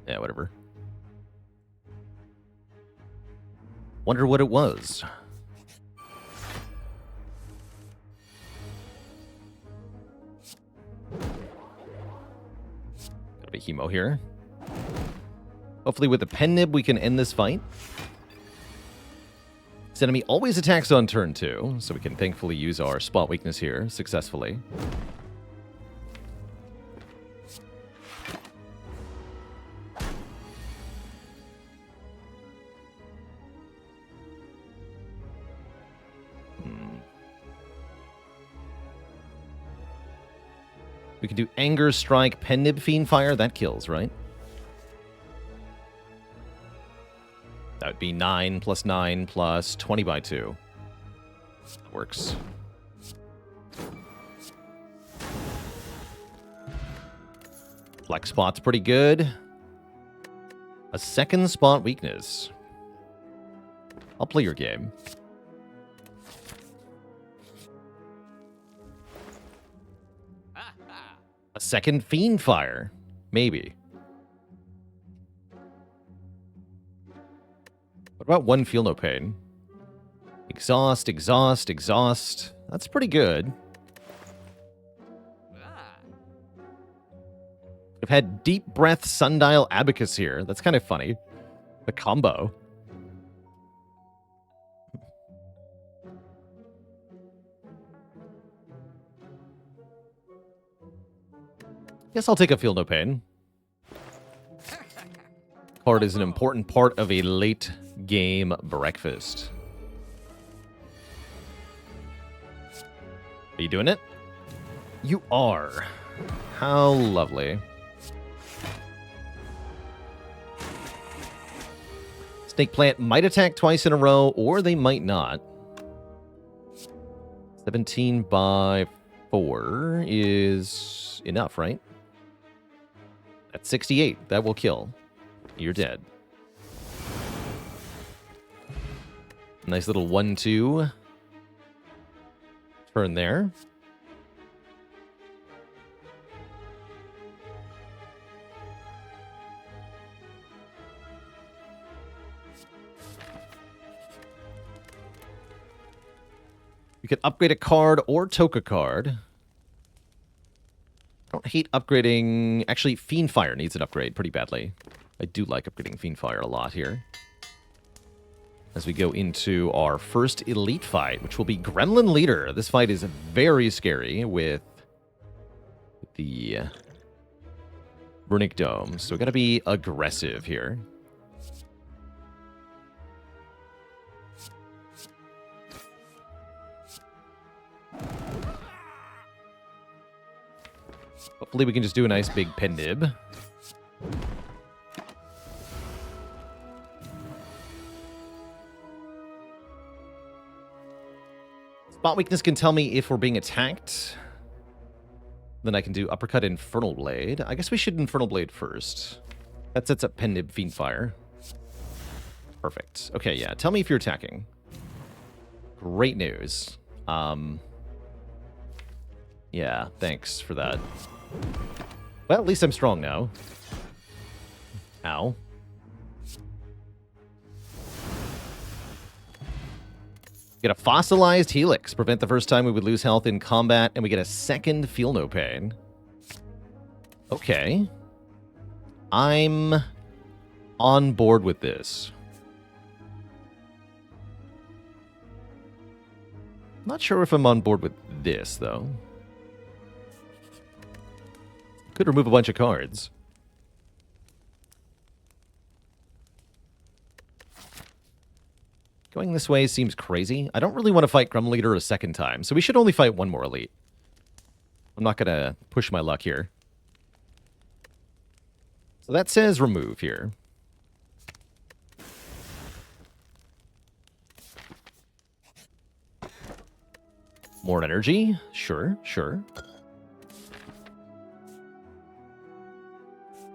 Yeah, whatever. Wonder what it was. Bit of hemo here. Hopefully with the pen nib we can end this fight. This enemy always attacks on turn 2, so we can thankfully use our spot weakness here successfully. We can do Anger, Strike, Pen Nib, Fiend Fire. That kills, right? That would be 9 plus 9 plus 20 by 2. That works. Flex spot's pretty good. A second spot weakness. I'll play your game. A second Fiend Fire. Maybe. What about one Feel No Pain? Exhaust, exhaust, exhaust. That's pretty good. I've had Deep Breath, Sundial, Abacus here. That's kind of funny. The combo. Guess I'll take a Feel No Pain. Card is an important part of a late game breakfast. Are you doing it? You are. How lovely. Snake Plant might attack twice in a row, or they might not. 17 by 4 is enough, right? That's 68. That will kill. You're dead. Nice little 1-2 turn there. You can upgrade a card or toke a card. I don't hate upgrading... Actually, Fiend Fire needs an upgrade pretty badly. I do like upgrading Fiend Fire a lot here. As we go into our first elite fight, which will be Gremlin Leader. This fight is very scary with the Runic Dome. So we gotta be aggressive here. Hopefully we can just do a nice big pen nib. Spot weakness can tell me if we're being attacked. Then I can do uppercut Infernal Blade. I guess we should Infernal Blade first. That sets up pen nib Fiend Fire. Perfect. Okay, yeah. Tell me if you're attacking. Great news. Yeah, thanks for that. Well, at least I'm strong now. Ow. Get a Fossilized Helix. Prevent the first time we would lose health in combat. And we get a second Feel No Pain. Okay. I'm on board with this. Not sure if I'm on board with this, though. Could remove a bunch of cards. Going this way seems crazy. I don't really want to fight Gremlin Leader a second time, so we should only fight one more elite. I'm not going to push my luck here. So that says remove here. More energy? Sure, sure.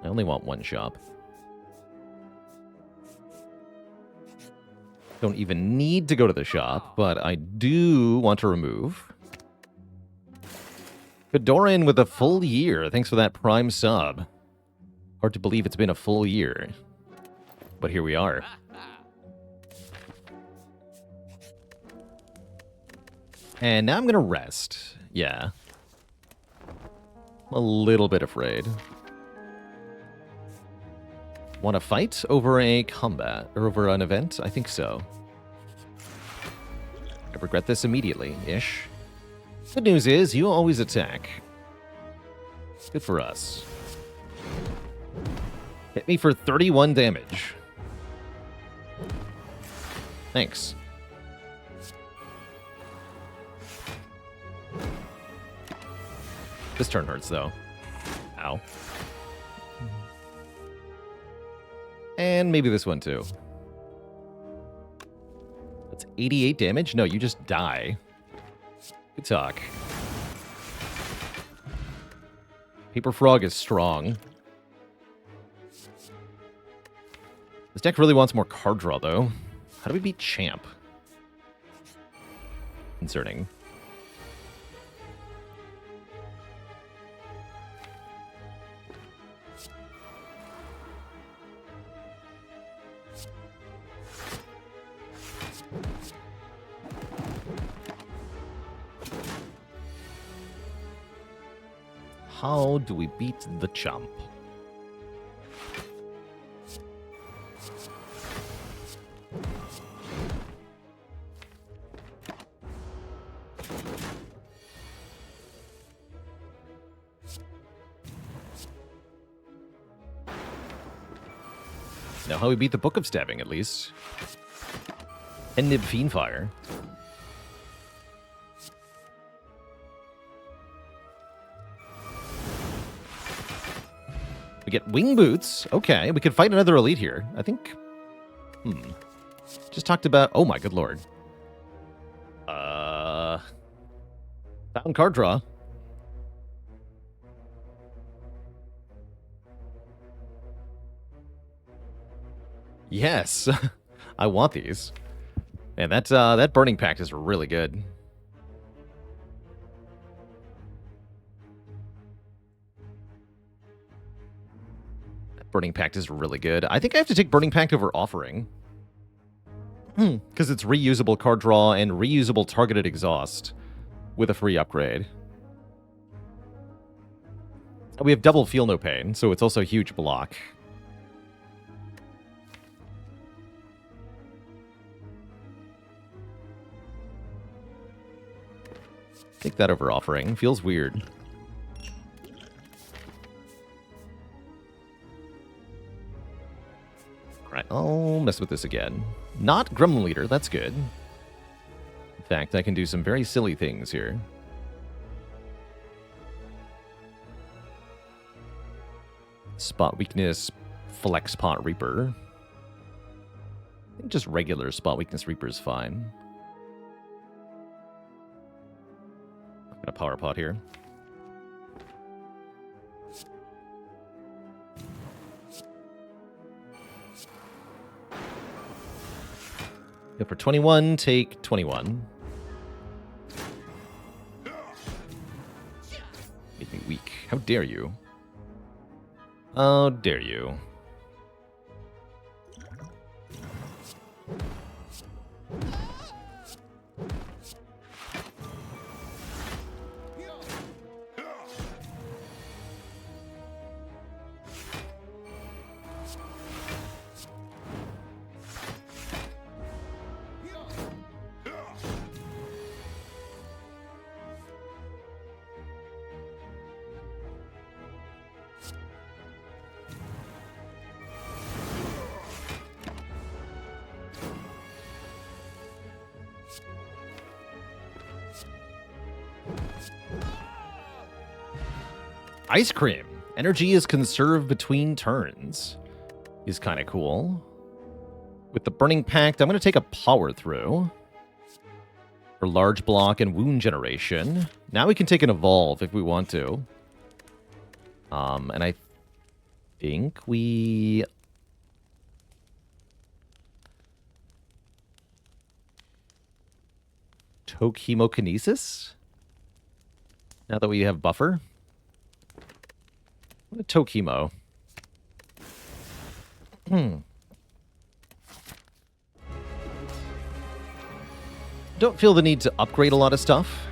I only want one shop. Don't even need to go to the shop, but I do want to remove. Fedoran with a full year. Thanks for that Prime sub. Hard to believe it's been a full year. But here we are. And now I'm going to rest. Yeah. I'm a little bit afraid. Want to fight over a combat or over an event? I think so. I regret this immediately-ish. Good news is you always attack. Good for us. Hit me for 31 damage. Thanks. This turn hurts, though. Ow. And maybe this one, too. That's 88 damage? No, you just die. Good talk. Paper Frog is strong. This deck really wants more card draw, though. How do we beat Champ? Concerning. How do we beat the Champ? Know how we beat the Book of Stabbing, at least. And Nib Fiendfire. We get Wing Boots. Okay, we could fight another elite here. I think... Just talked about... Oh my good lord. Found card draw. Yes. I want these. Man, that Burning Pact is really good. Burning Pact is really good. I think I have to take Burning Pact over Offering. Because it's reusable card draw and reusable targeted exhaust with a free upgrade. We have double Feel No Pain, so it's also a huge block. Take that over Offering. Feels weird. Right, I'll mess with this again. Not Gremlin Leader, that's good. In fact, I can do some very silly things here. Spot Weakness, Flex Pot Reaper. I think just regular Spot Weakness Reaper is fine. I'm gonna Power Pot here. Go for 21, take 21. Make me weak. How dare you? How dare you? Ice Cream. Energy is conserved between turns. Is kind of cool. With the Burning Pact, I'm going to take a Power Through. For large block and wound generation. Now we can take an Evolve if we want to. And I think we... Tokemokinesis? Now that we have buffer. Tokemo. Don't feel the need to upgrade a lot of stuff.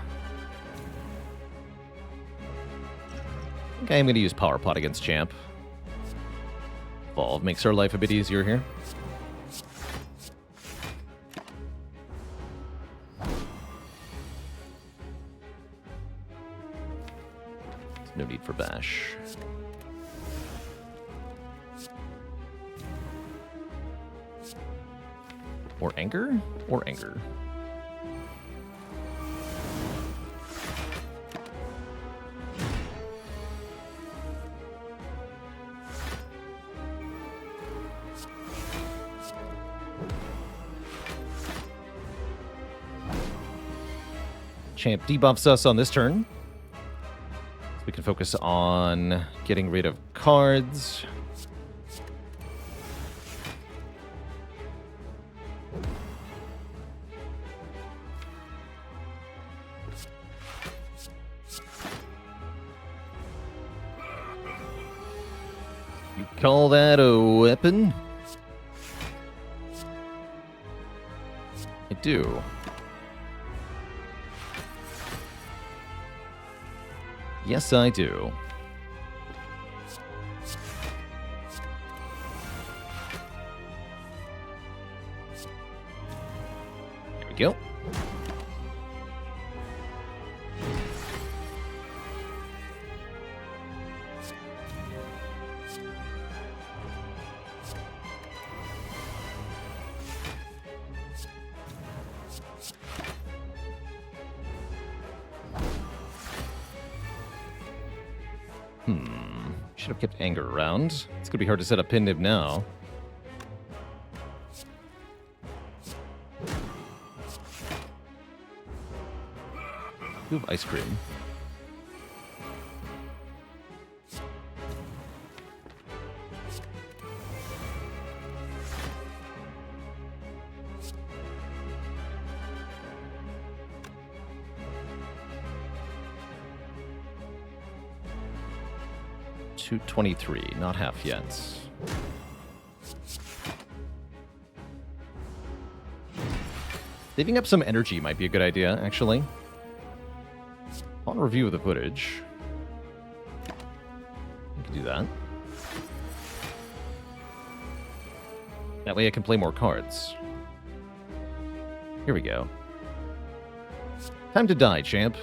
I think I am going to use Power Pot against Champ. Evolve makes our life a bit easier here. No need for bash. Or anger? Or anger. Champ debuffs us on this turn. We can focus on getting rid of cards. You call that a weapon? I do. Yes, I do. There we go. Should have kept anger around. It's gonna be hard to set up pin nib now. You have ice cream. $223, not half yet. Saving up some energy might be a good idea, actually. On review of the footage. I can do that. That way I can play more cards. Here we go. Time to die, champ.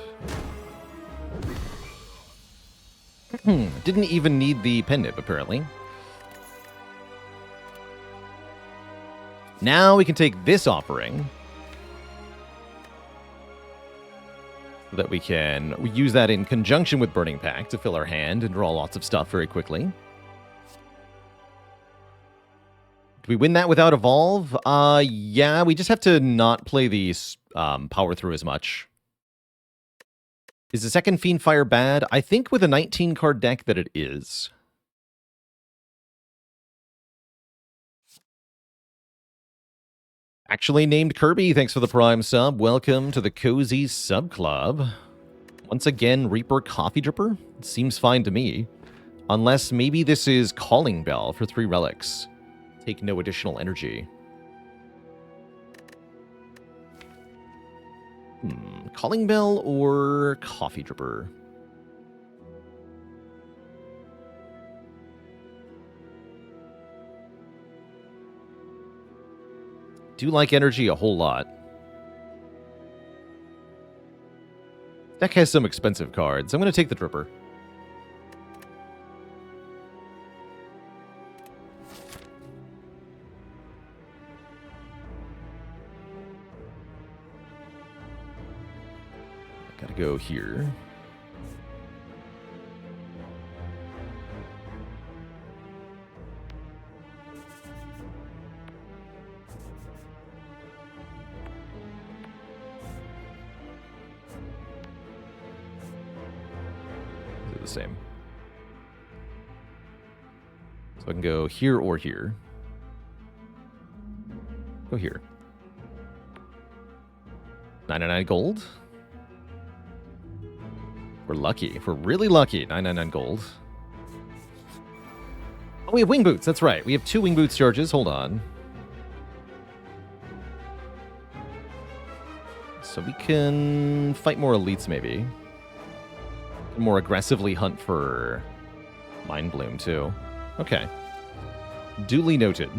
Didn't even need the pen nib, apparently. Now we can take this offering. So that we can use that in conjunction with Burning Pact to fill our hand and draw lots of stuff very quickly. Do we win that without Evolve? Yeah, we just have to not play the power through as much. Is the second Fiendfire bad? I think with a 19-card deck that it is. Actually named Kirby, thanks for the Prime sub. Welcome to the Cozy Sub Club. Once again, Reaper Coffee Dripper? It seems fine to me. Unless maybe this is Calling Bell for 3 relics. Take no additional energy. Calling Bell or Coffee Dripper? Do like energy a whole lot. Deck has some expensive cards. I'm going to take the Dripper. Gotta go here. They're the same. So I can go here or here. Go here. 99 gold. We're lucky. If we're really lucky, 999 gold. Oh, we have wing boots. That's right. We have 2 wing boots charges. Hold on. So we can fight more elites, maybe. More aggressively hunt for Mind Bloom, too. Okay. Duly noted.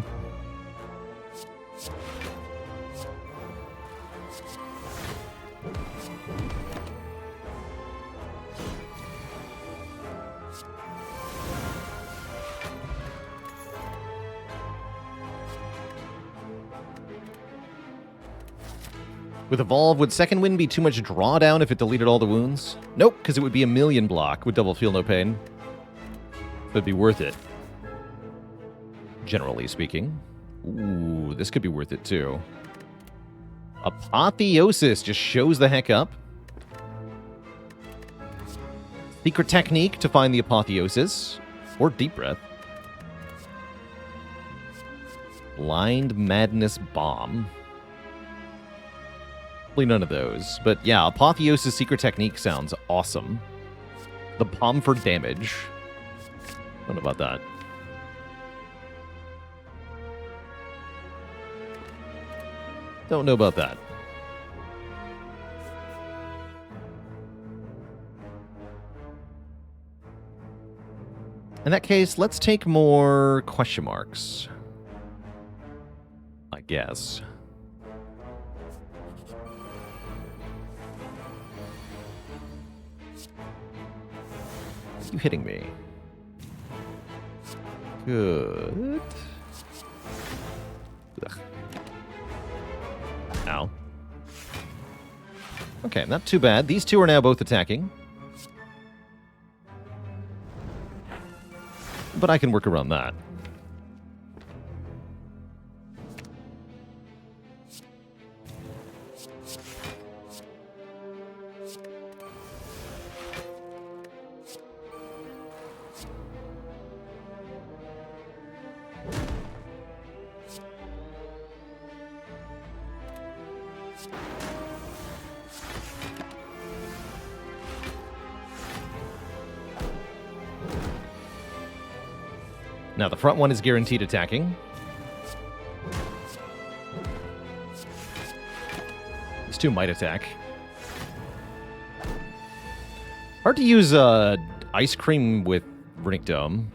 With Evolve, would second wind be too much drawdown if it deleted all the wounds? Nope, because it would be a million block with double feel no pain. It'd be worth it. Generally speaking. Ooh, this could be worth it too. Apotheosis just shows the heck up. Secret technique to find the apotheosis. Or deep breath. Blind Madness Bomb. Probably none of those. But yeah, Apotheosis Secret Technique sounds awesome. The bomb for damage. Don't know about that. Don't know about that. In that case, let's take more question marks. I guess. You hitting me? Good. Ugh. Ow. Okay, not too bad. These two are now both attacking. But I can work around that. Now, the front one is guaranteed attacking. These two might attack. Hard to use ice cream with Runic Dome.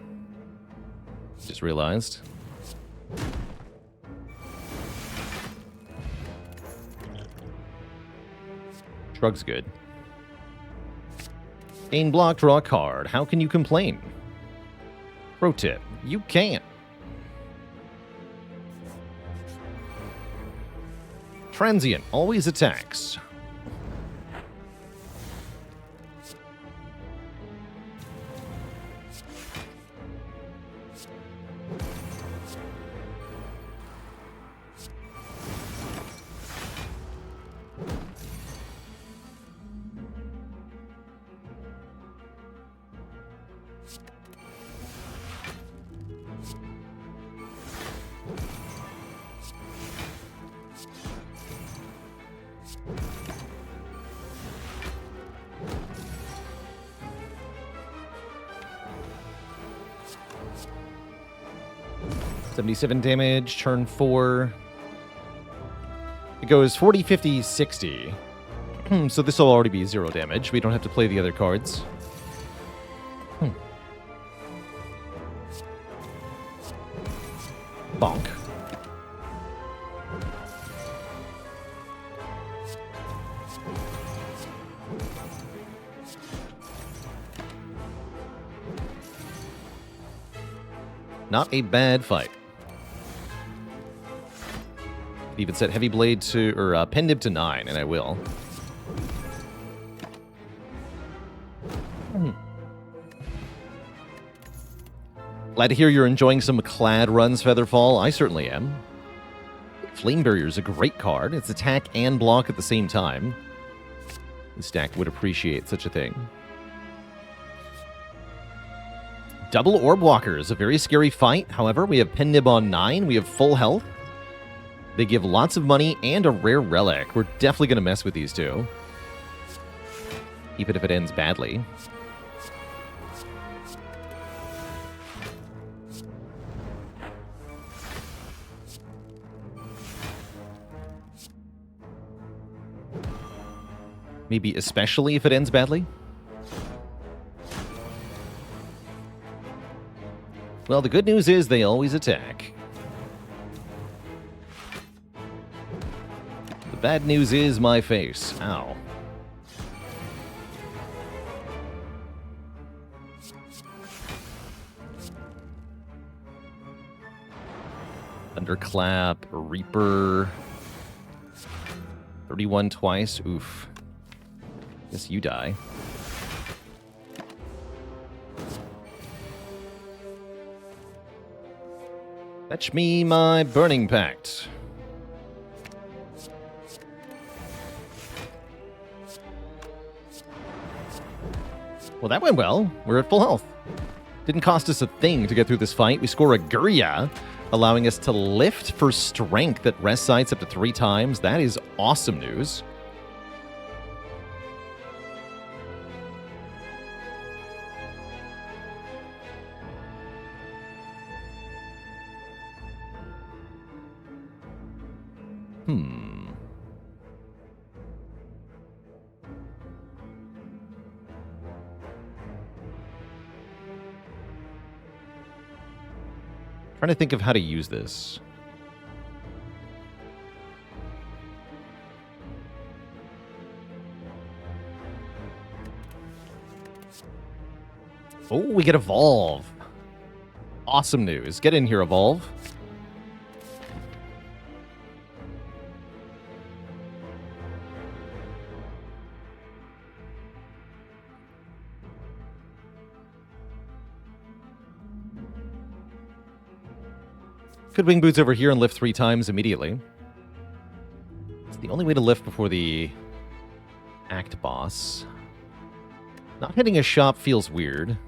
Just realized. Shrug's good. Gain block, draw a card. How can you complain? Pro tip. You can't. Transient always attacks. $77 damage, turn 4. It goes 40, 50, 60. So this will already be 0 damage. We don't have to play the other cards. Bonk. Not a bad fight. Even set Heavy Blade to, or Pendib to 9, and I will. Glad to hear you're enjoying some Clad runs, Featherfall. I certainly am. Flame Barrier is a great card. It's attack and block at the same time. This deck would appreciate such a thing. Double Orb Walker is a very scary fight. However, we have Pendib on 9. We have full health. They give lots of money and a rare relic. We're definitely going to mess with these two. Even if it ends badly. Maybe especially if it ends badly. Well, the good news is they always attack. The bad news is my face. Ow. Thunderclap, Reaper. 31 twice. Oof. Guess you die. Fetch me my Burning Pact. Well, that went well. We're at full health. Didn't cost us a thing to get through this fight. We score a Gurya, allowing us to lift for strength at rest sites up to 3 times. That is awesome news. Trying to think of how to use this. Oh, we get Evolve. Awesome news. Get in here, Evolve. Could wing boots over here and lift 3 times immediately. It's the only way to lift before the act boss. Not hitting a shop feels weird.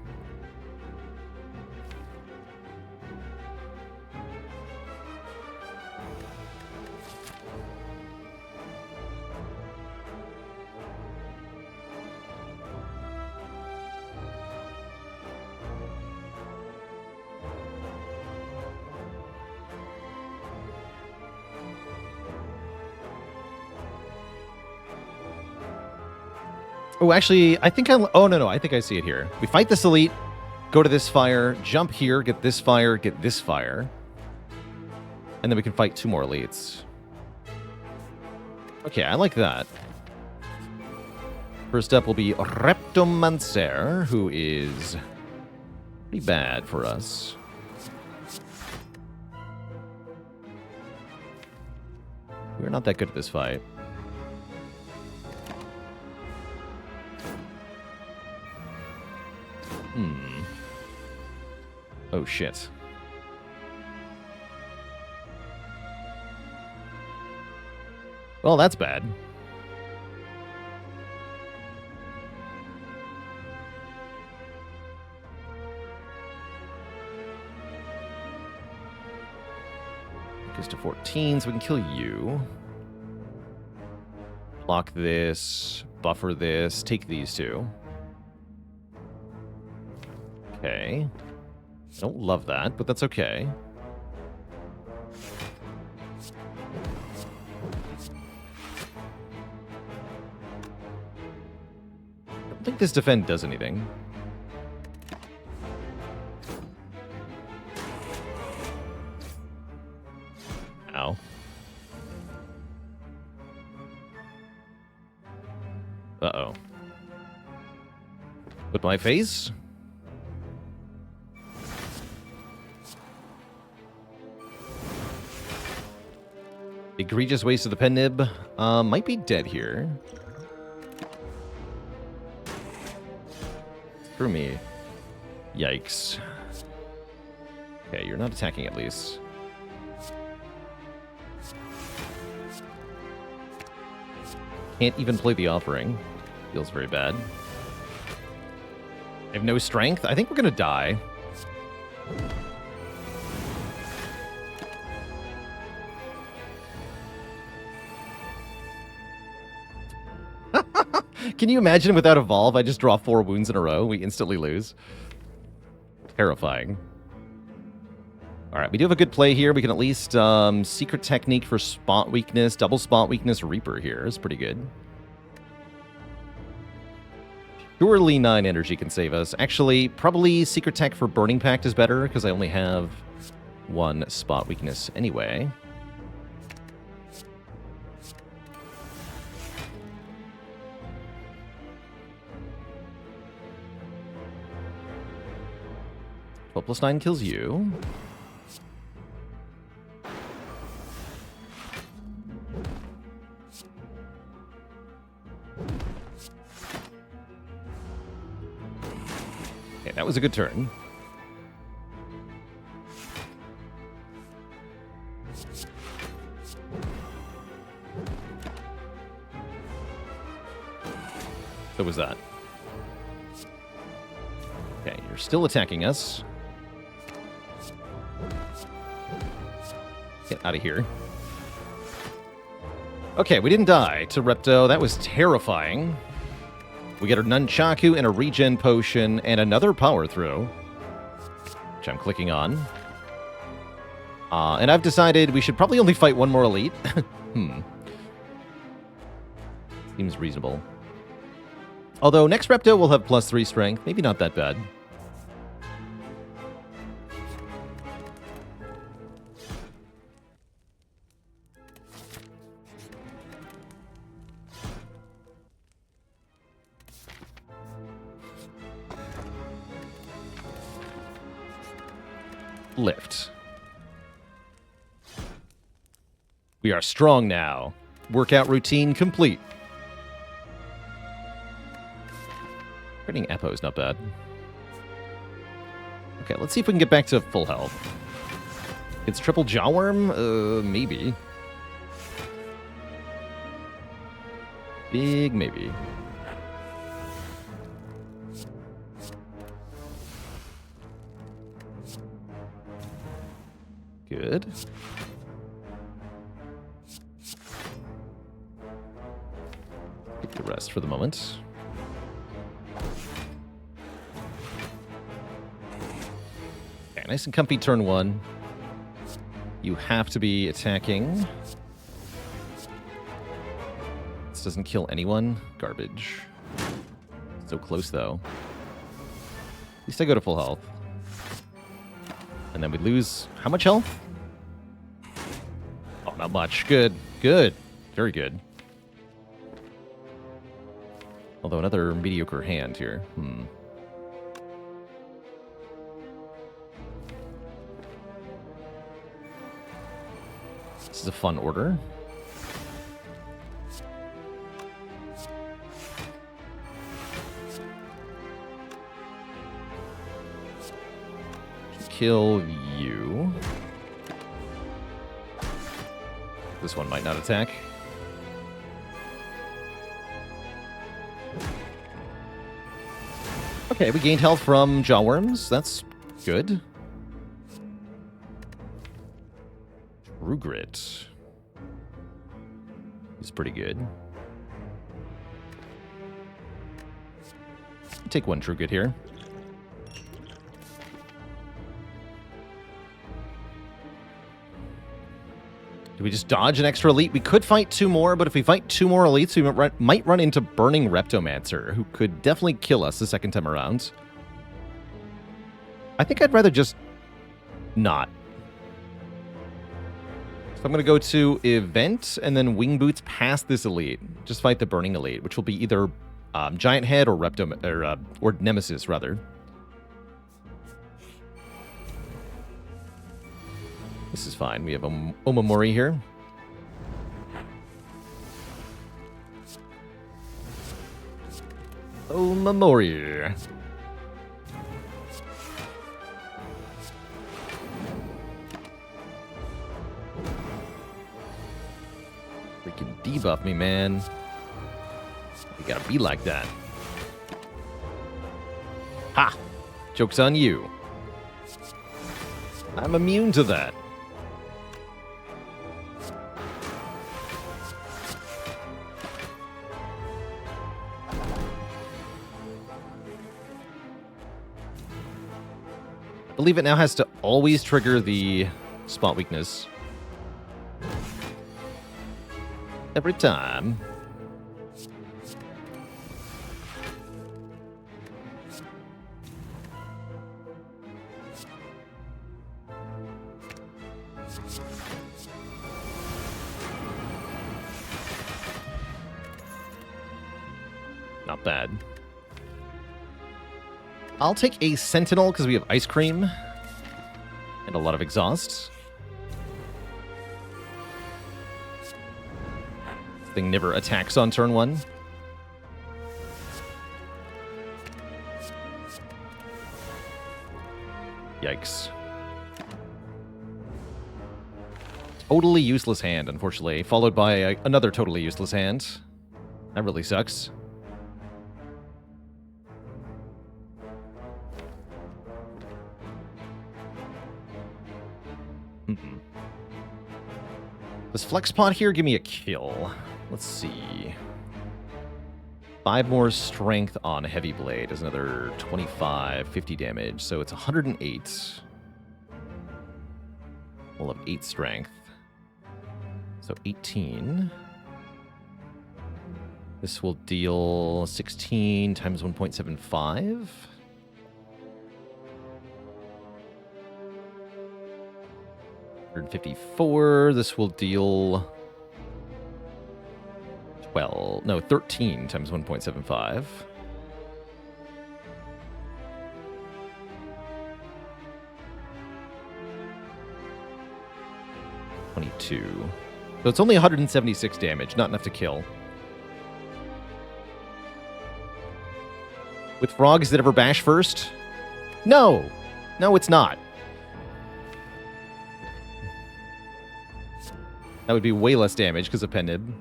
Oh, actually, I think oh, no, I think I see it here. We fight this elite, go to this fire, jump here, get this fire, get this fire. And then we can fight 2 more elites. Okay, I like that. First up will be Reptomancer, who is pretty bad for us. We're not that good at this fight. Oh, shit. Well, that's bad. Goes to 14, so we can kill you. Block this, buffer this, take these 2. Okay. I don't love that, but that's okay. I don't think this defend does anything. Ow. Uh-oh. With my face? Egregious waste of the pen nib. Might be dead here. Screw me. Yikes. Okay, you're not attacking at least. Can't even play the offering. Feels very bad. I have no strength. I think we're gonna die. Can you imagine without Evolve, I just draw 4 wounds in a row? We instantly lose. Terrifying. Alright, we do have a good play here. We can at least secret technique for spot weakness, double spot weakness, Reaper here is pretty good. Surely 9 energy can save us. Actually, probably Secret Tech for Burning Pact is better, because I only have 1 spot weakness anyway. +9 kills you. Okay, that was a good turn. So was that. Okay, you're still attacking us. Get out of here. Okay, we didn't die to Repto. That was terrifying. We get a Nunchaku and a regen potion and another power throw, which I'm clicking on. And I've decided we should probably only fight 1 more elite. Seems reasonable. Although next Repto will have +3 strength. Maybe not that bad. Lift. We are strong now. Workout routine complete. Getting Epo is not bad. Okay, let's see if we can get back to full health. It's triple Jawworm? Maybe. Big maybe. Good. Take the rest for the moment. Okay, nice and comfy turn 1. You have to be attacking. This doesn't kill anyone. Garbage. So close, though. At least I go to full health. And then we lose how much health? Oh, not much. Good. Good. Very good. Although another mediocre hand here. This is a fun order. Kill you. This one might not attack. Okay, we gained health from Jawworms. That's good. True Grit is pretty good. Take 1 True Grit here. Do we just dodge an extra elite? We could fight 2 more, but if we fight 2 more elites, we might run into Burning Reptomancer, who could definitely kill us the second time around. I think I'd rather just not. So I'm going to go to Event and then Wing Boots past this elite. Just fight the Burning Elite, which will be either Giant Head or or Nemesis, rather. This is fine. We have Omamori here. Omamori. Freaking debuff me, man. You gotta be like that. Ha! Joke's on you. I'm immune to that. I believe it now has to always trigger the spot weakness. Every time. Not bad. I'll take a Sentinel because we have Ice Cream and a lot of exhaust. This thing never attacks on turn 1. Yikes. Totally useless hand, unfortunately, followed by another totally useless hand. That really sucks. Does Flex Pot here give me a kill? Let's see. 5 more strength on Heavy Blade is another 25, 50 damage. So it's 108. We'll have 8 strength. So 18. This will deal 16 times 1.75. 154. This will deal 13 times 1.75. So it's only 176 damage, not enough to kill. With Frog, is it ever bash first? No! No, it's not. That would be way less damage because of Pen Nib.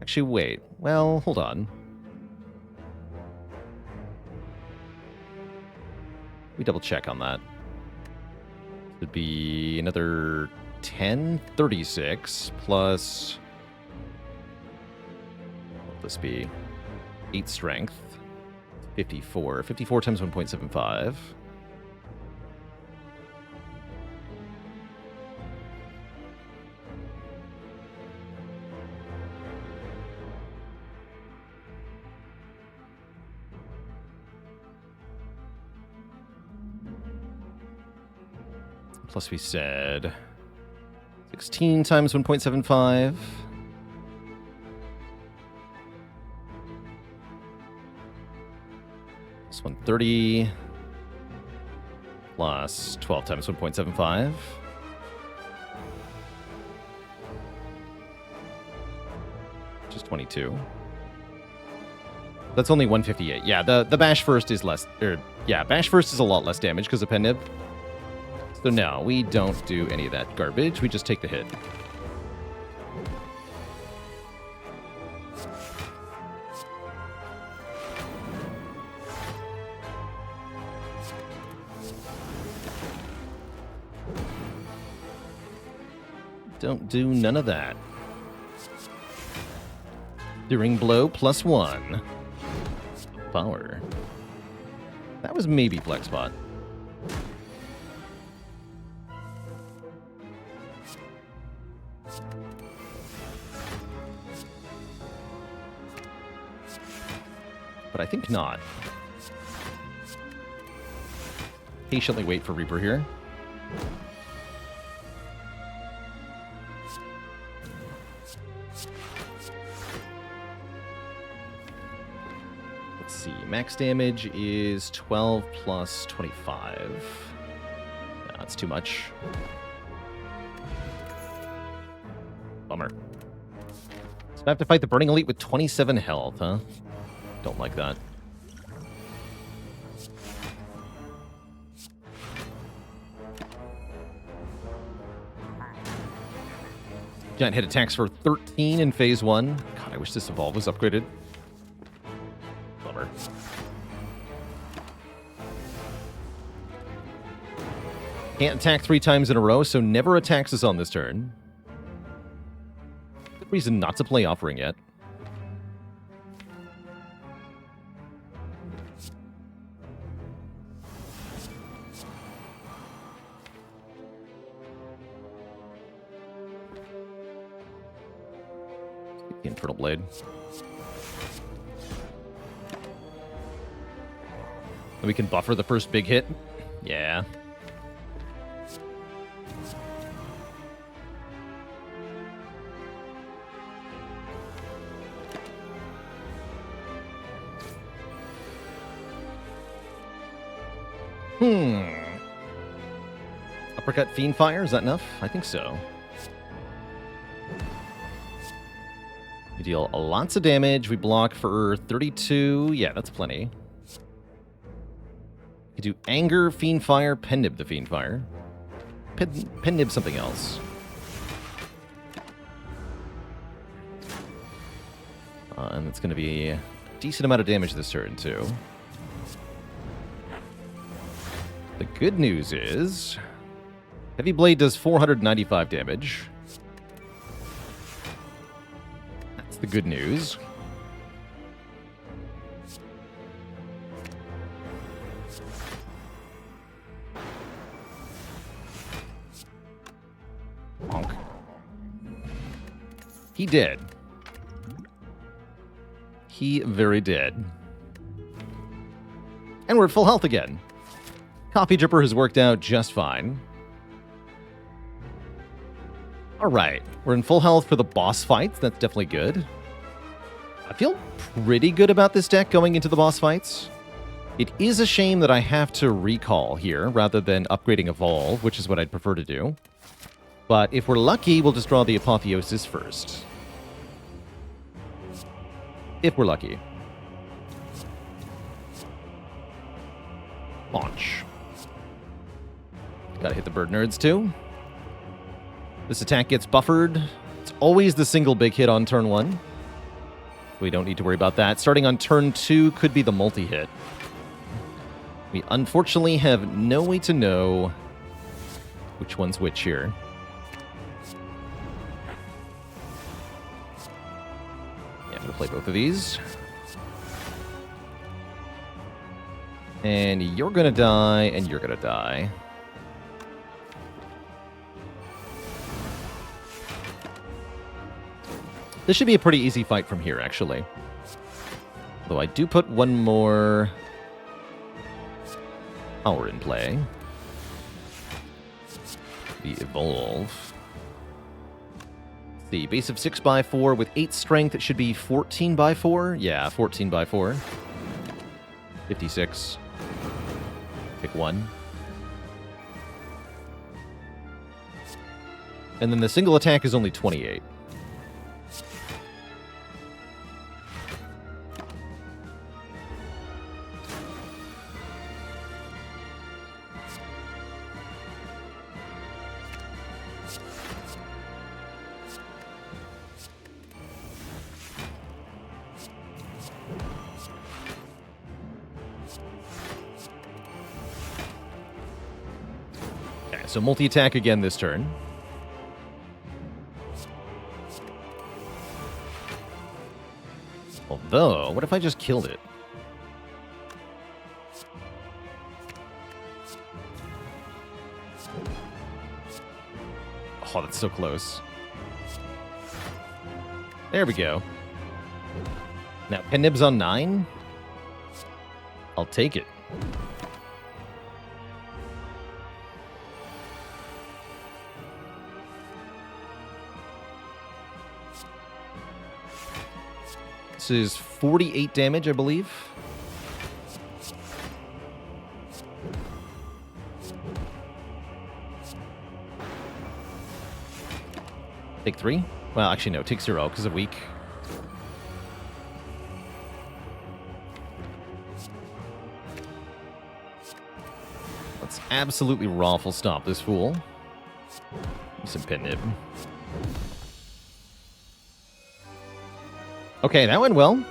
Actually, wait. Well, hold on. We double check on that. It'd be another 10, 36 plus. What will this be? 8 strength. 54. 54 times 1.75. Plus we said 16 times 1.75. This 130 plus 12 times 1.75. Which is 22. That's only 158. Yeah, the bash first is less. Bash first is a lot less damage because of Pen Nib. So no, we don't do any of that garbage. We just take the hit. Don't do none of that. During blow +1. Power. That was maybe Flex Pot. But I think not. Patiently wait for Reaper here. Let's see. Max damage is 12 plus 25. No, that's too much. Bummer. So I have to fight the Burning Elite with 27 health, huh? Don't like that. Giant hit attacks for 13 in phase 1. God, I wish this evolve was upgraded. Bummer. Can't attack 3 times in a row, so never attacks us on this turn. Good reason not to play Offering yet. The Infernal Blade. And we can buffer the first big hit. Yeah. Uppercut Fiendfire, is that enough? I think so. We deal lots of damage. We block for 32. Yeah, that's plenty. We do Anger, Fiendfire, Pennib the Fiendfire. Pennib something else. And it's going to be a decent amount of damage this turn, too. The good news is Heavy Blade does 495 damage. That's the good news. Bonk. He did. He very did. And we're at full health again. Coffee Dripper has worked out just fine. Alright, we're in full health for the boss fights. That's definitely good. I feel pretty good about this deck going into the boss fights. It is a shame that I have to recall here rather than upgrading Evolve, which is what I'd prefer to do. But if we're lucky, we'll just draw the Apotheosis first. If we're lucky. Launch. Gotta hit the bird nerds too. This attack gets buffered. It's always the single big hit on turn 1. We don't need to worry about that. Starting on turn 2 could be the multi-hit. We unfortunately have no way to know which one's which here. Yeah, I'm going to play both of these. And you're going to die, and you're going to die. This should be a pretty easy fight from here, actually. Though I do put one more power in play. The Evolve. The base of 6x4 with 8 strength, it should be 14x4? Yeah, 14x4. 56. Pick one. And then the single attack is only 28. So multi-attack again this turn. Although, what if I just killed it? Oh, that's so close. There we go. Now, Pennib's on 9? I'll take it. This is 48 damage, I believe. Take 3? Well, actually, no. Take 0 because of weak. Let's absolutely raffle stop this fool. Some Pennib. Okay, that went well.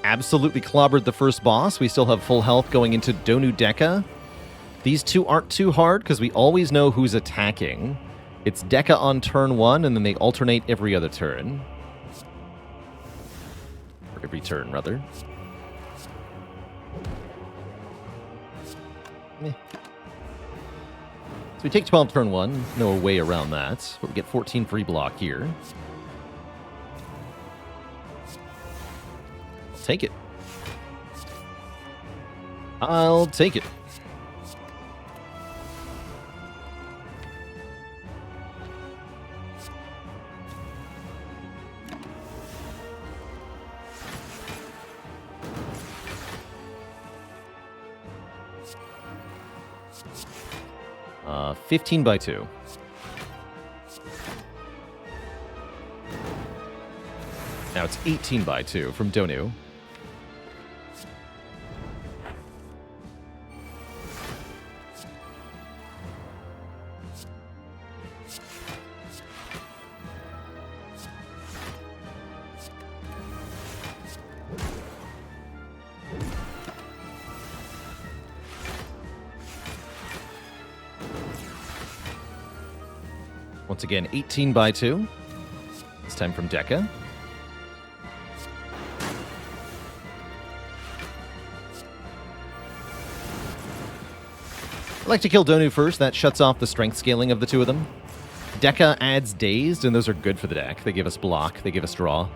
Absolutely clobbered the first boss. We still have full health going into Donu Deka. These two aren't too hard because we always know who's attacking. It's Deka on turn 1, and then they alternate every other turn. Or every turn, rather. So we take 12 turn 1. No way around that. But we get 14 free block here. Take it. I'll take it. 15 by 2. Now it's 18 by 2 from Donu. Once again, 18 by 2. This time from Deca. I like to kill Donu first. That shuts off the strength scaling of the two of them. Deca adds Dazed, and those are good for the deck. They give us block. They give us draw.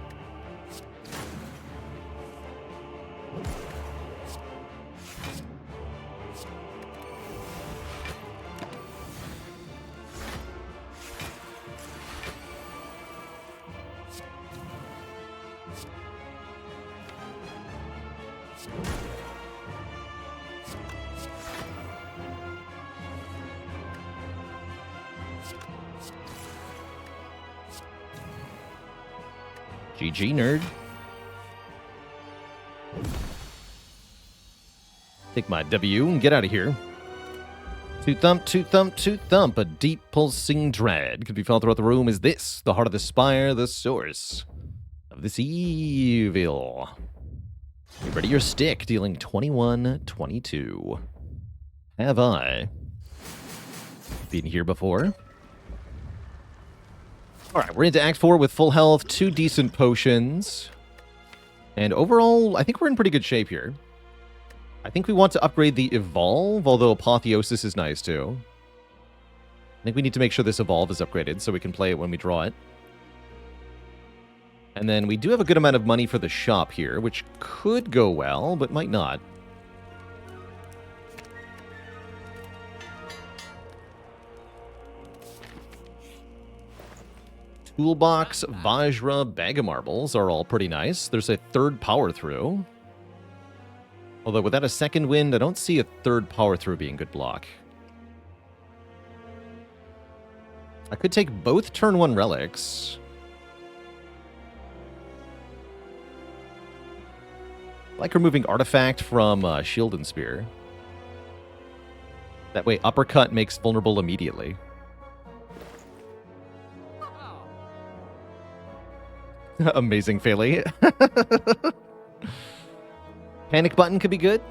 GG, nerd. Take my W and get out of here. Two thump, two thump, two thump. A deep pulsing dread could be felt throughout the room. Is this the heart of the spire, the source of this evil? You ready your stick, dealing 21-22. Have I been here before? Alright, we're into Act 4 with full health, 2 decent potions. And overall, I think we're in pretty good shape here. I think we want to upgrade the Evolve, although Apotheosis is nice too. I think we need to make sure this Evolve is upgraded so we can play it when we draw it. And then we do have a good amount of money for the shop here, which could go well, but might not. Toolbox, Vajra, Bag of Marbles are all pretty nice. There's a third power through. Although without a second wind, I don't see a third power through being good block. I could take both turn 1 relics. I like removing Artifact from Shield and Spear. That way Uppercut makes vulnerable immediately. Amazing, Phaley. Panic button could be good.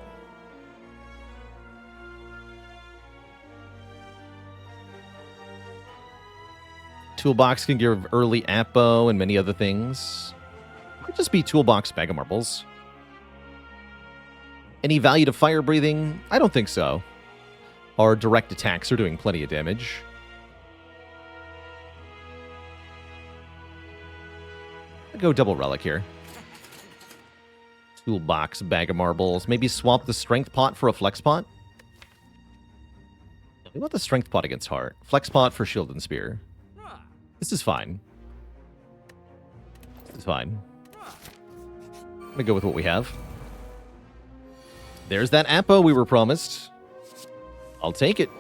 Toolbox can give early Apo and many other things. Might just be Toolbox Bag of Marbles. Any value to fire breathing? I don't think so. Our direct attacks are doing plenty of damage. I'll go double relic here. Toolbox, Bag of Marbles. Maybe swap the Strength Pot for a Flex Pot? We want the Strength Pot against Heart. Flex Pot for Shield and Spear. This is fine. This is fine. I'm gonna go with what we have. There's that Apo we were promised. I'll take it.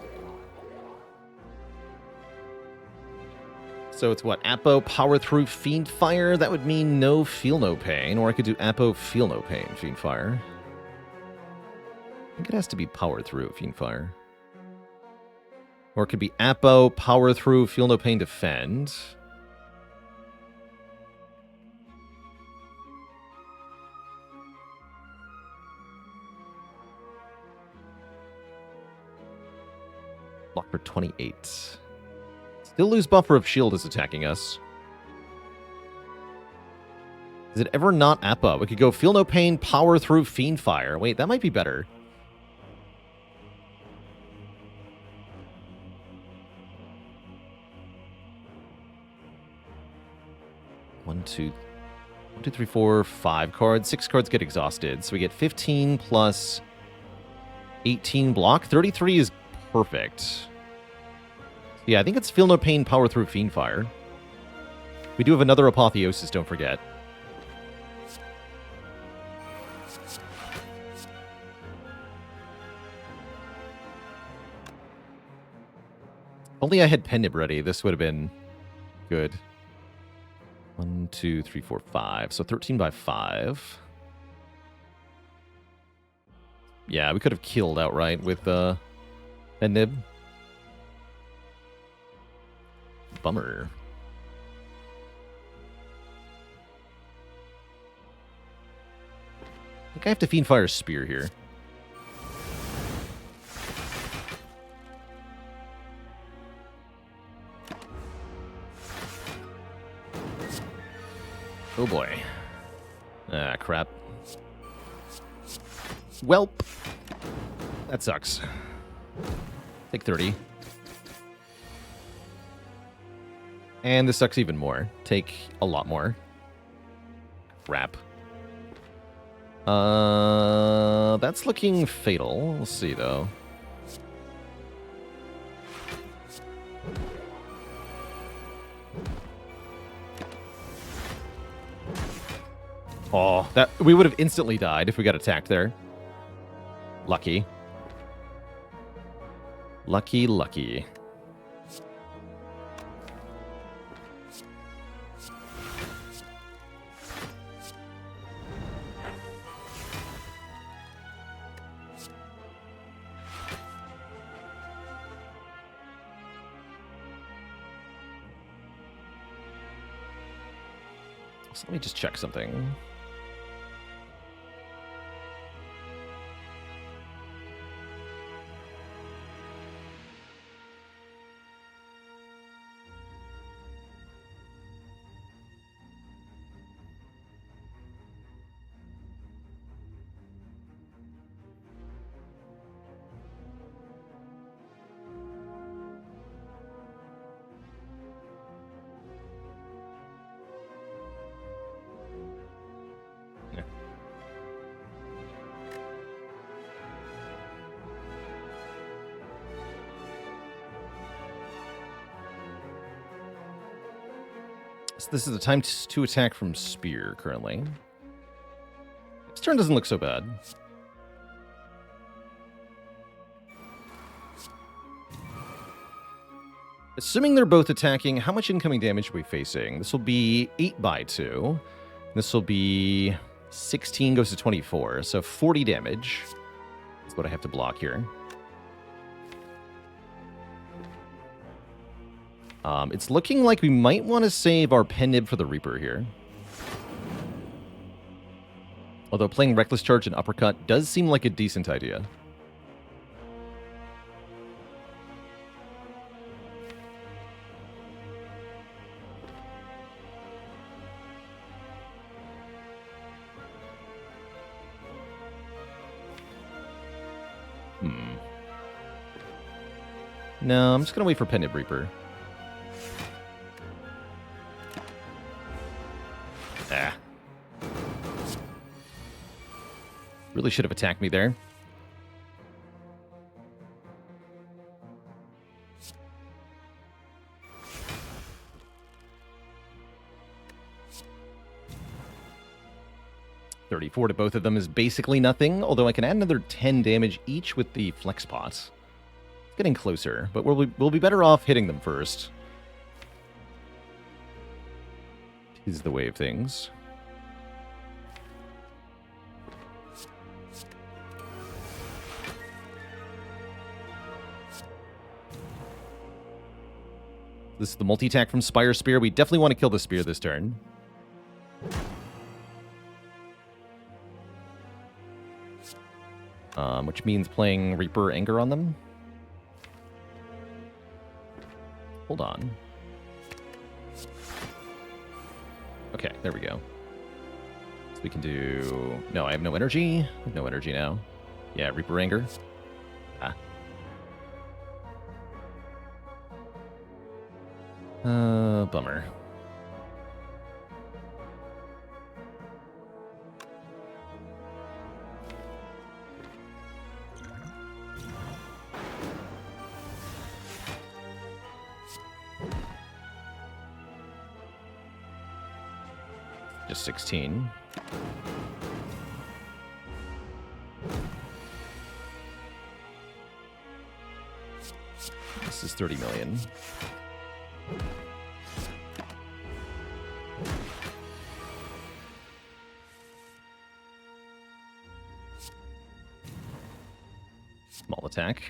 So it's what? Apo, Power Through, Fiend Fire? That would mean no Feel No Pain. Or I could do Apo, Feel No Pain, Fiend Fire. I think it has to be Power Through, Fiend Fire. Or it could be Apo, Power Through, Feel No Pain, Defend. Block for 28. Still lose buffer if shield is attacking us. Is it ever not Appa? We could go Feel No Pain, Power Through, Fiend Fire. Wait, that might be better. One, two, 3, 4, 5 cards. 6 cards get exhausted. So we get 15 plus 18 block. 33 is perfect. Yeah, I think it's Feel No Pain, Power Through, Fiend Fire. We do have another Apotheosis, don't forget. Only I had Pendib ready. This would have been good. 1, 2, 3, 4, 5. So 13 by 5. Yeah, we could have killed outright with Pendib. Bummer. I think I have to Fiendfire Spear here. Oh boy. Ah, crap. Welp. That sucks. Take 30. And this sucks even more. Take a lot more. Crap. That's looking fatal. We'll see, though. Oh, that we would have instantly died if we got attacked there. Lucky. Lucky, lucky. So let me just check something. So this is the time to attack from Spear currently. This turn doesn't look so bad. Assuming they're both attacking, how much incoming damage are we facing? This will be 8 by 2. This will be 16 goes to 24, so 40 damage. That's what I have to block here. It's looking like we might want to save our Pendib for the Reaper here. Although playing Reckless Charge and Uppercut does seem like a decent idea. No, I'm just going to wait for Pendib Reaper. Ah. Really should have attacked me there. $34 to both of them is basically nothing, although I can add another 10 damage each with the Flex Pot. Getting closer, but we'll be better off hitting them first. Is the way of things. This is the multi-attack from Spire Spear. We definitely want to kill the Spear this turn. Which means playing Reaper Anger on them. Hold on. Okay, there we go. So we can do... No, I have no energy. I have no energy now. Yeah, Reaper Anger. Ah. Bummer. Just 16. This is 30 million. Small attack.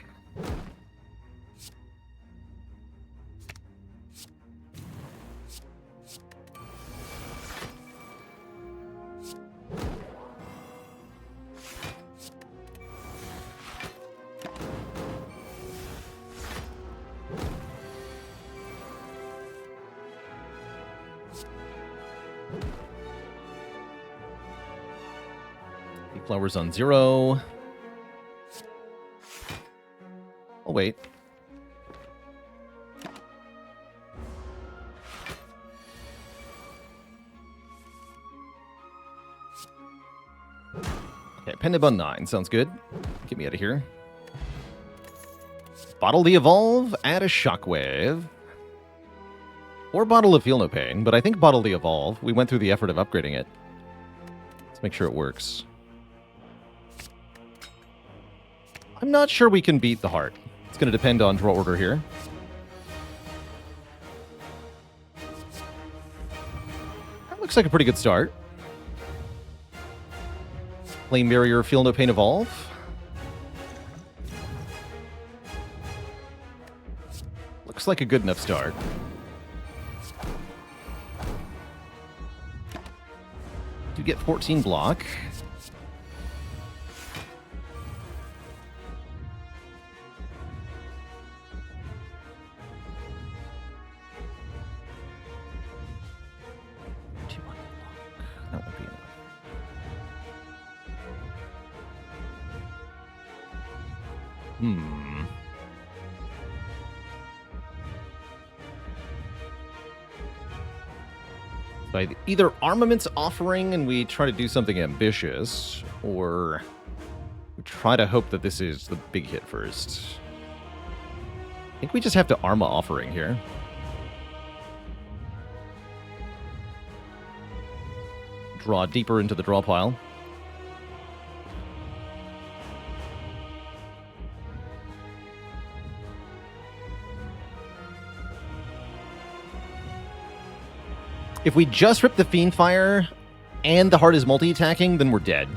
Flowers on 0. Oh, wait. Okay, Pendant on 9. Sounds good. Get me out of here. Bottle the Evolve, add a Shockwave. Or Bottle of Feel No Pain, but I think Bottle the Evolve. We went through the effort of upgrading it. Let's make sure it works. I'm not sure we can beat the heart. It's going to depend on draw order here. That looks like a pretty good start. Flame Barrier, Feel No Pain, Evolve. Looks like a good enough start. You get 14 block. That won't be enough. So either Armaments Offering and we try to do something ambitious, or we try to hope that this is the big hit first. I think we just have to Arma Offering here. Draw deeper into the draw pile. If we just rip the Fiendfire and the heart is multi-attacking, then we're dead.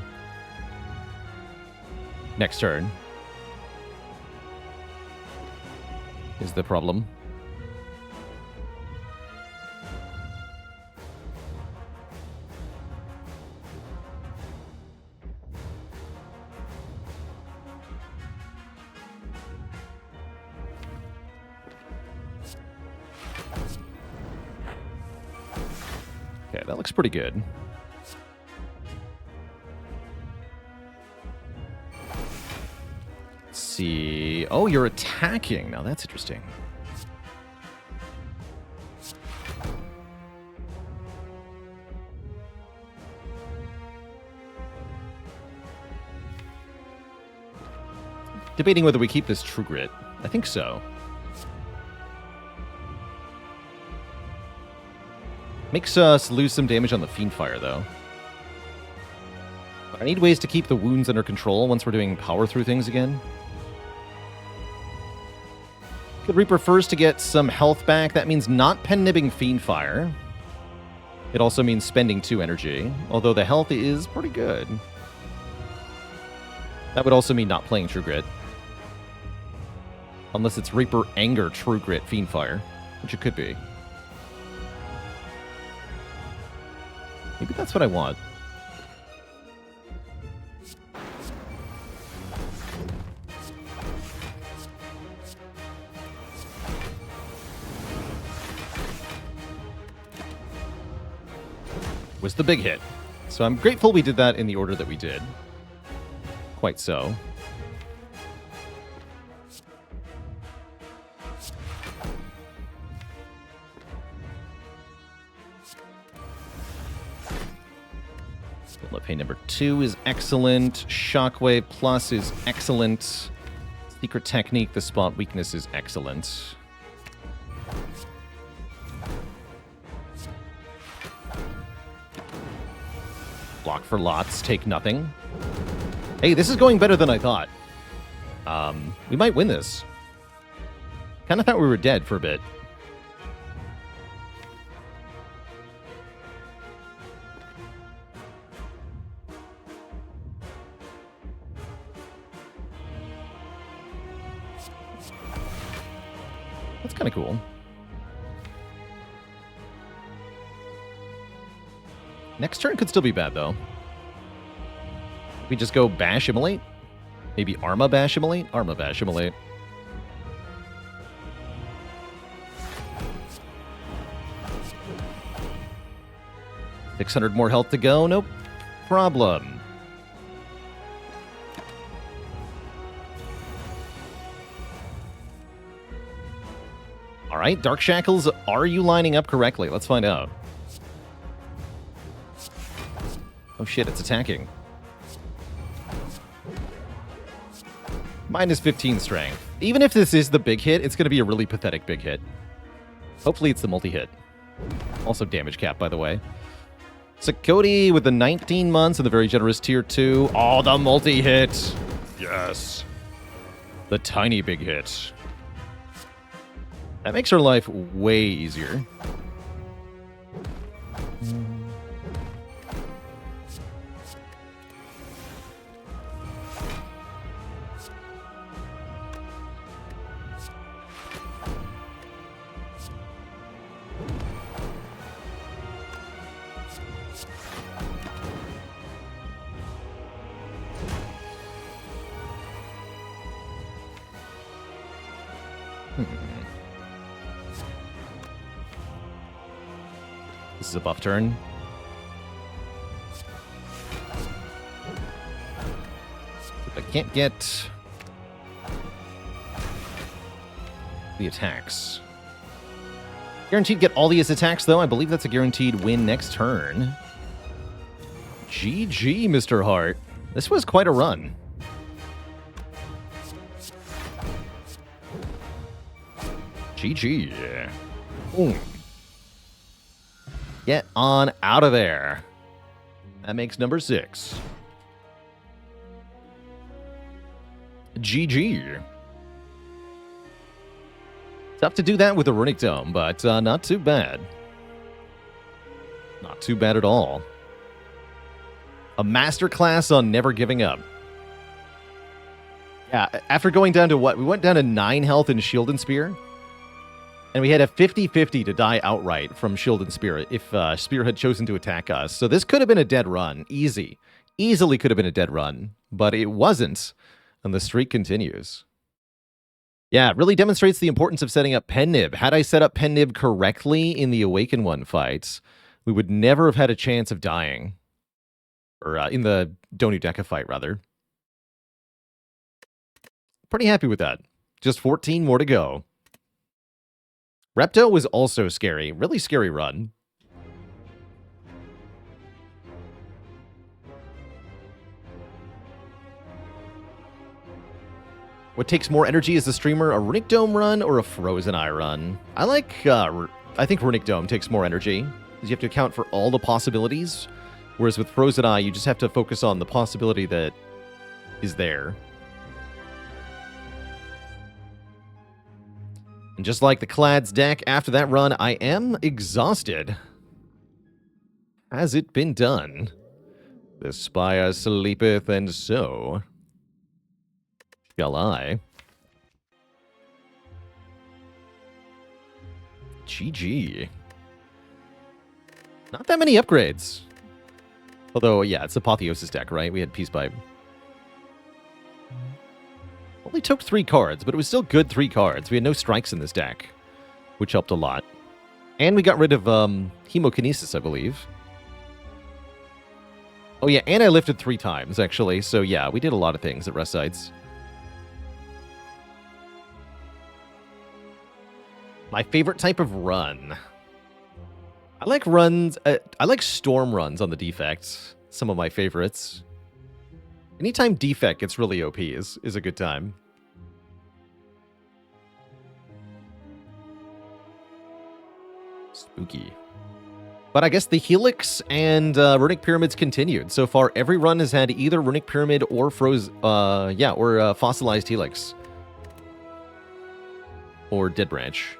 Next turn is the problem. Okay, that looks pretty good. Let's see. Oh, you're attacking. Now that's interesting. Debating whether we keep this True Grit. I think so. Makes us lose some damage on the Fiendfire, though. But I need ways to keep the wounds under control once we're doing power through things again. Good Reaper first to get some health back. That means not pen-nibbing Fiendfire. It also means spending 2 energy, although the health is pretty good. That would also mean not playing True Grit. Unless it's Reaper Anger True Grit Fiendfire, which it could be. Maybe that's what I want. Was the big hit. So I'm grateful we did that in the order that we did. Quite so. Pain number 2 is excellent. Shockwave Plus is excellent. Secret Technique, the spot weakness is excellent. Block for lots, take nothing. Hey, this is going better than I thought. We might win this. Kind of thought we were dead for a bit. That's kind of cool. Next turn could still be bad, though. We just go Bash Immolate? Maybe Arma Bash Immolate? Arma Bash Immolate. $600 more health to go, no problem. All right, Dark Shackles, are you lining up correctly? Let's find out. Oh shit, it's attacking. Minus 15 strength. Even if this is the big hit, it's going to be a really pathetic big hit. Hopefully it's the multi-hit. Also damage cap, by the way. So Cody with the 19 months and the very generous tier 2. Oh, the multi-hit. Yes. The tiny big hit. That makes her life way easier. This is a buff turn. I can't get the attacks. Guaranteed get all these attacks, though. I believe that's a guaranteed win next turn. GG, Mr. Hart. This was quite a run. GG. Boom. Get on out of there. That makes number 6. GG. Tough to do that with a Runic Dome, but not too bad. Not too bad at all. A masterclass on never giving up. Yeah, after going down to what? We went down to 9 health in Shield and Spear. And we had a 50-50 to die outright from Shield and Spear if Spear had chosen to attack us. So this could have been a dead run. Easy. Easily could have been a dead run. But it wasn't. And the streak continues. Yeah, it really demonstrates the importance of setting up Pen Nib. Had I set up Pen Nib correctly in the Awaken 1 fights, we would never have had a chance of dying. Or in the Donu Deka fight, rather. Pretty happy with that. Just 14 more to go. Repto was also scary. Really scary run. What takes more energy as a streamer, a Runic Dome run or a Frozen Eye run? I think Runic Dome takes more energy, because you have to account for all the possibilities, whereas with Frozen Eye, you just have to focus on the possibility that is there. And just like the Clad's deck, after that run, I am exhausted. Has it been done? The Spire sleepeth, and so shall I. GG. Not that many upgrades. Although, yeah, it's Apotheosis deck, right? We had Peace Pipe. Only took 3 cards, but it was still good 3 cards. We had no strikes in this deck, which helped a lot. And we got rid of Hemokinesis, I believe. Oh yeah, and I lifted 3 times, actually. So yeah, we did a lot of things at rest sites. My favorite type of run. I like runs, I like storm runs on the defect. Some of my favorites. Anytime defect gets really OP is a good time. Spooky. But I guess the Helix and Runic Pyramids continued. So far, every run has had either Runic Pyramid or Fossilized Helix. or Dead Branch.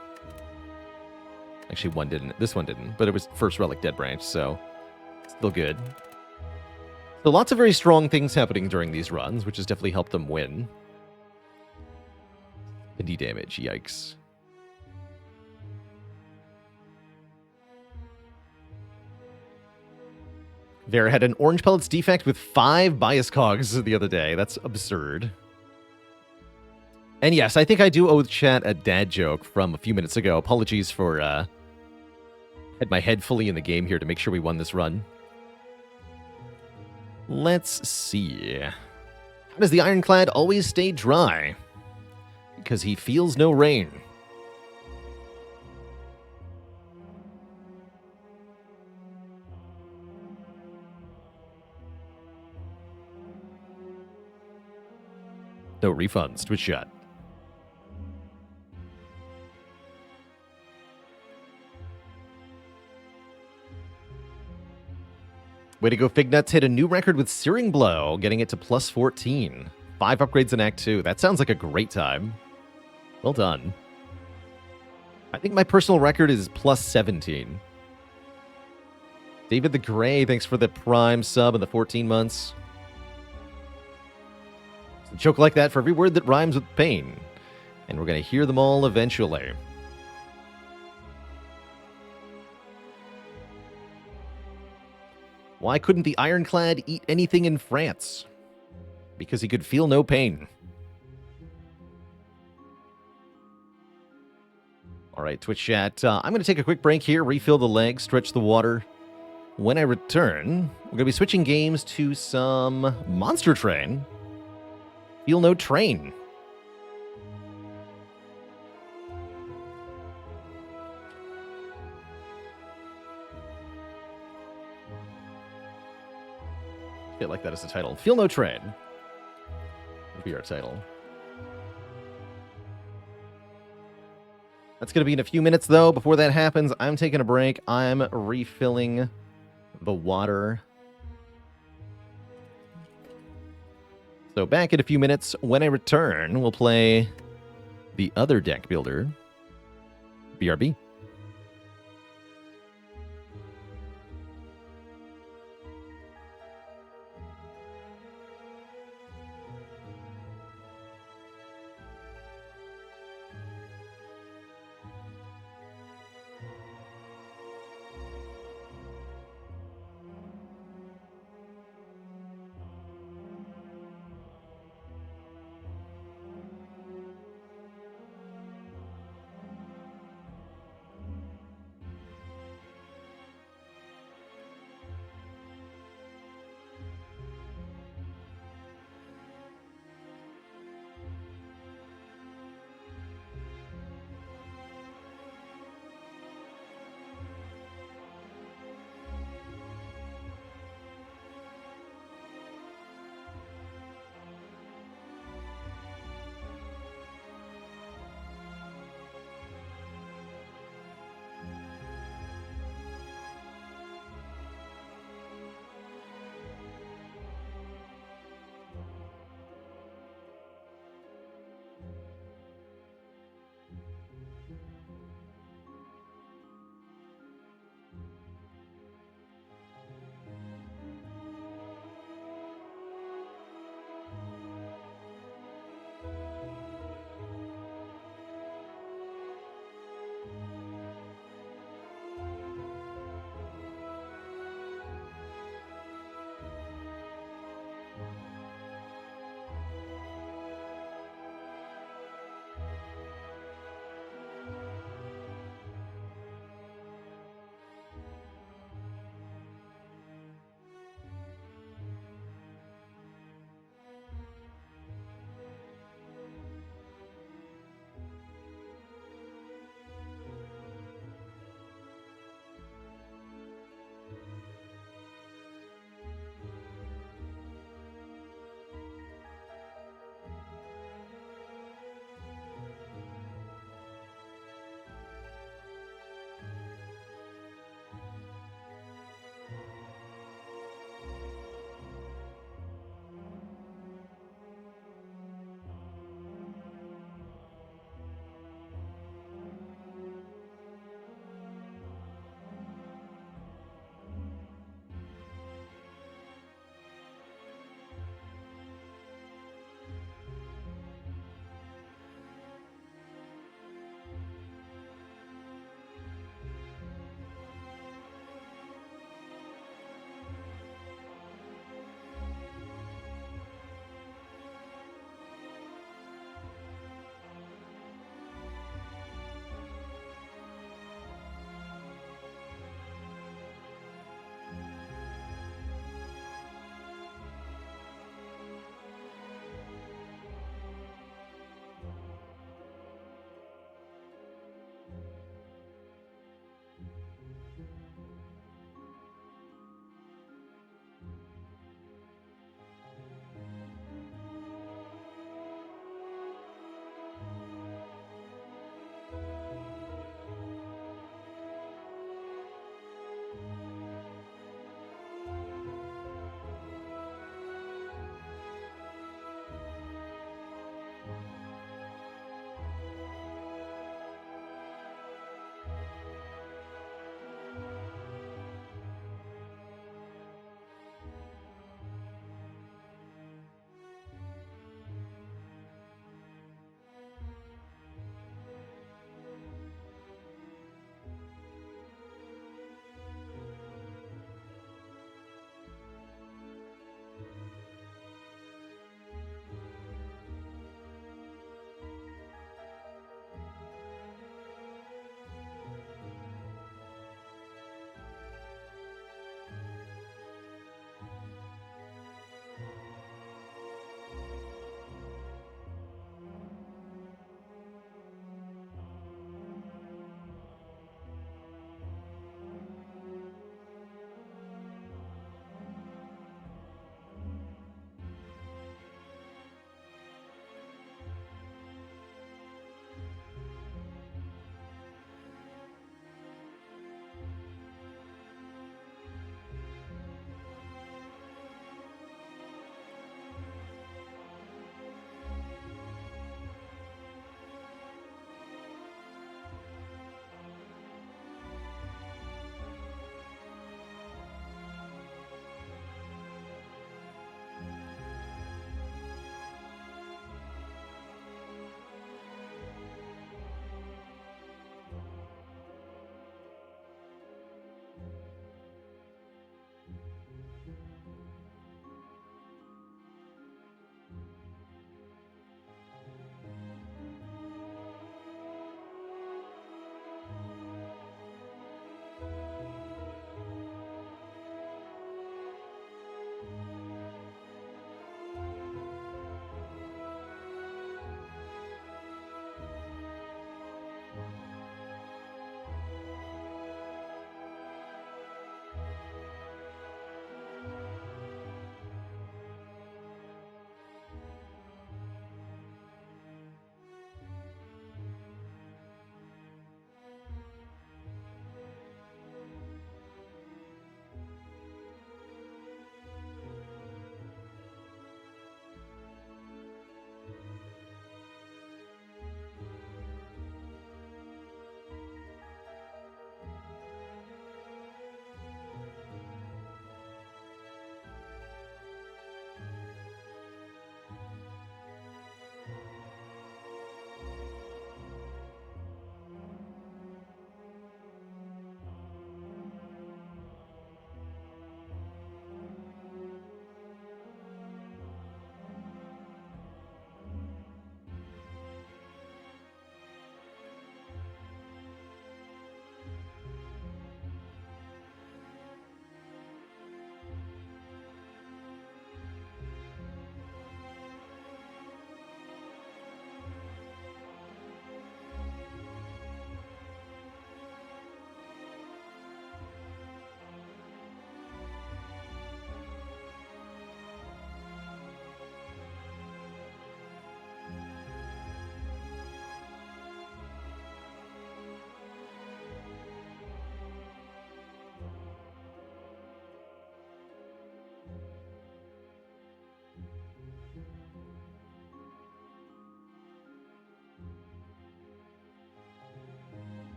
Actually, one didn't. This one didn't, but it was first relic Dead Branch, so still good. So lots of very strong things happening during these runs, which has definitely helped them win. Indie damage, yikes. Vera had an orange pellets defect with 5 bias cogs the other day. That's absurd. And yes, I think I do owe the chat a dad joke from a few minutes ago. Apologies for had my head fully in the game here to make sure we won this run. Let's see. How does the Ironclad always stay dry? Because he feels no rain. No refunds. Twitch shot. Way to go, Fignuts. Hit a new record with Searing Blow, getting it to plus 14. 5 upgrades in Act 2. That sounds like a great time. Well done. I think my personal record is plus 17. David the Gray, thanks for the Prime sub and the 14 months. It's a joke like that for every word that rhymes with pain. And we're going to hear them all eventually. Why couldn't the Ironclad eat anything in France? Because he could feel no pain. All right, Twitch chat. I'm going to take a quick break here, refill the legs, stretch the water. When I return, we're going to be switching games to some Monster Train. Feel no train. I like that as a title. Feel no train. Would be our title. That's going to be in a few minutes, though. Before that happens, I'm taking a break. I'm refilling the water. So back in a few minutes. When I return, we'll play the other deck builder, BRB.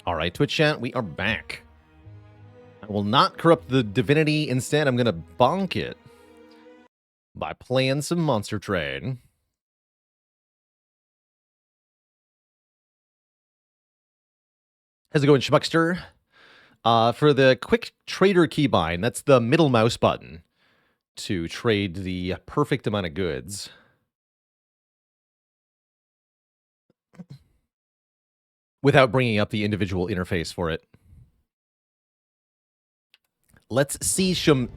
All right, Twitch chat, we are back. I will not corrupt the divinity. Instead, I'm going to bonk it by playing some Monster Train. How's it going, Schmuckster? For the quick trader keybind, that's the middle mouse button to trade the perfect amount of goods. Without bringing up the individual interface for it. Let's see some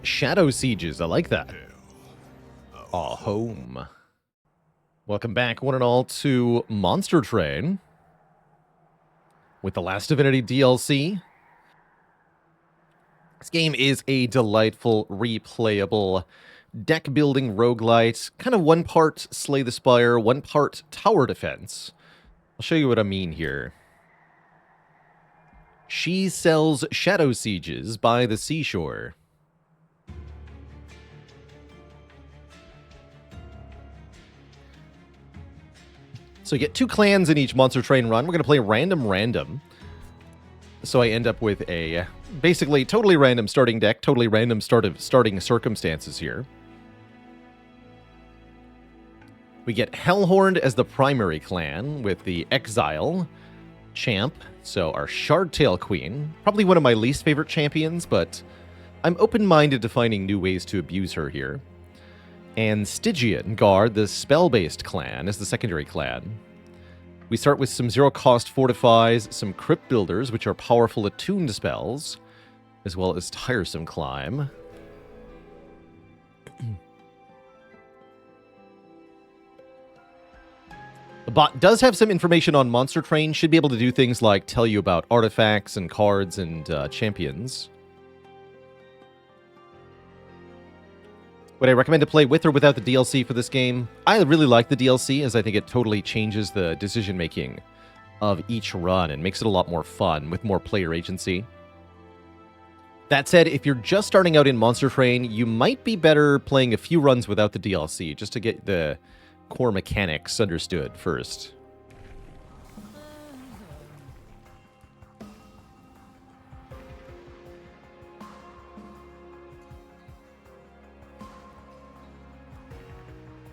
Shadow Sieges. I like that. Home. Welcome back, one and all, to Monster Train with the Last Divinity DLC. This game is a delightful, replayable deck-building roguelite. Kind of one part Slay the Spire, one part tower defense. I'll show you what I mean here. She sells Shadow Sieges by the seashore. So you get 2 clans in each Monster Train run. We're going to play random. So I end up with a basically totally random starting deck, totally random starting circumstances here. We get Hellhorned as the primary clan with the Exile champ, so our Shardtail Queen, probably one of my least favorite champions, but I'm open-minded to finding new ways to abuse her here. And Stygian Guard, the spell-based clan, as the secondary clan. We start with some zero-cost fortifies, some Crypt Builders, which are powerful attuned spells, as well as Tiresome Climb. The bot does have some information on Monster Train, should be able to do things like tell you about artifacts and cards and champions. Would I recommend to play with or without the DLC for this game? I really like the DLC, as I think it totally changes the decision-making of each run and makes it a lot more fun with more player agency. That said, if you're just starting out in Monster Train, you might be better playing a few runs without the DLC, just to get the core mechanics understood first.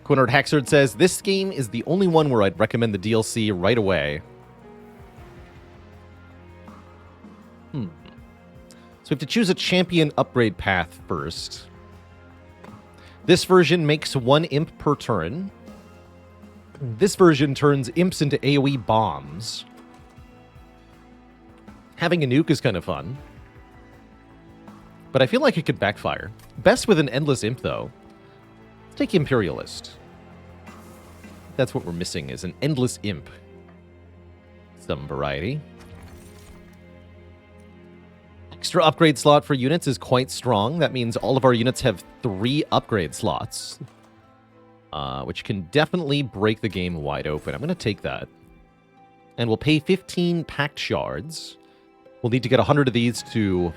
Quinard Haxard says, this game is the only one where I'd recommend the DLC right away. So we have to choose a champion upgrade path first. This version makes 1 imp per turn. This version turns imps into AoE bombs. Having a nuke is kind of fun. But I feel like it could backfire. Best with an endless imp, though. Let's take Imperialist. That's what we're missing, is an endless imp. Some variety. Extra upgrade slot for units is quite strong. That means all of our units have 3 upgrade slots. Which can definitely break the game wide open. I'm going to take that. And we'll pay 15 Pact Shards. We'll need to get 100 of these to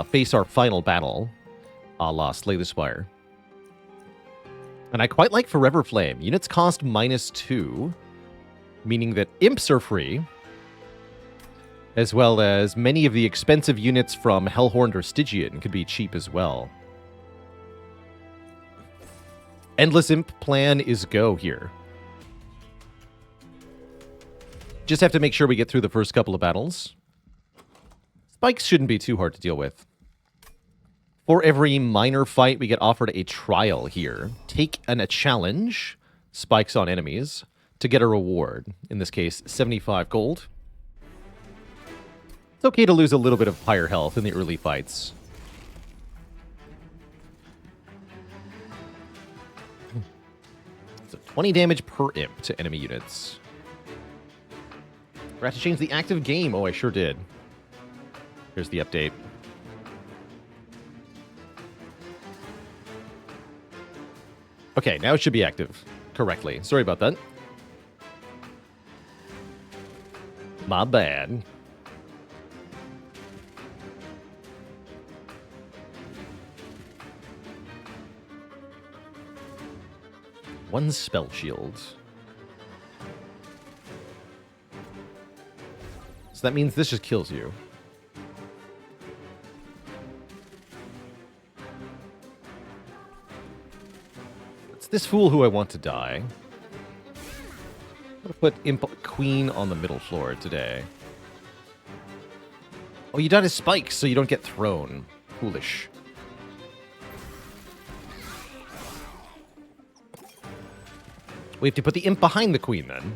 face our final battle, a la Slay the Spire. And I quite like Forever Flame. Units cost -2, meaning that imps are free, as well as many of the expensive units from Hellhorned or Stygian could be cheap as well. Endless Imp plan is go here. Just have to make sure we get through the first couple of battles. Spikes shouldn't be too hard to deal with. For every minor fight, we get offered a trial here. Take a challenge, spikes on enemies, to get a reward. In this case, 75 gold. It's okay to lose a little bit of higher health in the early fights. So 20 damage per imp to enemy units. Forgot to change the active game. Oh, I sure did. Here's the update. Okay, now it should be active correctly. Sorry about that. My bad. One spell shield. So that means this just kills you. It's this fool who I want to die. I'm going to put Queen on the middle floor today. Oh, you died as spikes, so you don't get thrown. Foolish. We have to put the imp behind the queen, then.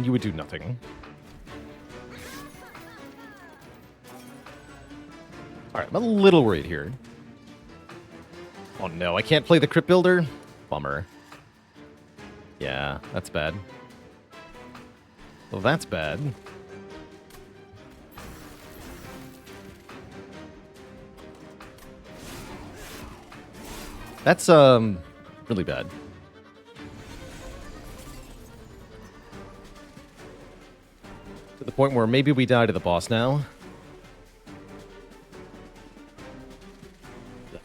You would do nothing. Alright, I'm a little worried here. Oh no, I can't play the Crypt Builder? Bummer. Yeah, that's bad. Well, that's bad. That's, really bad. To the point where maybe we die to the boss now. Ugh.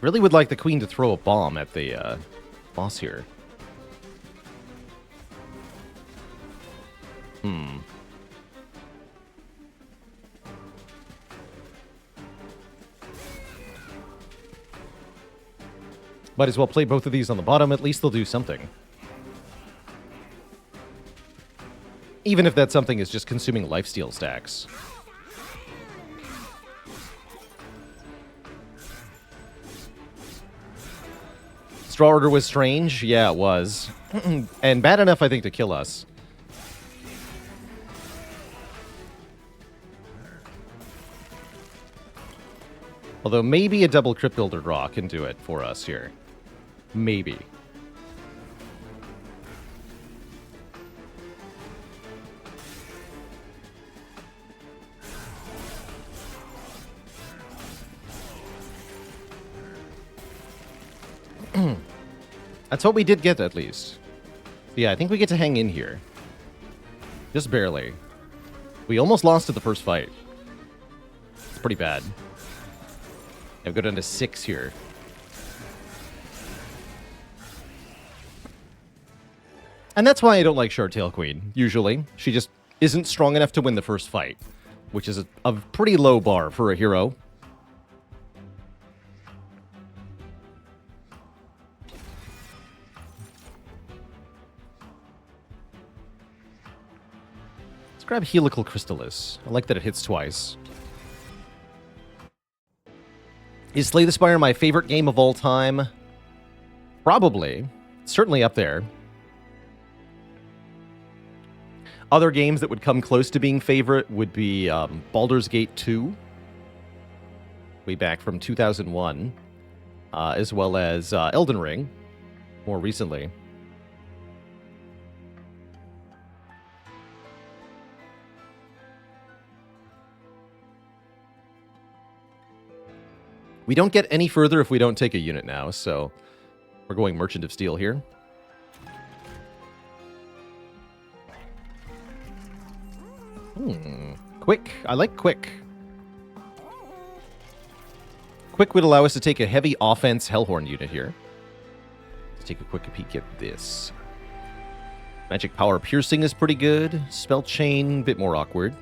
Really would like the queen to throw a bomb at the boss here. Might as well play both of these on the bottom. At least they'll do something. Even if that something is just consuming lifesteal stacks. Straw Order was strange. Yeah, it was. And bad enough, I think, to kill us. Although maybe a double Crypt Builder draw can do it for us here. Maybe. That's what we did get, at least. Yeah, I think we get to hang in here. Just barely. We almost lost to the first fight. It's pretty bad. I've got down to 6 here. And that's why I don't like Shardtail Queen, usually. She just isn't strong enough to win the first fight, which is a pretty low bar for a hero. Let's grab Helical Crystallis. I like that it hits twice. Is Slay the Spire my favorite game of all time? Probably. Certainly up there. Other games that would come close to being favorite would be Baldur's Gate 2, way back from 2001, as well as Elden Ring, more recently. We don't get any further if we don't take a unit now, so we're going Merchant of Steel here. Quick. I like quick. Quick would allow us to take a heavy offense Hellhorn unit here. Let's take a quick peek at this. Magic Power Piercing is pretty good. Spell Chain, bit more awkward.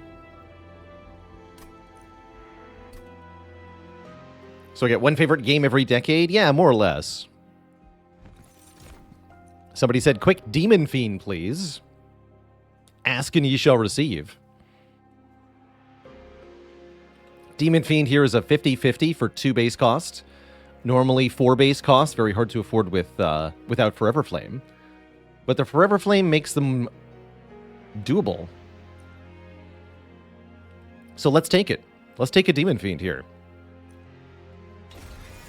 So I get one favorite game every decade? Yeah, more or less. Somebody said, quick Demon Fiend, please. Ask and ye shall receive. Demon Fiend here is a 50-50 for 2 base cost. Normally 4 base cost, very hard to afford without Forever Flame. But the Forever Flame makes them doable. So let's take it. Let's take a Demon Fiend here.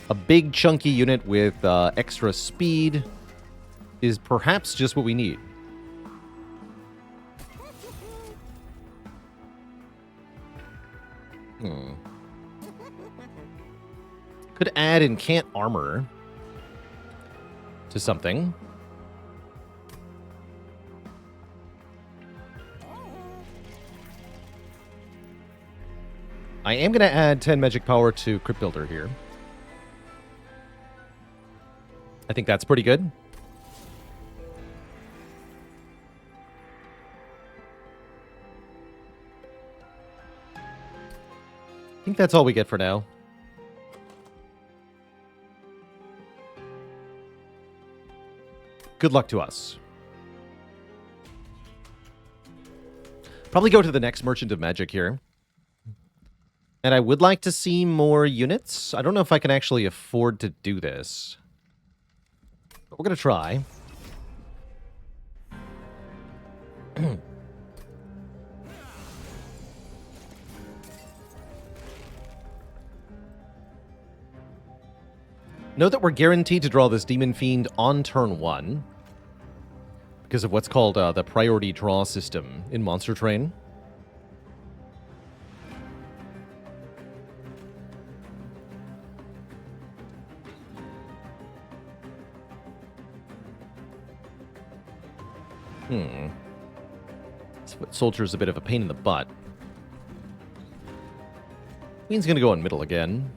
A big chunky unit with extra speed is perhaps just what we need. Could add Incant Armor to something. I am going to add 10 magic power to Crypt Builder here. I think that's pretty good. I think that's all we get for now. Good luck to us. Probably go to the next Merchant of Magic here. And I would like to see more units. I don't know if I can actually afford to do this. But we're going to try. Note that we're guaranteed to draw this Demon Fiend on turn 1. Because of what's called the priority draw system in Monster Train. This foot soldier's a bit of a pain in the butt. Queen's gonna go in middle again.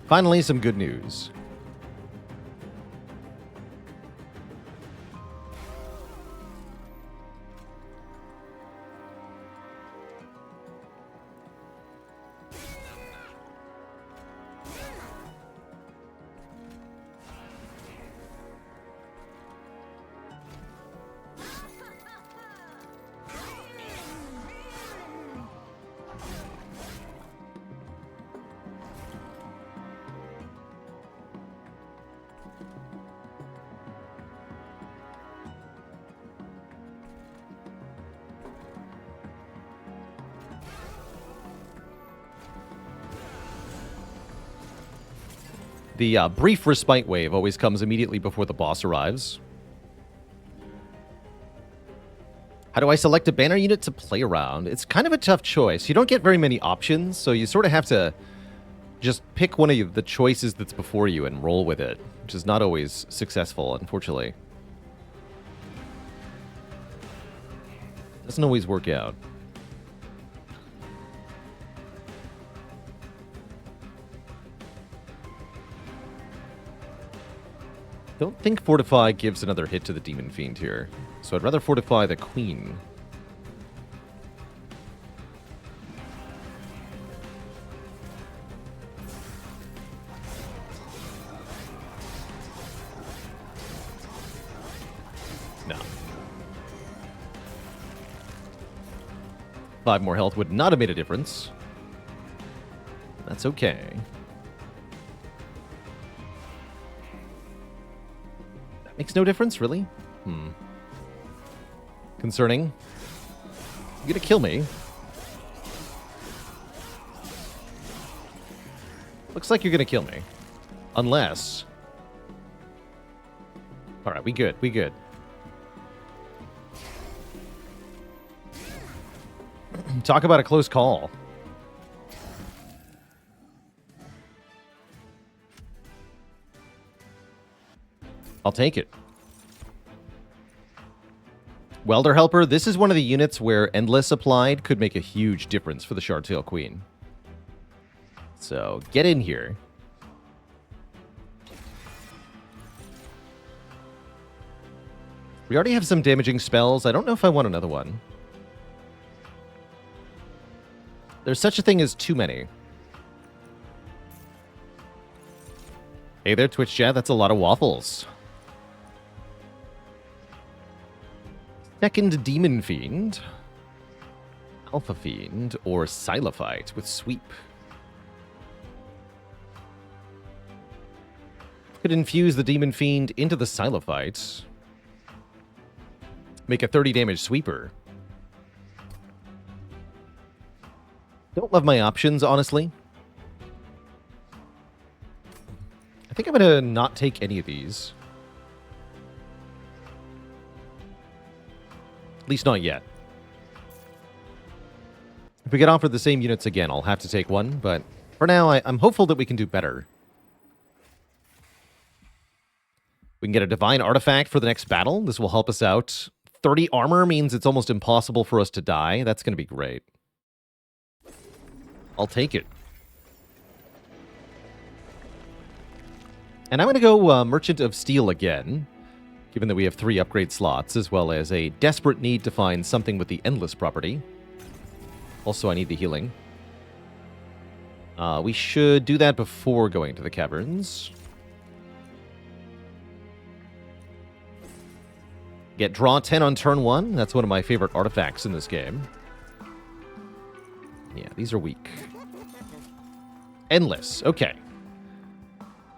Finally, some good news. The brief respite wave always comes immediately before the boss arrives. How do I select a banner unit to play around? It's kind of a tough choice. You don't get very many options, so you sort of have to just pick one of the choices that's before you and roll with it, which is not always successful, unfortunately. Doesn't always work out. Don't think Fortify gives another hit to the Demon Fiend here, so I'd rather Fortify the Queen. No. 5 more health would not have made a difference. That's okay. Makes no difference, really? Concerning. You're gonna kill me. Looks like you're gonna kill me. Unless... Alright, we good, we good. Talk about a close call. I'll take it. Welder Helper, this is one of the units where Endless applied could make a huge difference for the Shardtail Queen. So, get in here. We already have some damaging spells. I don't know if I want another one. There's such a thing as too many. Hey there, Twitch chat. That's a lot of waffles. Second Demon Fiend, Alpha Fiend, or Silophyte with Sweep. Could infuse the Demon Fiend into the Silophyte. Make a 30 damage sweeper. Don't love my options, honestly. I think I'm going to not take any of these. At least not yet. If we get offered the same units again, I'll have to take one, but for now, I'm hopeful that we can do better. We can get a Divine Artifact for the next battle. This will help us out. 30 armor means it's almost impossible for us to die. That's going to be great. I'll take it. And I'm going to go Merchant of Steel again, given that we have 3 upgrade slots, as well as a desperate need to find something with the Endless property. Also, I need the healing. We should do that before going to the caverns. Get draw 10 on turn 1. That's one of my favorite artifacts in this game. Yeah, these are weak. Endless. Okay.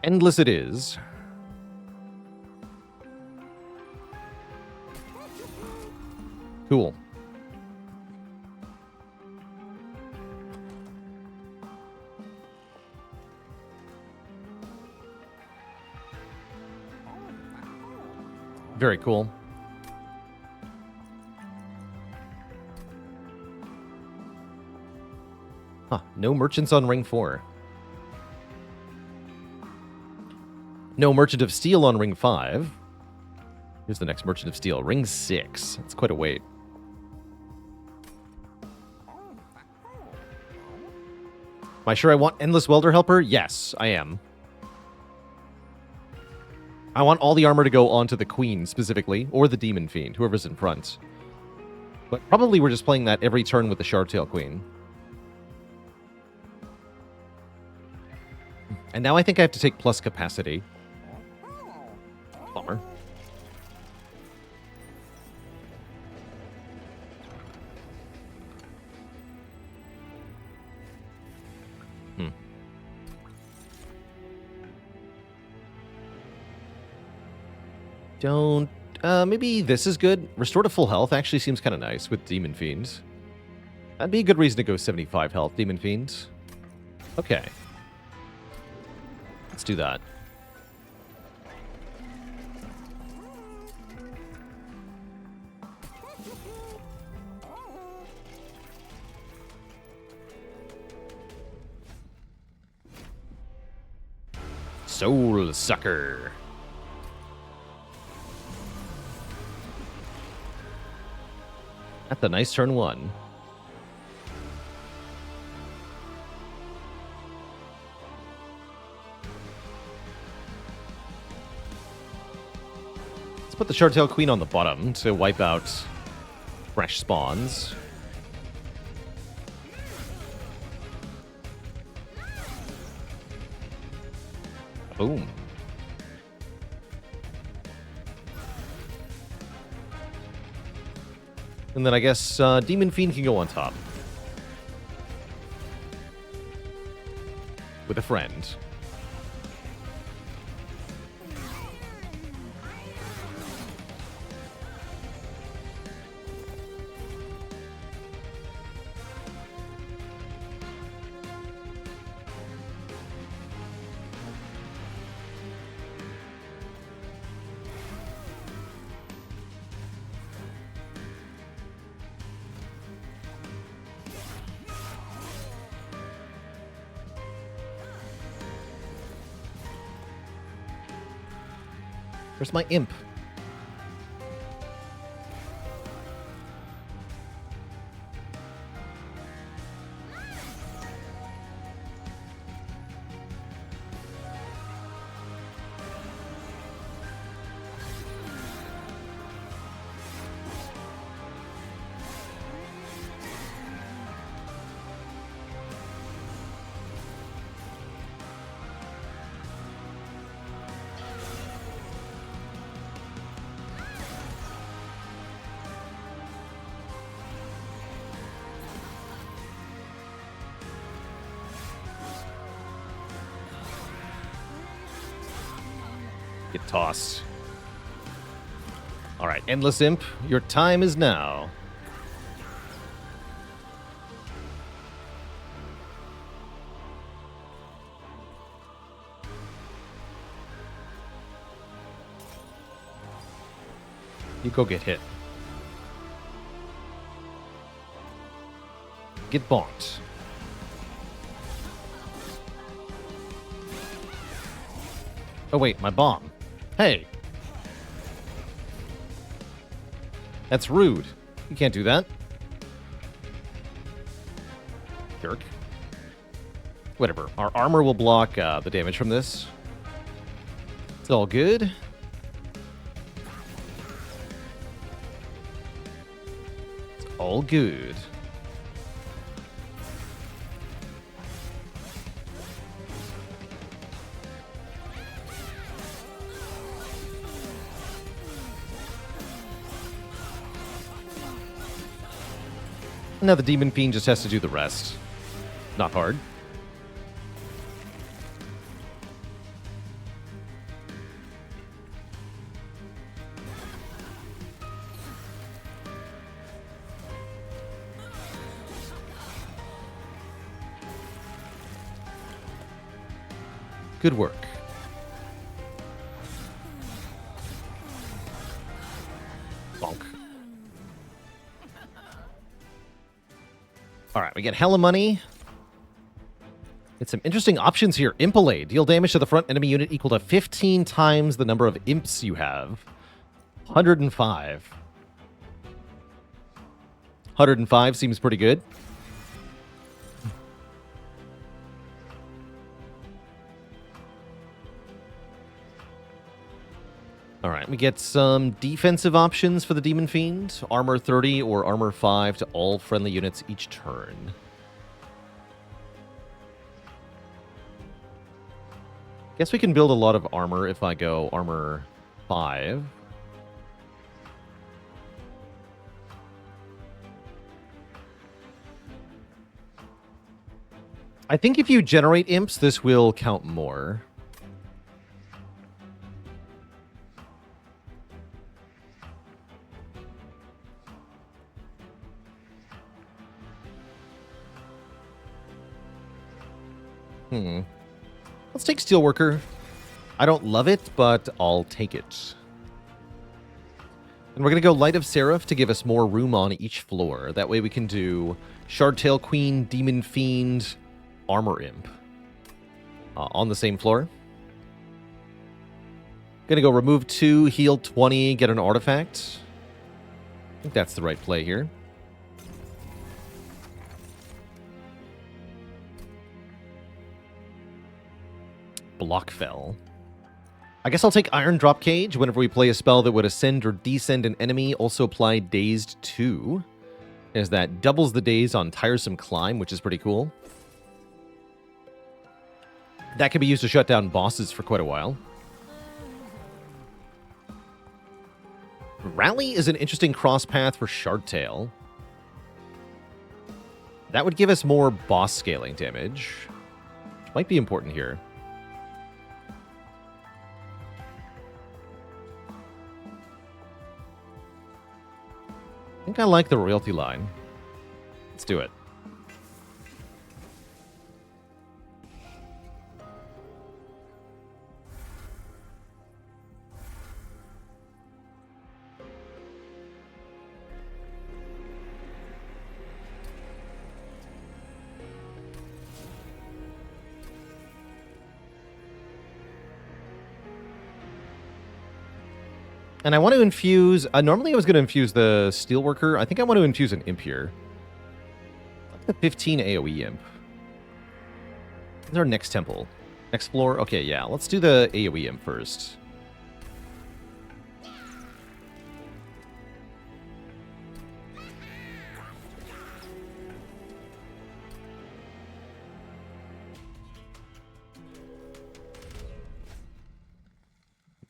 Endless it is. Cool. Very cool. Huh, no merchants on ring 4. No Merchant of Steel on ring 5. Here's the next Merchant of Steel. Ring 6. That's quite a wait. Am I sure I want Endless Welder Helper? Yes, I am. I want all the armor to go onto the Queen, specifically, or the Demon Fiend, whoever's in front. But probably we're just playing that every turn with the Sharptail Queen. And now I think I have to take plus capacity. Bummer. Don't... maybe this is good. Restore to full health actually seems kind of nice with Demon Fiends. That'd be a good reason to go 75 health, Demon Fiends. Okay. Let's do that. Soul Sucker. That's a nice turn 1. Let's put the Sharptail Queen on the bottom to wipe out fresh spawns. Boom. And then I guess Demon Fiend can go on top. With a friend. Where's my imp? Get tossed. All right, Endless Imp, your time is now. You go get hit. Get bonked. Oh wait, my bomb. Hey. That's rude. You can't do that. Jerk. Whatever. Our armor will block the damage from this. It's all good. It's all good. Now the Demon Fiend just has to do the rest. Not hard. Good work. Bonk. All right, we get hella money. Get some interesting options here. Impalade. Deal damage to the front enemy unit equal to 15 times the number of imps you have. 105. 105 seems pretty good. All right, we get some defensive options for the Demon Fiend. Armor 30 or Armor 5 to all friendly units each turn. Guess we can build a lot of armor if I go Armor 5. I think if you generate imps, this will count more. Let's take Steelworker. I don't love it, but I'll take it. And we're going to go Light of Seraph to give us more room on each floor. That way we can do Shardtail Queen, Demon Fiend, Armor Imp on the same floor. Going to go remove 2, heal 20, get an artifact. I think that's the right play here. Block fell. I guess I'll take Iron Drop Cage. Whenever we play a spell that would ascend or descend an enemy, also apply Dazed 2. As that doubles the daze on Tiresome Climb, which is pretty cool. That can be used to shut down bosses for quite a while. Rally is an interesting cross path for Shardtail. That would give us more boss scaling damage, which might be important here. I think I like the royalty line. Let's do it. And I want to infuse... normally I was going to infuse the Steelworker. I think I want to infuse an Imp here. Like the 15 AoE Imp. This is our next temple. Next floor? Okay, yeah. Let's do the AoE Imp first.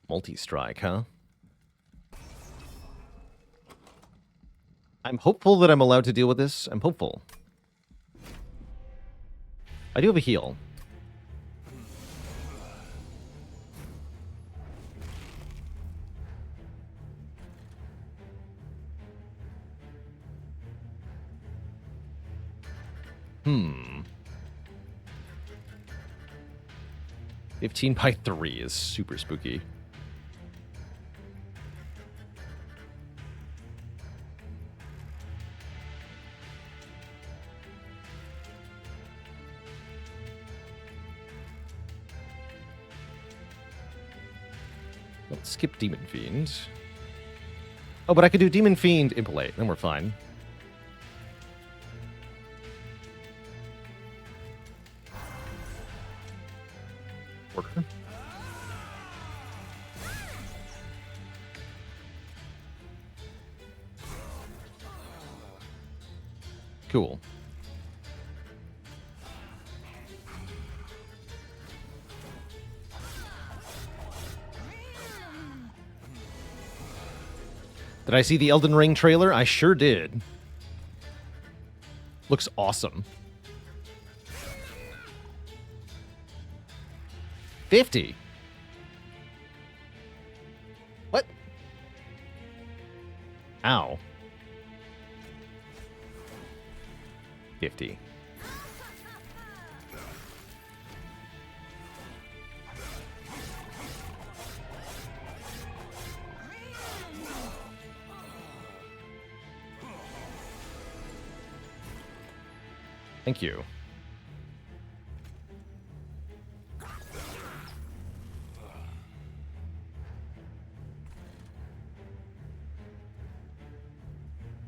Multi-strike, huh? I'm hopeful that I'm allowed to deal with this. I'm hopeful. I do have a heal. Hmm. 15 by 3 is super spooky. Let's skip Demon Fiend. Oh, but I could do Demon Fiend Impelate, then we're fine. Order. Cool. Did I see the Elden Ring trailer? I sure did. Looks awesome. 50. What? Ow. 50. Thank you.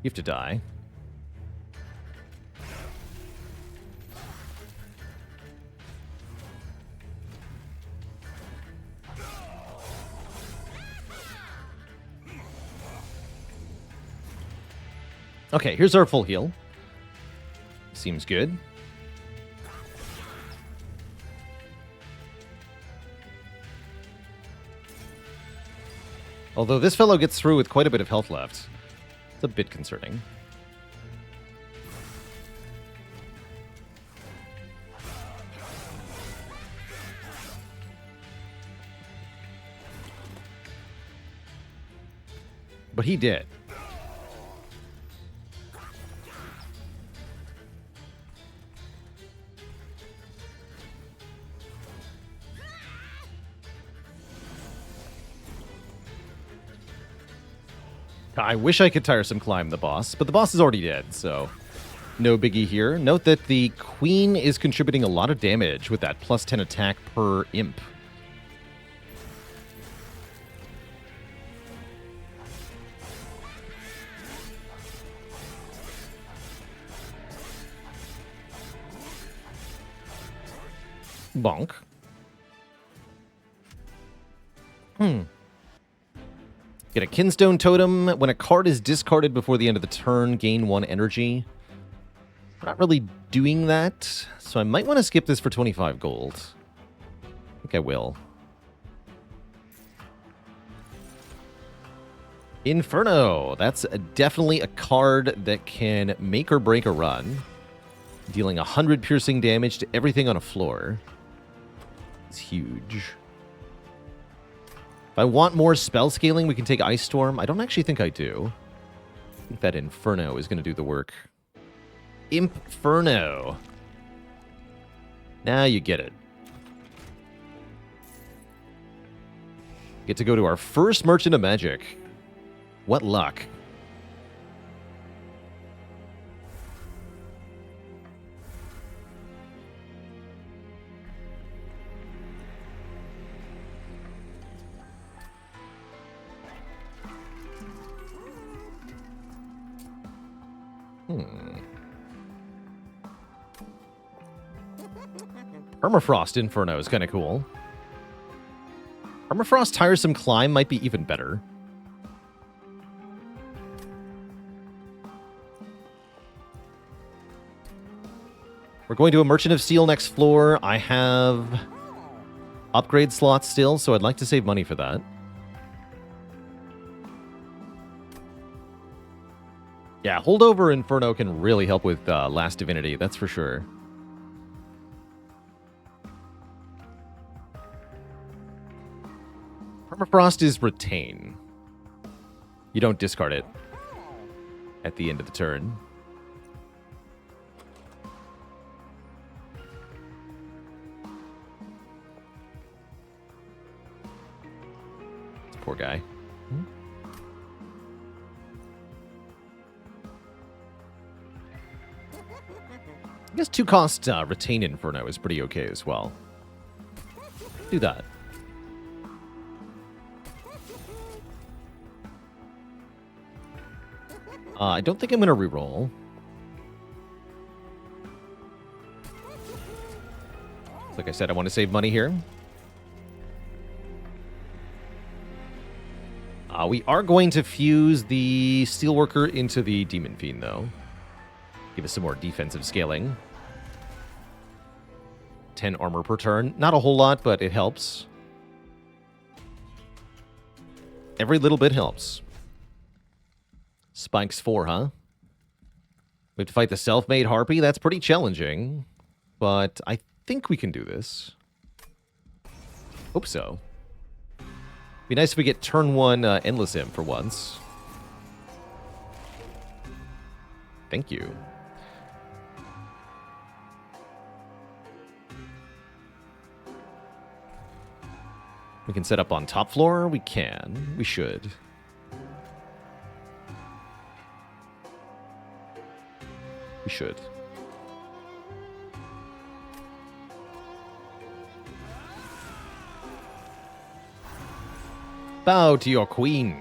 You have to die. Okay, here's our full heal. Seems good. Although this fellow gets through with quite a bit of health left. It's a bit concerning. But he did. I wish I could tiresome climb the boss, but the boss is already dead, so no biggie here. Note that the queen is contributing a lot of damage with that plus 10 attack per imp. Bonk. Get a Kinstone Totem. When a card is discarded before the end of the turn, gain 1 energy. We're not really doing that, so I might want to skip this for 25 gold. I think I will. Inferno. That's definitely a card that can make or break a run. Dealing 100 piercing damage to everything on a floor. It's huge. If I want more spell scaling, we can take Ice Storm. I don't actually think I do. I think that Inferno is going to do the work. Inferno. Now you get it. Get to go to our first Merchant of Magic. What luck. Permafrost Inferno is kind of cool. Permafrost Tiresome Climb might be even better. We're going to a Merchant of Steel next floor. I have upgrade slots still, so I'd like to save money for that. Yeah, Holdover Inferno can really help with Last Divinity, that's for sure. Permafrost is Retain. You don't discard it at the end of the turn. Poor guy. I guess 2-cost Retain Inferno is pretty okay as well. Do that. I don't think I'm going to reroll. Like I said, I want to save money here. We are going to fuse the Steelworker into the Demon Fiend, though. Give us some more defensive scaling. 10 armor per turn. Not a whole lot, but it helps. Every little bit helps. Spikes 4, huh? We have to fight the self-made Harpy? That's pretty challenging. But I think we can do this. Hope so. Be nice if we get turn 1 Endless Imp for once. Thank you. We can set up on top floor. We can. We should. We should. Bow to your queen.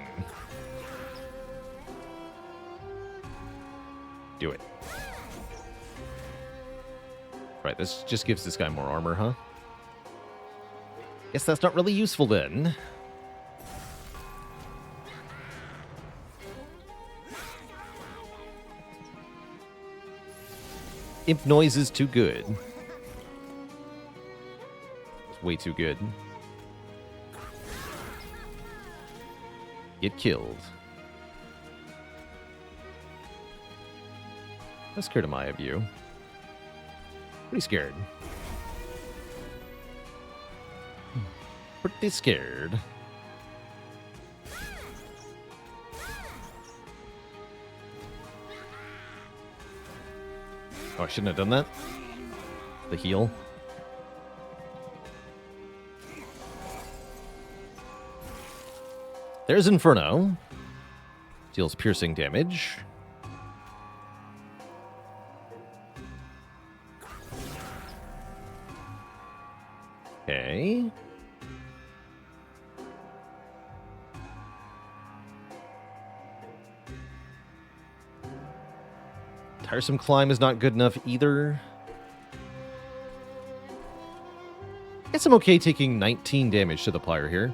Do it. Right, this just gives this guy more armor, huh? Guess that's not really useful then. Imp noise is too good. It's way too good. Get killed. How scared am I of you? Pretty scared. Pretty scared. Oh, I shouldn't have done that. The heal. There's Inferno. Deals piercing damage. Okay. Tiresome Climb is not good enough either. Guess I'm okay taking 19 damage to the Plier here.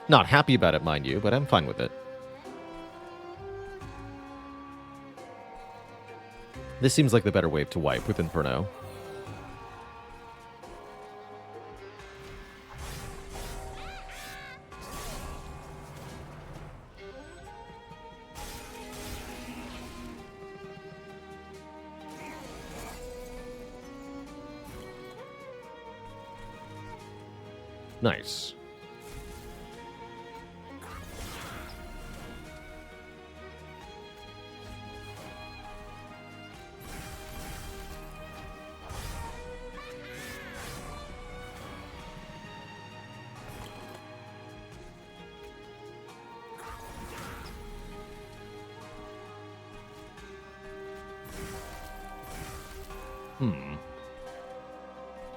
Not happy about it, mind you, but I'm fine with it. This seems like the better wave to wipe with Inferno. Nice.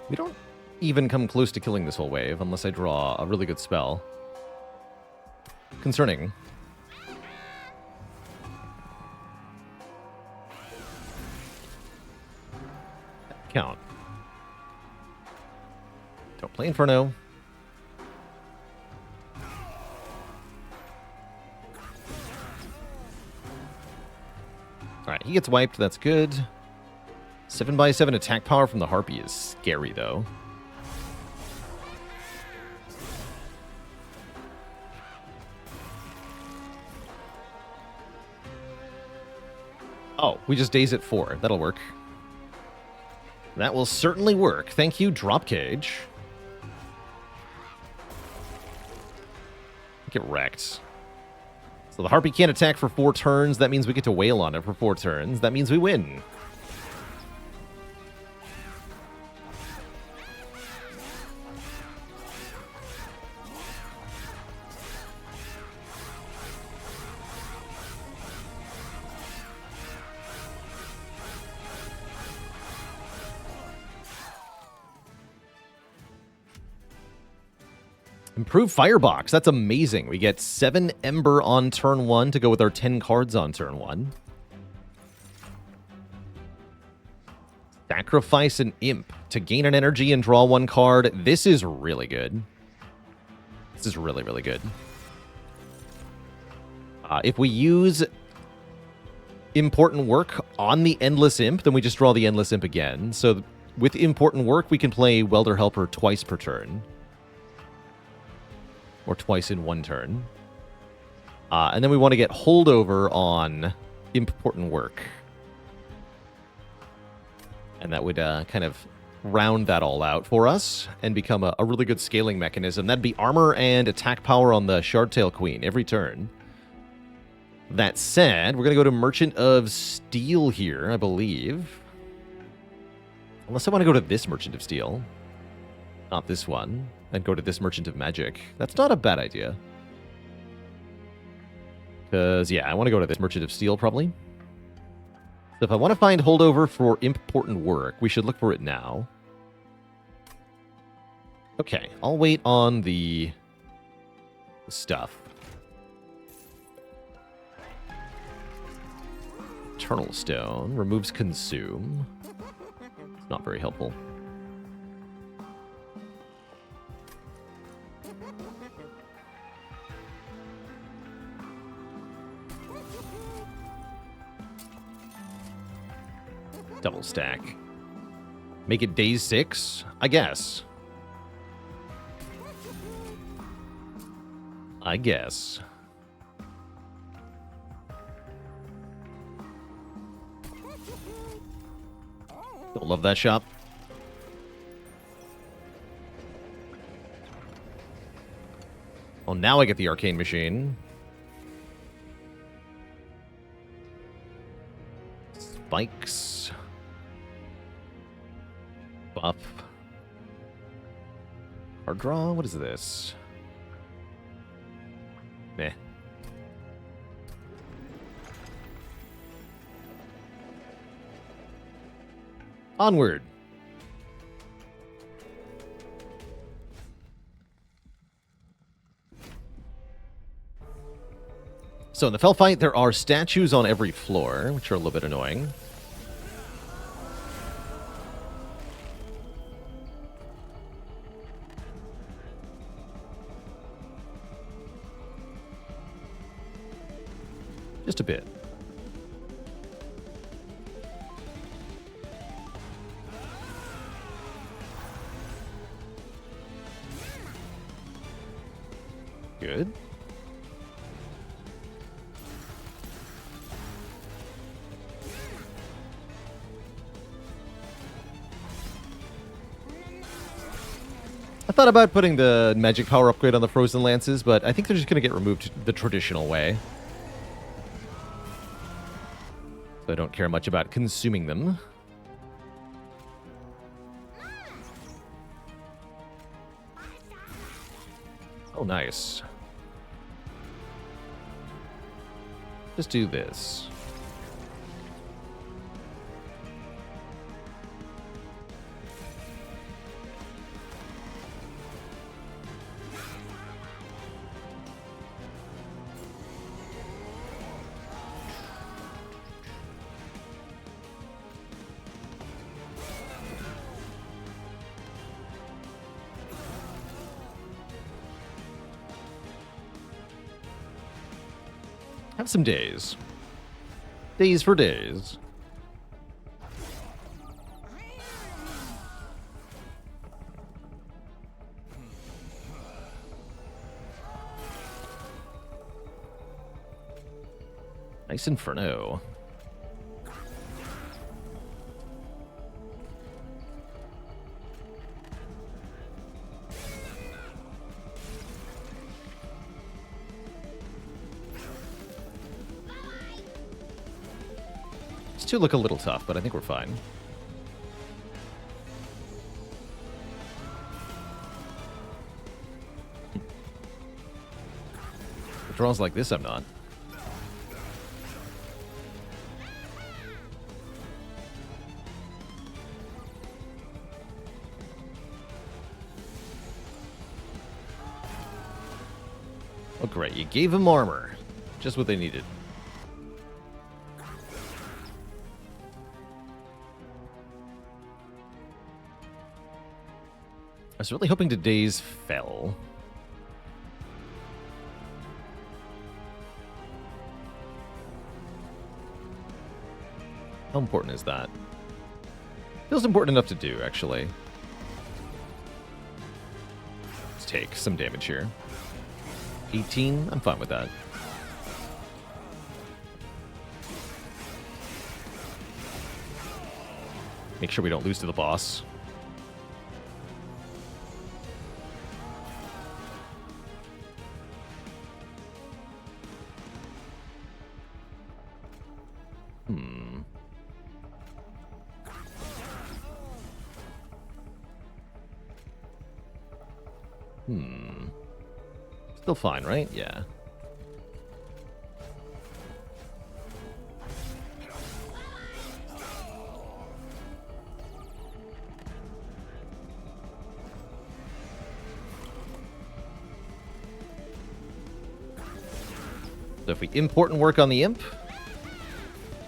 We don't even come close to killing this whole wave unless I draw a really good spell. Concerning. Count. Don't play Inferno. Alright, he gets wiped. That's good. 7x7 attack power from the Harpy is scary, though. Oh, we just daze at 4. That'll work. That will certainly work. Thank you, Drop Cage. Get wrecked. So the Harpy can't attack for 4 turns. That means we get to wail on it for 4 turns. That means we win. Improved Firebox. That's amazing. We get 7 Ember on turn 1 to go with our 10 cards on turn 1. Sacrifice an Imp to gain an energy and draw 1 card. This is really good. This is really, really good. If we use Important Work on the Endless Imp, then we just draw the Endless Imp again. So with Important Work, we can play Welder Helper twice per turn. Or twice in 1 turn. And then we want to get Holdover on Important Work. And that would kind of round that all out for us and become a really good scaling mechanism. That'd be armor and attack power on the Shardtail Queen every turn. That said, we're going to go to Merchant of Steel here, I believe. Unless I want to go to this Merchant of Steel. Not this one. And go to this Merchant of Magic. That's not a bad idea. Because, yeah, I want to go to this Merchant of Steel, probably. So if I want to find Holdover for Important Work, we should look for it now. Okay, I'll wait on the stuff. Eternal Stone removes Consume. It's not very helpful. Double stack. Make it day 6, I guess. I guess. Don't love that shop. Well, now I get the Arcane Machine. Spikes. Buff. Card draw? What is this? Meh. Onward. So in the Fell Fight, there are statues on every floor, which are a little bit annoying. Just a bit. Good. I thought about putting the magic power upgrade on the Frozen Lances, but I think they're just going to get removed the traditional way. So I don't care much about consuming them. Oh, nice. Just do this. Have some days. Days for days. Nice Inferno. These two look a little tough, but I think we're fine. With draws like this, I'm not. Oh, great. You gave him armor. Just what they needed. I was really hoping today's fell. How important is that? Feels important enough to do, actually. Let's take some damage here. 18? I'm fine with that. Make sure we don't lose to the boss. Still fine, right? Yeah. So if we import and work on the imp,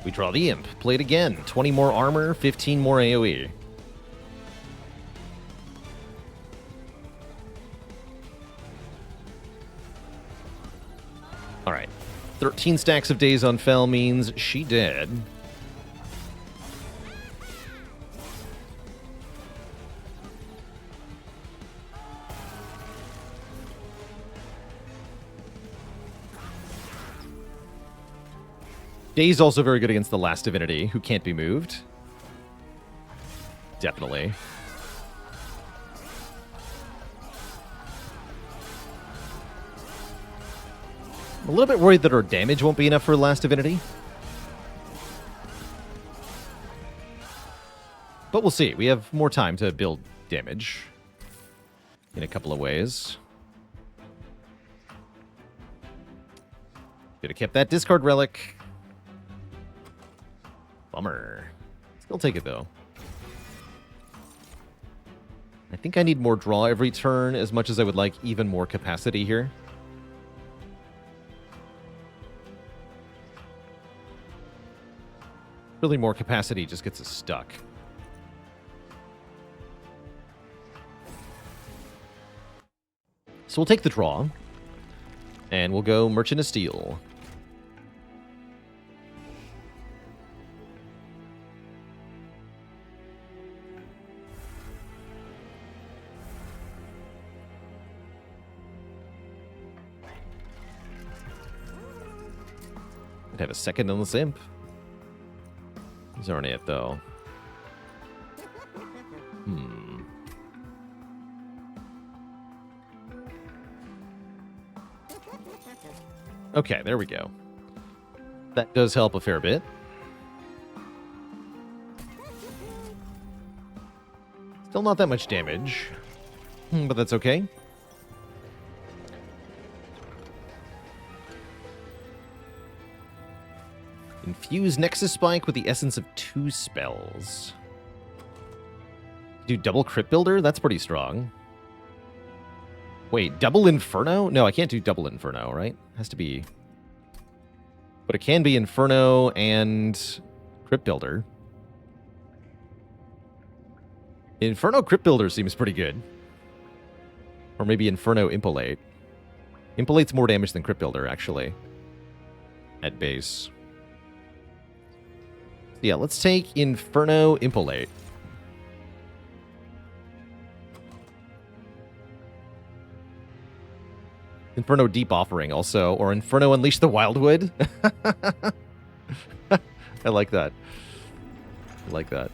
we draw the imp. Play it again. 20 more armor, 15 more AoE. All right. 13 stacks of days on Fel means she dead. Day's also very good against the last divinity, who can't be moved. Definitely. I'm a little bit worried that our damage won't be enough for last divinity. But we'll see. We have more time to build damage in a couple of ways. Could have kept that discard relic. Bummer. Still take it, though. I think I need more draw every turn, as much as I would like even more capacity here. Really, more capacity just gets us stuck. So we'll take the draw. And we'll go Merchant of Steel. I'd have a second on this imp. These aren't it, though. Okay, there we go. That does help a fair bit. Still not that much damage, but that's okay. Infuse Nexus Spike with the essence of 2 spells. Do double Crypt Builder? That's pretty strong. Wait, double Inferno? No, I can't do double Inferno, right? Has to be... But it can be Inferno and Crypt Builder. Inferno Crypt Builder seems pretty good. Or maybe Inferno Impolate. Impolate's more damage than Crypt Builder, actually. At base. Yeah, let's take Inferno Impolate. Inferno Deep Offering also, or Inferno Unleash the Wildwood. I like that. I like that.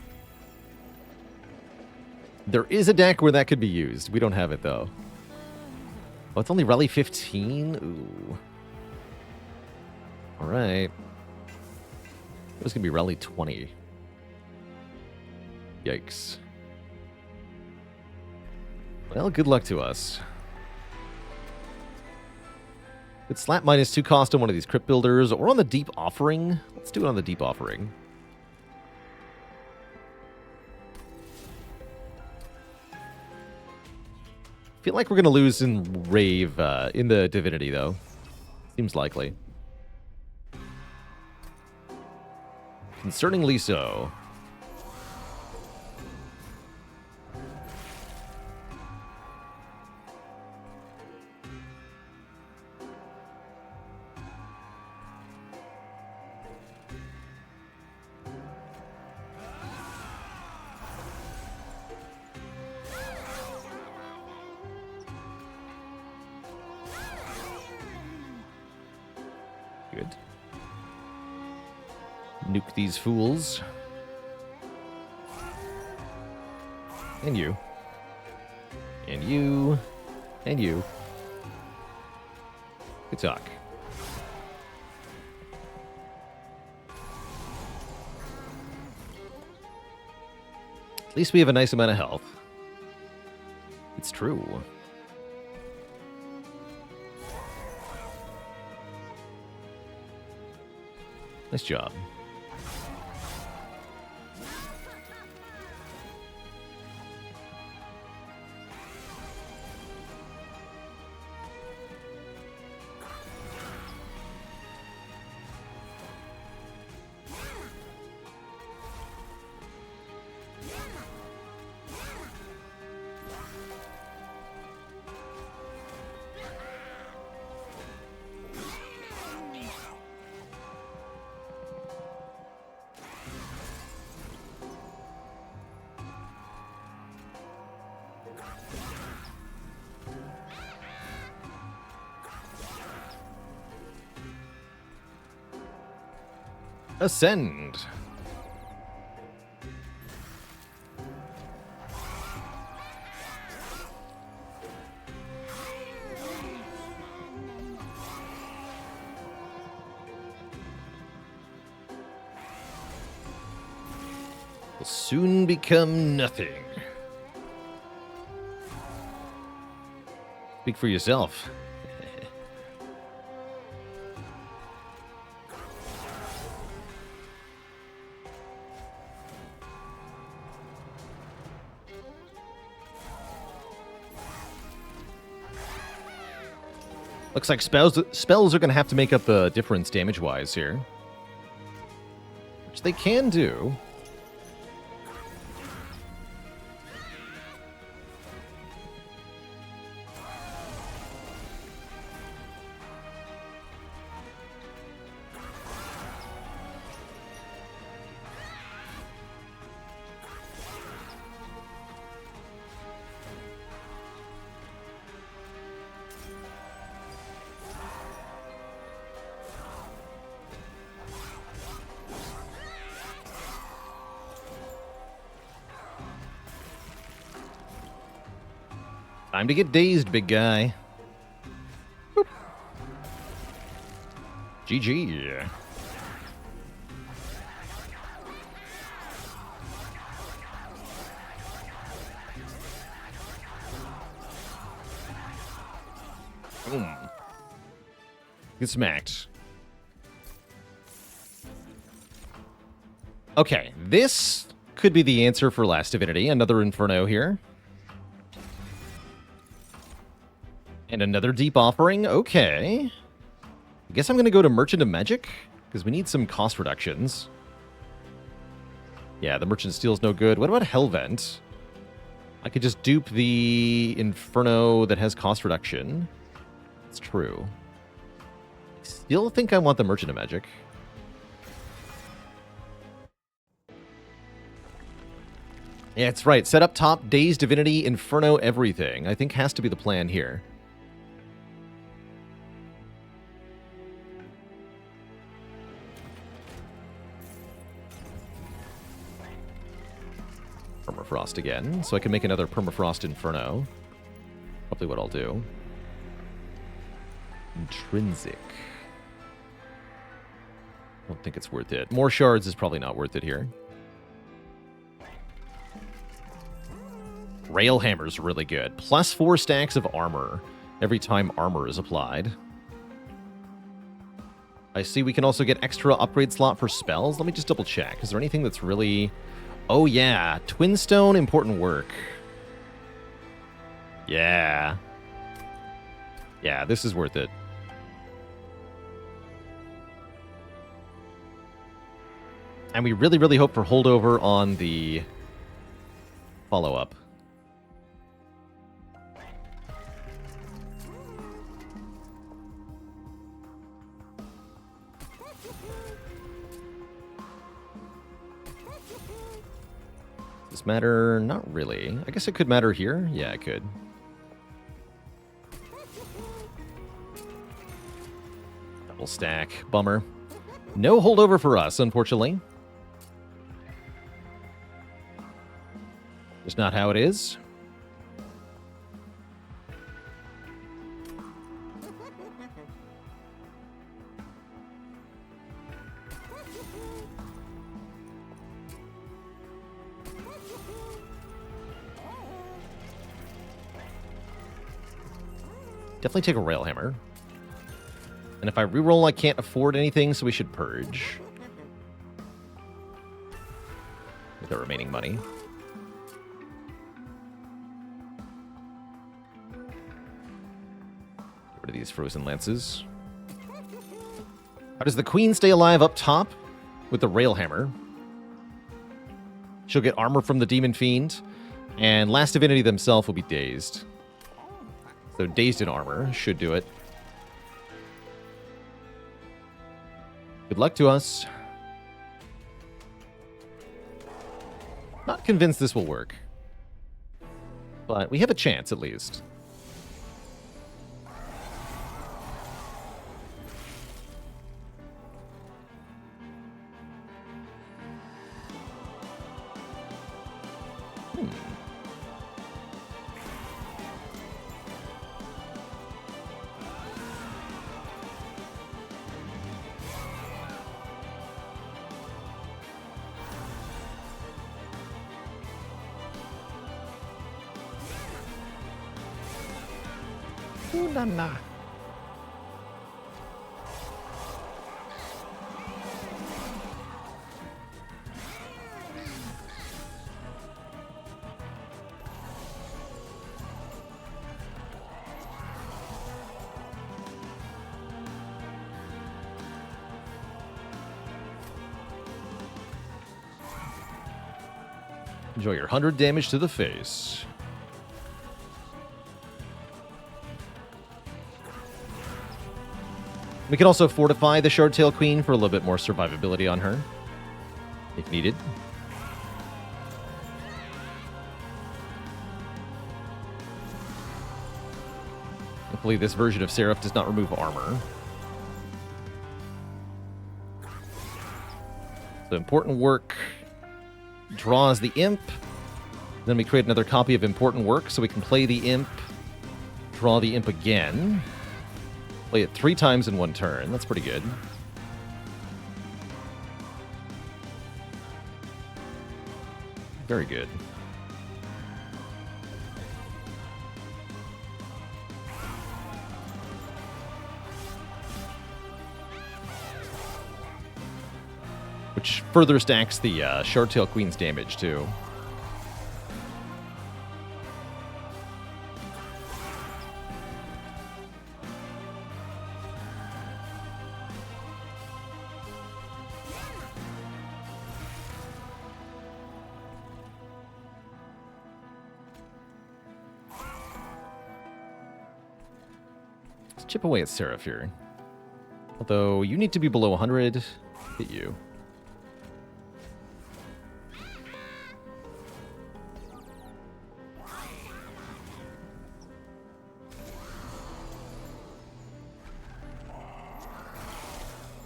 There is a deck where that could be used. We don't have it, though. Oh, it's only Rally 15? Ooh. All right. It was going to be Rally 20. Yikes. Well, good luck to us. Could slap -2 cost on one of these Crypt Builders, or on the Deep Offering. Let's do it on the Deep Offering. Feel like we're going to lose in Rave, in the Divinity, though. Seems likely. Concerningly so. Good. Nuke these fools. And you. And you. And you. Good talk. At least we have a nice amount of health. It's true. Nice job. Ascend. Will soon become nothing. Speak for yourself. Looks like spells are going to have to make up the difference damage-wise here. Which they can do. Time to get dazed, big guy. Boop. GG. Boom. Get smacked. Okay, this could be the answer for Last Divinity. Another Inferno here. And another Deep Offering. Okay. I guess I'm going to go to Merchant of Magic, because we need some cost reductions. Yeah, the Merchant Steel's no good. What about Hellvent? I could just dupe the Inferno that has cost reduction. It's true. I still think I want the Merchant of Magic. Yeah, it's right. Set up top, Dazed Divinity, Inferno, everything. I think has to be the plan here. Permafrost again, so I can make another Permafrost Inferno. Probably what I'll do. Intrinsic. I don't think it's worth it. More shards is probably not worth it here. Railhammer's really good. Plus 4 stacks of armor every time armor is applied. I see we can also get extra upgrade slot for spells. Let me just double check. Is there anything that's really... Oh, yeah. Twinstone, important work. Yeah. Yeah, this is worth it. And we really, really hope for holdover on the follow-up. Does this matter? Not really. I guess it could matter here. Yeah, it could. Double stack. Bummer. No holdover for us, unfortunately. Just not how it is. Definitely take a Railhammer. And if I reroll, I can't afford anything, so we should Purge. With the remaining money. Get rid of these Frozen Lances. How does the Queen stay alive up top? With the Railhammer. She'll get armor from the Demon Fiend. And Last Divinity themselves will be dazed. So Dazed in armor should do it. Good luck to us. Not convinced this will work. But we have a chance, at least. Ooh, nah, nah. Enjoy your 100 damage to the face. We can also fortify the Shardtail Queen for a little bit more survivability on her, if needed. Hopefully this version of Seraph does not remove armor. So important work draws the Imp. Then we create another copy of important work so we can play the Imp, draw the Imp again. Play it 3 times in one turn. That's pretty good. Very good. Which further stacks the Shardtail Queen's damage, too. Chip away at Seraph here. Although, you need to be below 100. Hit you.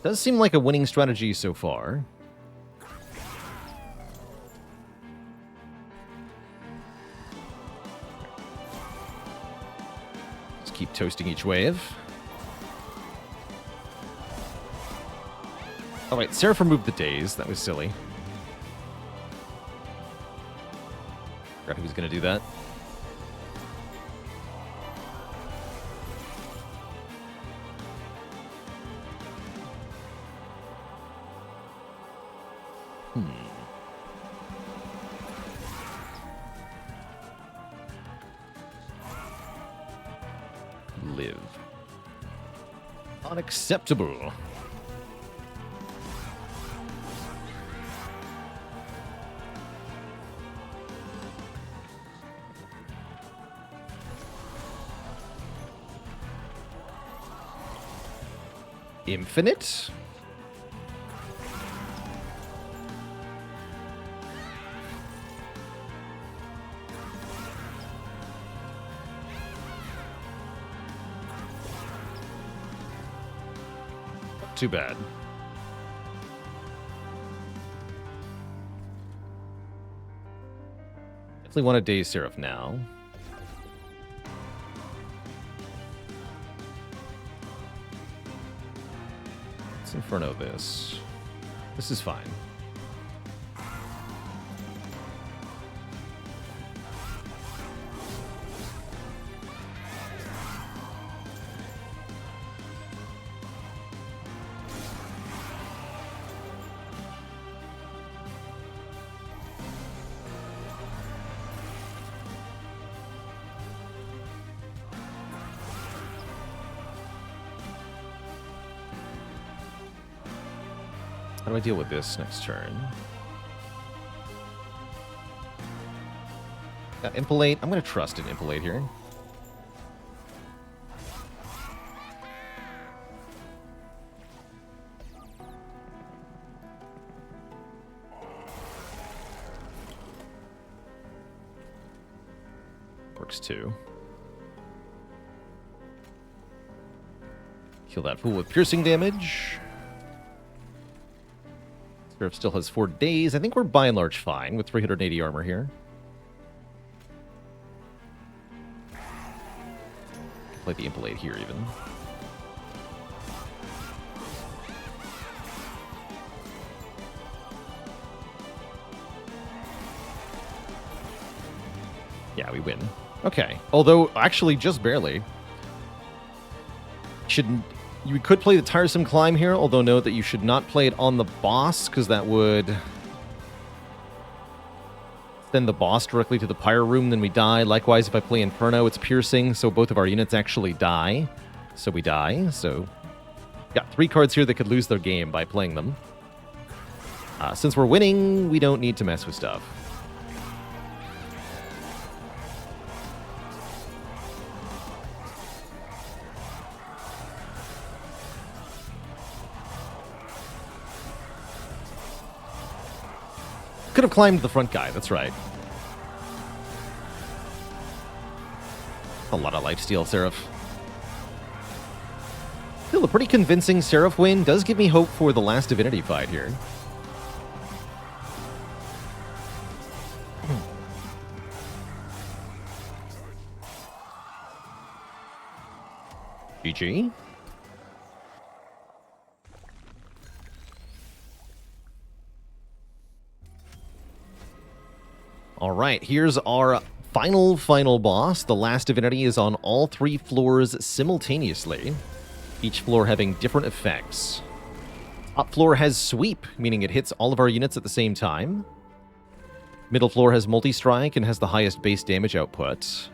Does seem like a winning strategy so far. Keep toasting each wave. Oh wait, Seraph removed the daze. That was silly. Forgot who was going to do that. Live. Unacceptable. Infinite? Too bad. Definitely want a Daze Seraph now. Let's Inferno this. This is fine. How do I deal with this next turn? Impalate. I'm going to trust an Impalate here. Works too. Kill that fool with piercing damage. Seraph still has 4 days. I think we're by and large fine with 380 armor here. Play the Impalate here even. Yeah, we win. Okay. Although, actually, just barely. You could play the Tiresome Climb here, although note that you should not play it on the boss, because that would send the boss directly to the Pyre Room, then we die. Likewise, if I play Inferno, it's piercing, so both of our units actually die. So we die. So, yeah, 3 cards here that could lose their game by playing them. Since we're winning, we don't need to mess with stuff. Could have climbed the front guy, that's right. A lot of lifesteal, Seraph. Still a pretty convincing Seraph win. Does give me hope for the last Divinity fight here. GG. All right, here's our final boss. The last Divinity is on all 3 floors simultaneously, each floor having different effects. Top floor has Sweep, meaning it hits all of our units at the same time. Middle floor has Multi-Strike and has the highest base damage output.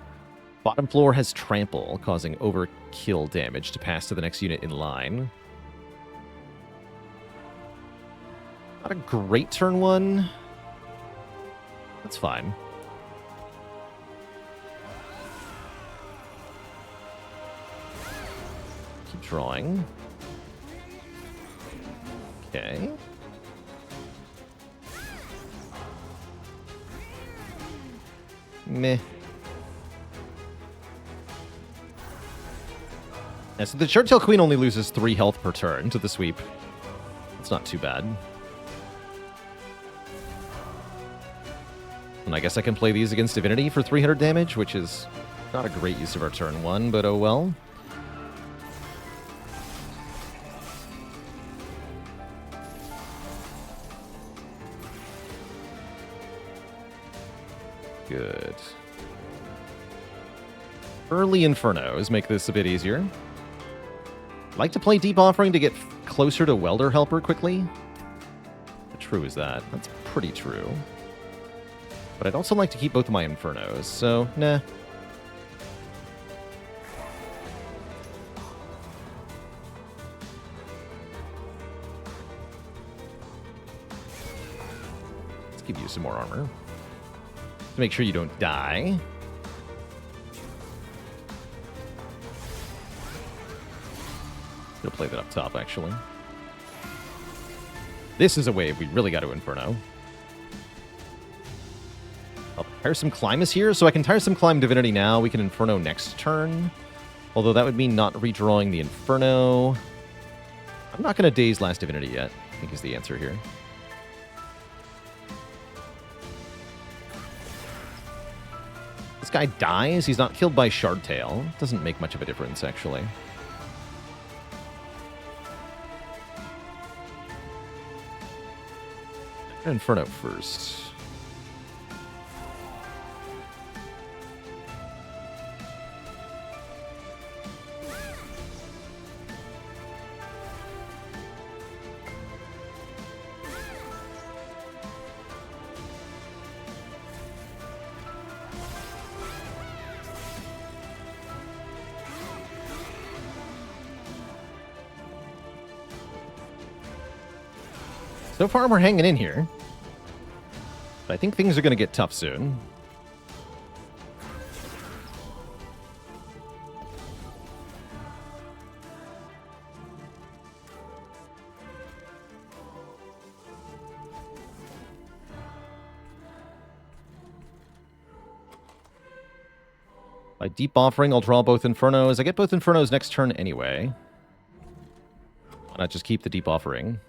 Bottom floor has Trample, causing overkill damage to pass to the next unit in line. Not a great turn 1. That's fine. Keep drawing. Okay. Meh. Yeah, so the Shardtail Queen only loses 3 health per turn to the sweep. It's not too bad. And I guess I can play these against Divinity for 300 damage, which is not a great use of our turn 1, but oh well. Good. Early Infernos make this a bit easier. I'd like to play Deep Offering to get closer to Welder Helper quickly. How true is that? That's pretty true. But I'd also like to keep both of my Infernos, so nah. Let's give you some more armor. To make sure you don't die. Gonna play that up top, actually. This is a wave we really got to Inferno. I'll Tiresome Climb is here, so I can Tiresome Climb Divinity now. We can Inferno next turn. Although that would mean not redrawing the Inferno. I'm not going to Daze Last Divinity yet, I think is the answer here. This guy dies. He's not killed by Shardtail. Doesn't make much of a difference, actually. Inferno first. So far, we're hanging in here. But I think things are going to get tough soon. By Deep Offering, I'll draw both Infernos. I get both Infernos next turn anyway. Why not just keep the Deep Offering?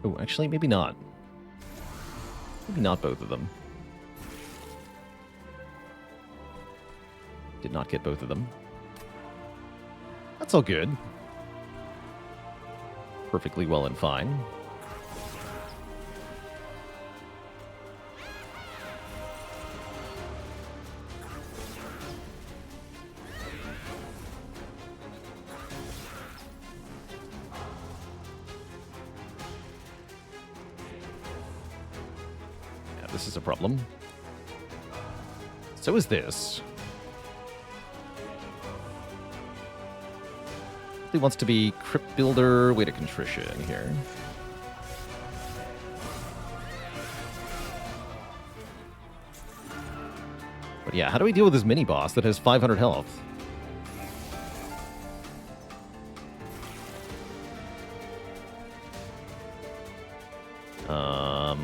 Oh, actually, maybe not. Maybe not both of them. Did not get both of them. That's all good. Perfectly well and fine. This is a problem. So is this. He wants to be Crypt Builder. Wait a Contrition here. But yeah, how do we deal with this mini-boss that has 500 health?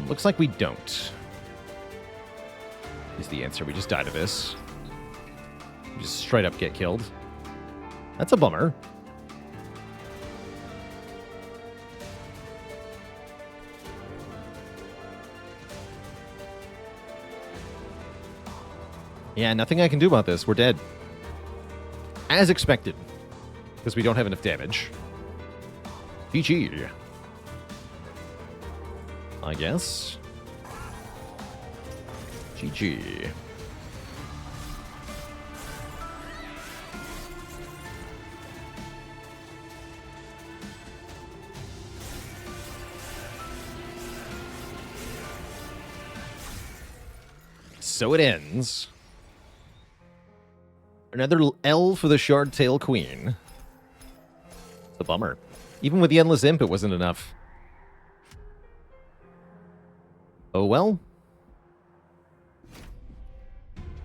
Looks like we don't. Is the answer. We just die to this. We just straight up get killed. That's a bummer. Yeah, nothing I can do about this. We're dead. As expected. Because we don't have enough damage. GG. I guess. GG. So it ends. Another L for the Shardtail Queen. It's a bummer. Even with the Endless Imp, it wasn't enough. Oh well.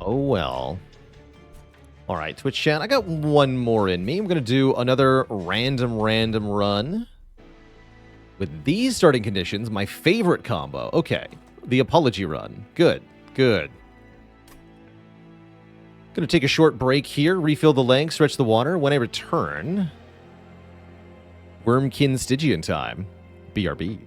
Oh well. Alright, Twitch chat, I got one more in me. I'm going to do another random run. With these starting conditions, my favorite combo. Okay, the Apology run. Good, good. Going to take a short break here, refill the length, stretch the water. When I return, Wormkin Stygian time. BRB.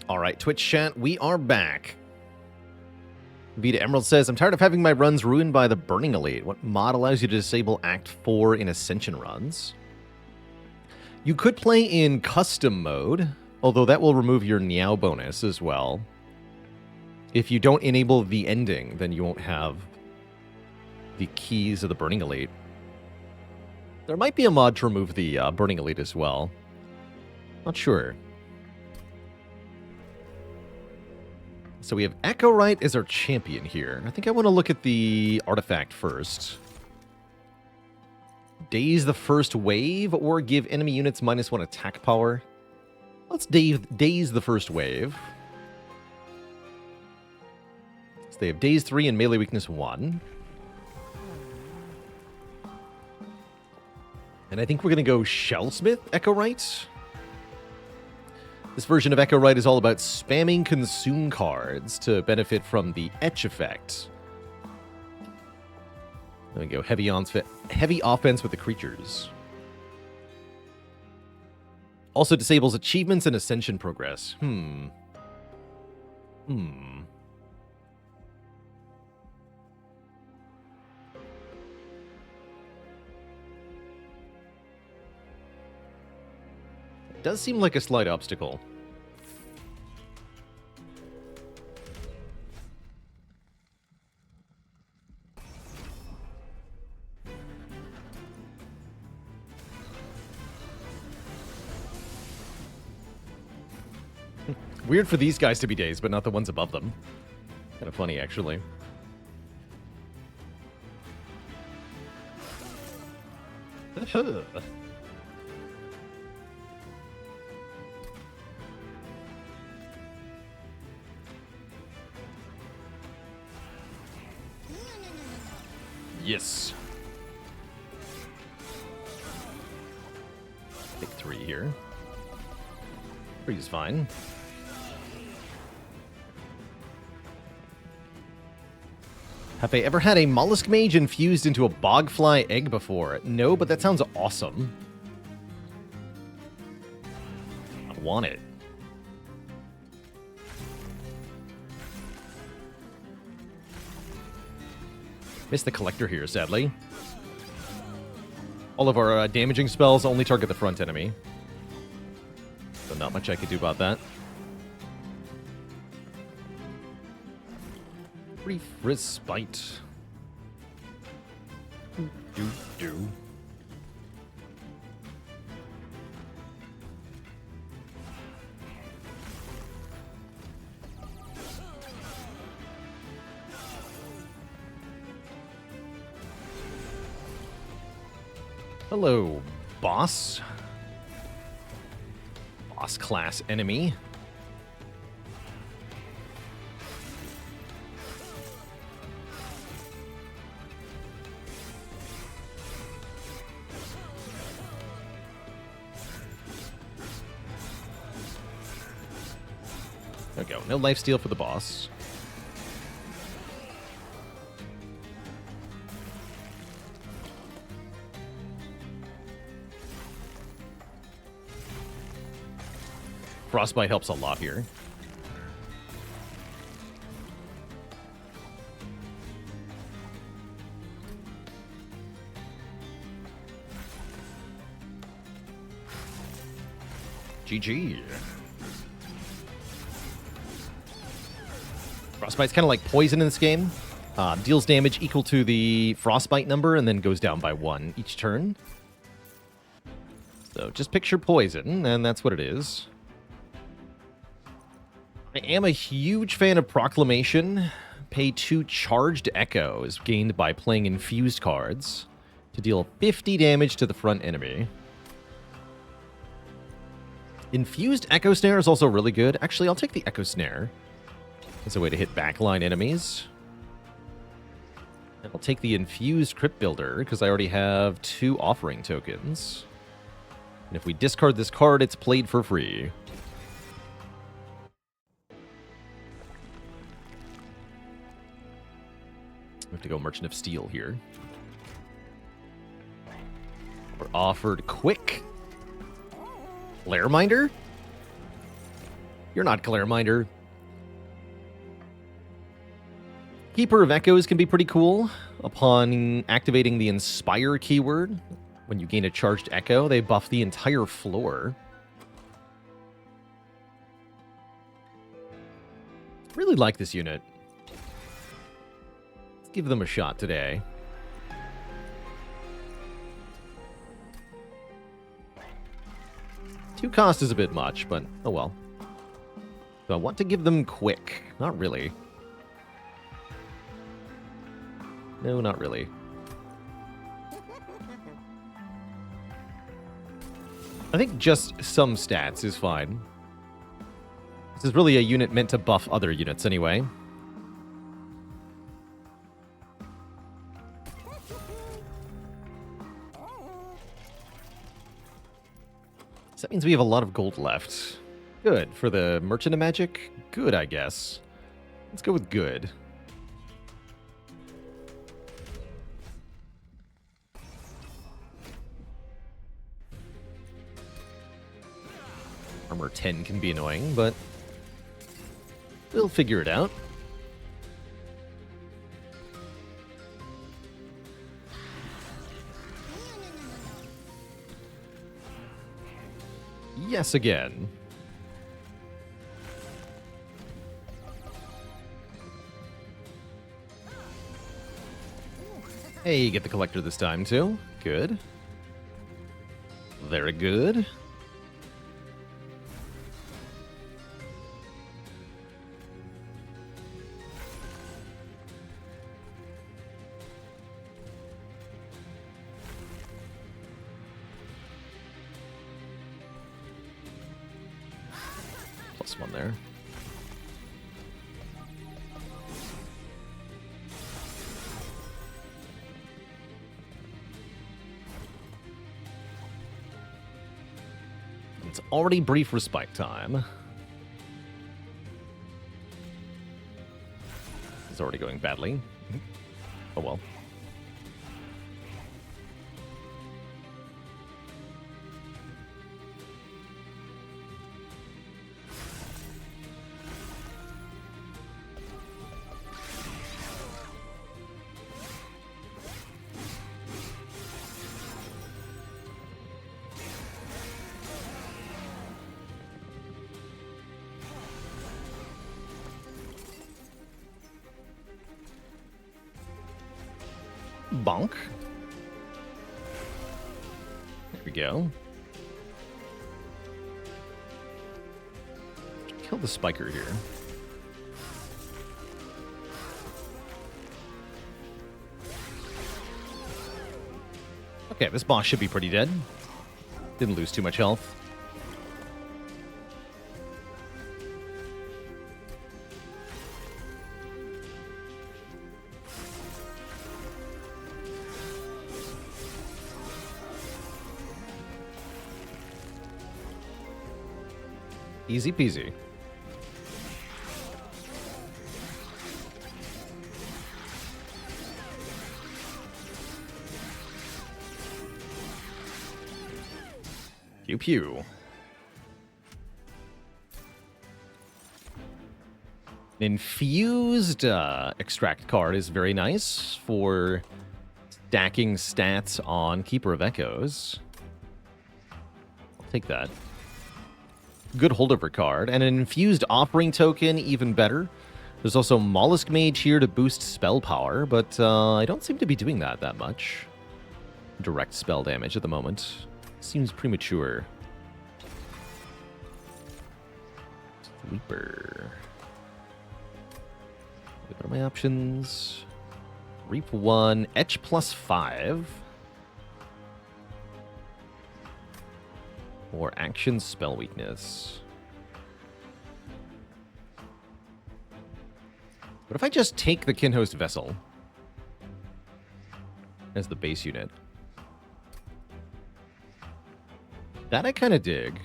All right, Twitch chat, we are back. Vita Emerald says, I'm tired of having my runs ruined by the Burning Elite. What mod allows you to disable Act 4 in Ascension runs? You could play in custom mode, although that will remove your Niao bonus as well. If you don't enable the ending, then you won't have the keys of the Burning Elite. There might be a mod to remove the Burning Elite as well. Not sure. So we have Echo Right as our champion here. I think I want to look at the artifact first. Daze the first wave or give enemy units -1 attack power. Let's daze the first wave. So they have Daze 3 and melee weakness 1. And I think we're going to go Shellsmith Echo Right. This version of Echo Right is all about spamming consume cards to benefit from the etch effect. There we go, heavy offense with the creatures. Also disables achievements and ascension progress. Does seem like a slight obstacle. Weird for these guys to be dazed, but not the ones above them. Kind of funny, actually. Yes. Take 3 here. 3 is fine. Have I ever had a mollusk mage infused into a bogfly egg before? No, but that sounds awesome. I want it. Missed the collector here, sadly. All of our damaging spells only target the front enemy. So not much I could do about that. Brief respite. Do. Hello, boss. Boss class enemy. There we go. No lifesteal for the boss. Frostbite helps a lot here. GG. Frostbite's kind of like poison in this game. Deals damage equal to the Frostbite number and then goes down by 1 each turn. So just picture poison, and that's what it is. I am a huge fan of Proclamation. Pay 2 charged echoes gained by playing infused cards to deal 50 damage to the front enemy. Infused Echo Snare is also really good. Actually, I'll take the Echo Snare as a way to hit backline enemies. And I'll take the Infused Crypt Builder because I already have 2 offering tokens. And if we discard this card, it's played for free. We have to go Merchant of Steel here. We're offered Quick. Lairminder? You're not Clareminder. Keeper of Echoes can be pretty cool. Upon activating the Inspire keyword, when you gain a charged Echo, they buff the entire floor. Really like this unit. Let's give them a shot today. Two cost is a bit much, but oh well. So I want to give them quick. Not really. No, not really. I think just some stats is fine. This is really a unit meant to buff other units anyway. So that means we have a lot of gold left. Good. For the Merchant of Magic? Good, I guess. Let's go with good. Armor 10 can be annoying, but we'll figure it out. Yes, again. Hey, you get the collector this time, too. Good. Very good. One there. It's already brief respite time. It's already going badly. Oh well. Bonk. There we go. Kill the spiker here. Okay, this boss should be pretty dead. Didn't lose too much health. Easy peasy. Pew pew. Infused extract card is very nice for stacking stats on Keeper of Echoes. I'll take that. Good holdover card, and an infused offering token, even better. There's also Mollusk Mage here to boost spell power, but I don't seem to be doing that much. Direct spell damage at the moment. Seems premature. Sweeper. What are my options? Reap 1, Etch +5. Or action spell weakness. What if I just take the Kinhost Vessel as the base unit? That I kind of dig.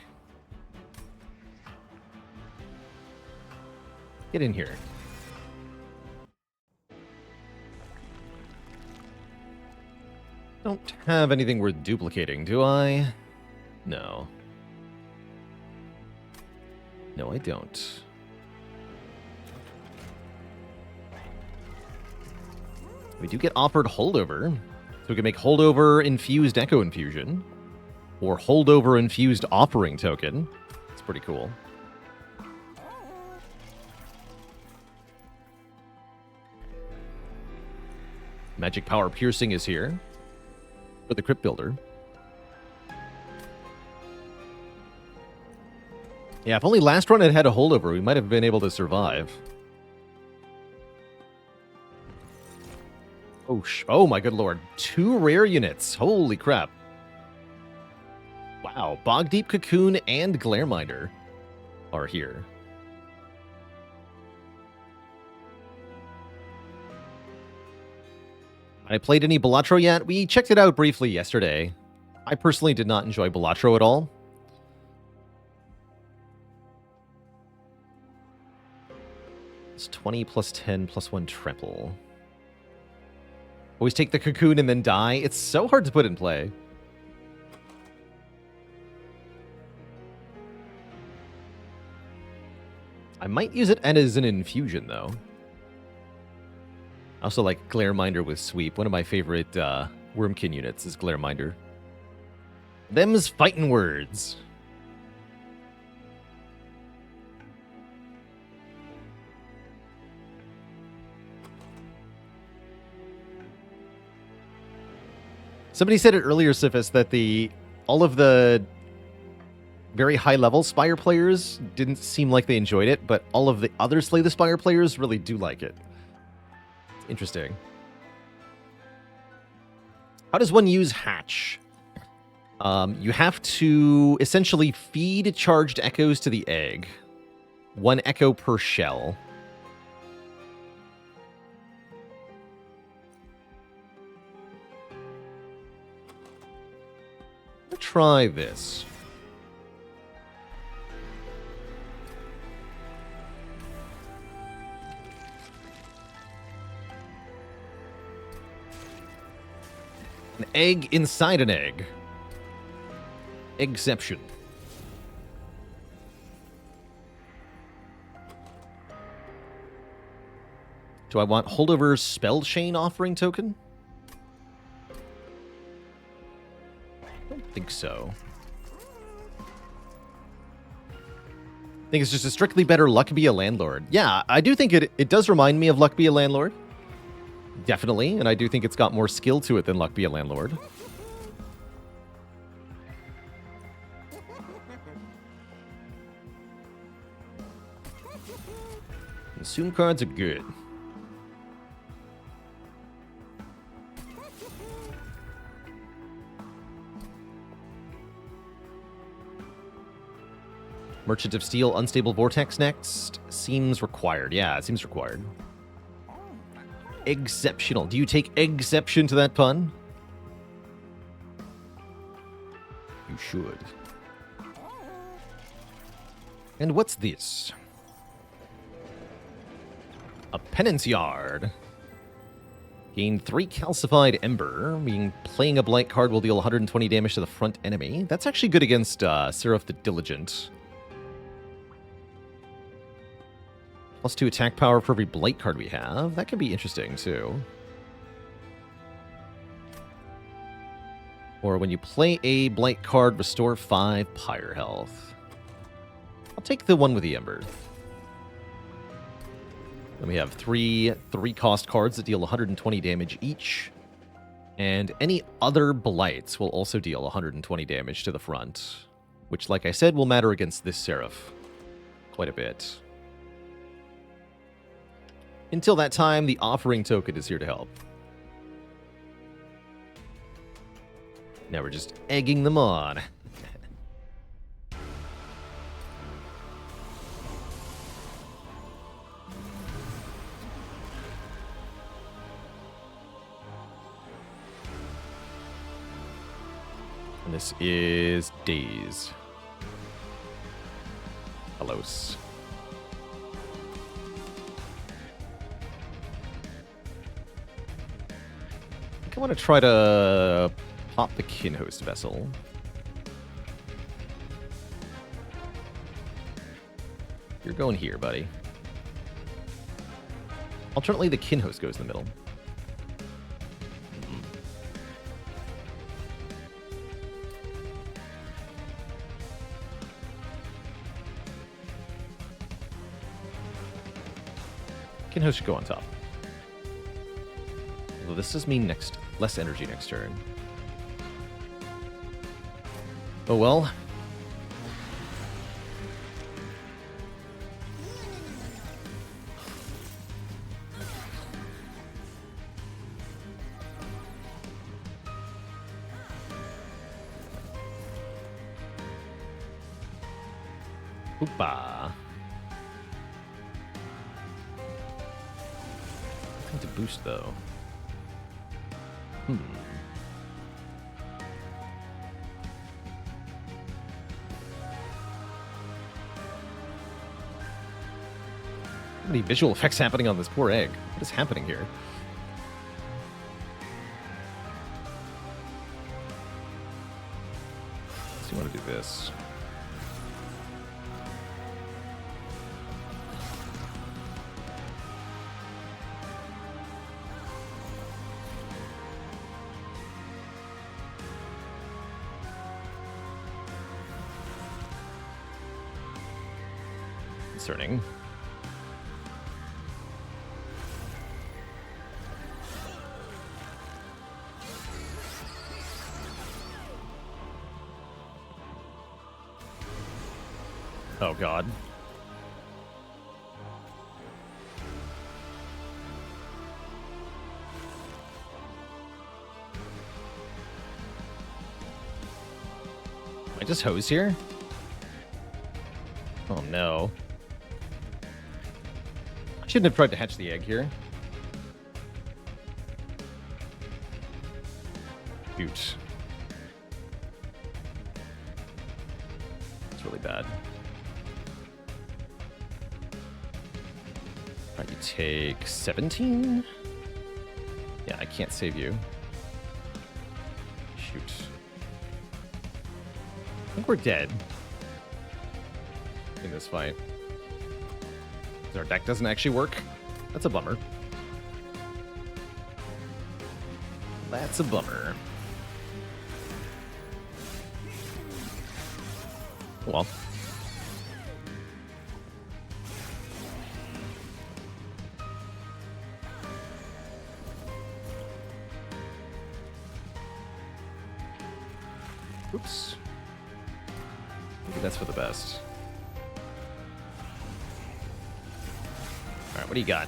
Get in here. Don't have anything worth duplicating, do I? No. No, I don't. We do get offered Holdover. So we can make Holdover Infused Echo Infusion. Or Holdover Infused Offering Token. It's pretty cool. Magic Power Piercing is here. For the Crypt Builder. Yeah, if only last run it had a Holdover, we might have been able to survive. Oh my good lord. 2 rare units. Holy crap. Wow. Bog Deep Cocoon and Glareminder are here. I played any Balatro yet? We checked it out briefly yesterday. I personally did not enjoy Balatro at all. It's 20 plus 10 plus 1 trample. Always take the cocoon and then die. It's so hard to put in play. I might use it as an infusion, though. I also like Glareminder with Sweep. One of my favorite Wormkin units is Glareminder. Them's fighting words. Somebody said it earlier, Sifis, that all of the very high-level Spire players didn't seem like they enjoyed it, but all of the other Slay the Spire players really do like it. It's interesting. How does one use Hatch? You have to essentially feed charged echoes to the egg. 1 echo per shell. Try this. An egg inside an egg. Exception. Do I want Holdover's Spell Chain Offering Token? I don't think so. I think it's just a strictly better Luck Be a Landlord. Yeah, I do think it does remind me of Luck Be a Landlord. Definitely, and I do think it's got more skill to it than Luck Be a Landlord. Consume cards are good. Merchant of Steel, Unstable Vortex next. Seems required. Yeah, it seems required. Exceptional. Do you take exception to that pun? You should. And what's this? A Penance Yard. Gain 3 Calcified Ember. Meaning playing a Blight card will deal 120 damage to the front enemy. That's actually good against Seraph the Diligent. +2 attack power for every Blight card we have. That could be interesting, too. Or when you play a Blight card, restore 5 Pyre health. I'll take the one with the Ember. Then we have 3 3-cost cards that deal 120 damage each. And any other Blights will also deal 120 damage to the front. Which, like I said, will matter against this Seraph quite a bit. Until that time, the Offering Token is here to help. Now we're just egging them on. And this is Daze. Hellos. I want to try to pop the Kinhost Vessel. going here, buddy. Alternately, the Kinhost goes in the middle. Kinhost should go on top. Although this does mean less energy next turn. Oh well. Hoopa. Nothing to boost though. How many visual effects happening on this poor egg? What is happening here? So you want to do this. Concerning. Oh, God. Am I just hose here? Oh, no. I shouldn't have tried to hatch the egg here. Shoot. It's really bad. Alright, you take 17? Yeah, I can't save you. Shoot. I think we're dead in this fight. Our deck doesn't actually work. That's a bummer. That's a bummer. Well. Oops. Maybe that's for the best. Alright, what do you got?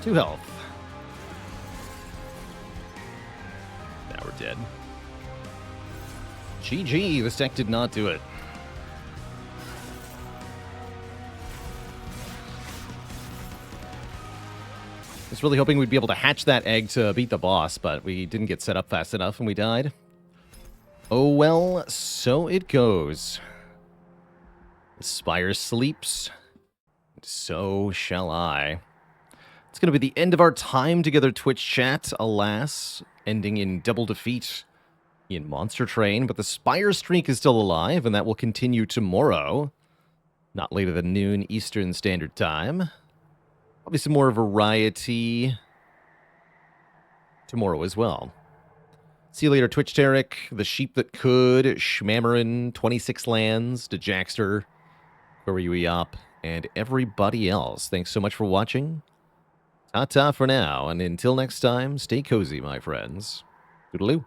Two health. Now we're dead. GG, this deck did not do it. I was really hoping we'd be able to hatch that egg to beat the boss, but we didn't get set up fast enough and we died. Oh well, so it goes. The Spire sleeps, and so shall I. It's going to be the end of our time together, Twitch chat, alas, ending in double defeat in Monster Train, but the Spire streak is still alive, and that will continue tomorrow, not later than noon Eastern Standard Time. Probably some more variety tomorrow as well. See you later, Twitch Tarek, The Sheep That Could, Schmammerin, 26 Lands, Dejaxter, Up, and everybody else. Thanks so much for watching. Ta-ta for now, and until next time, stay cozy, my friends. Toodaloo.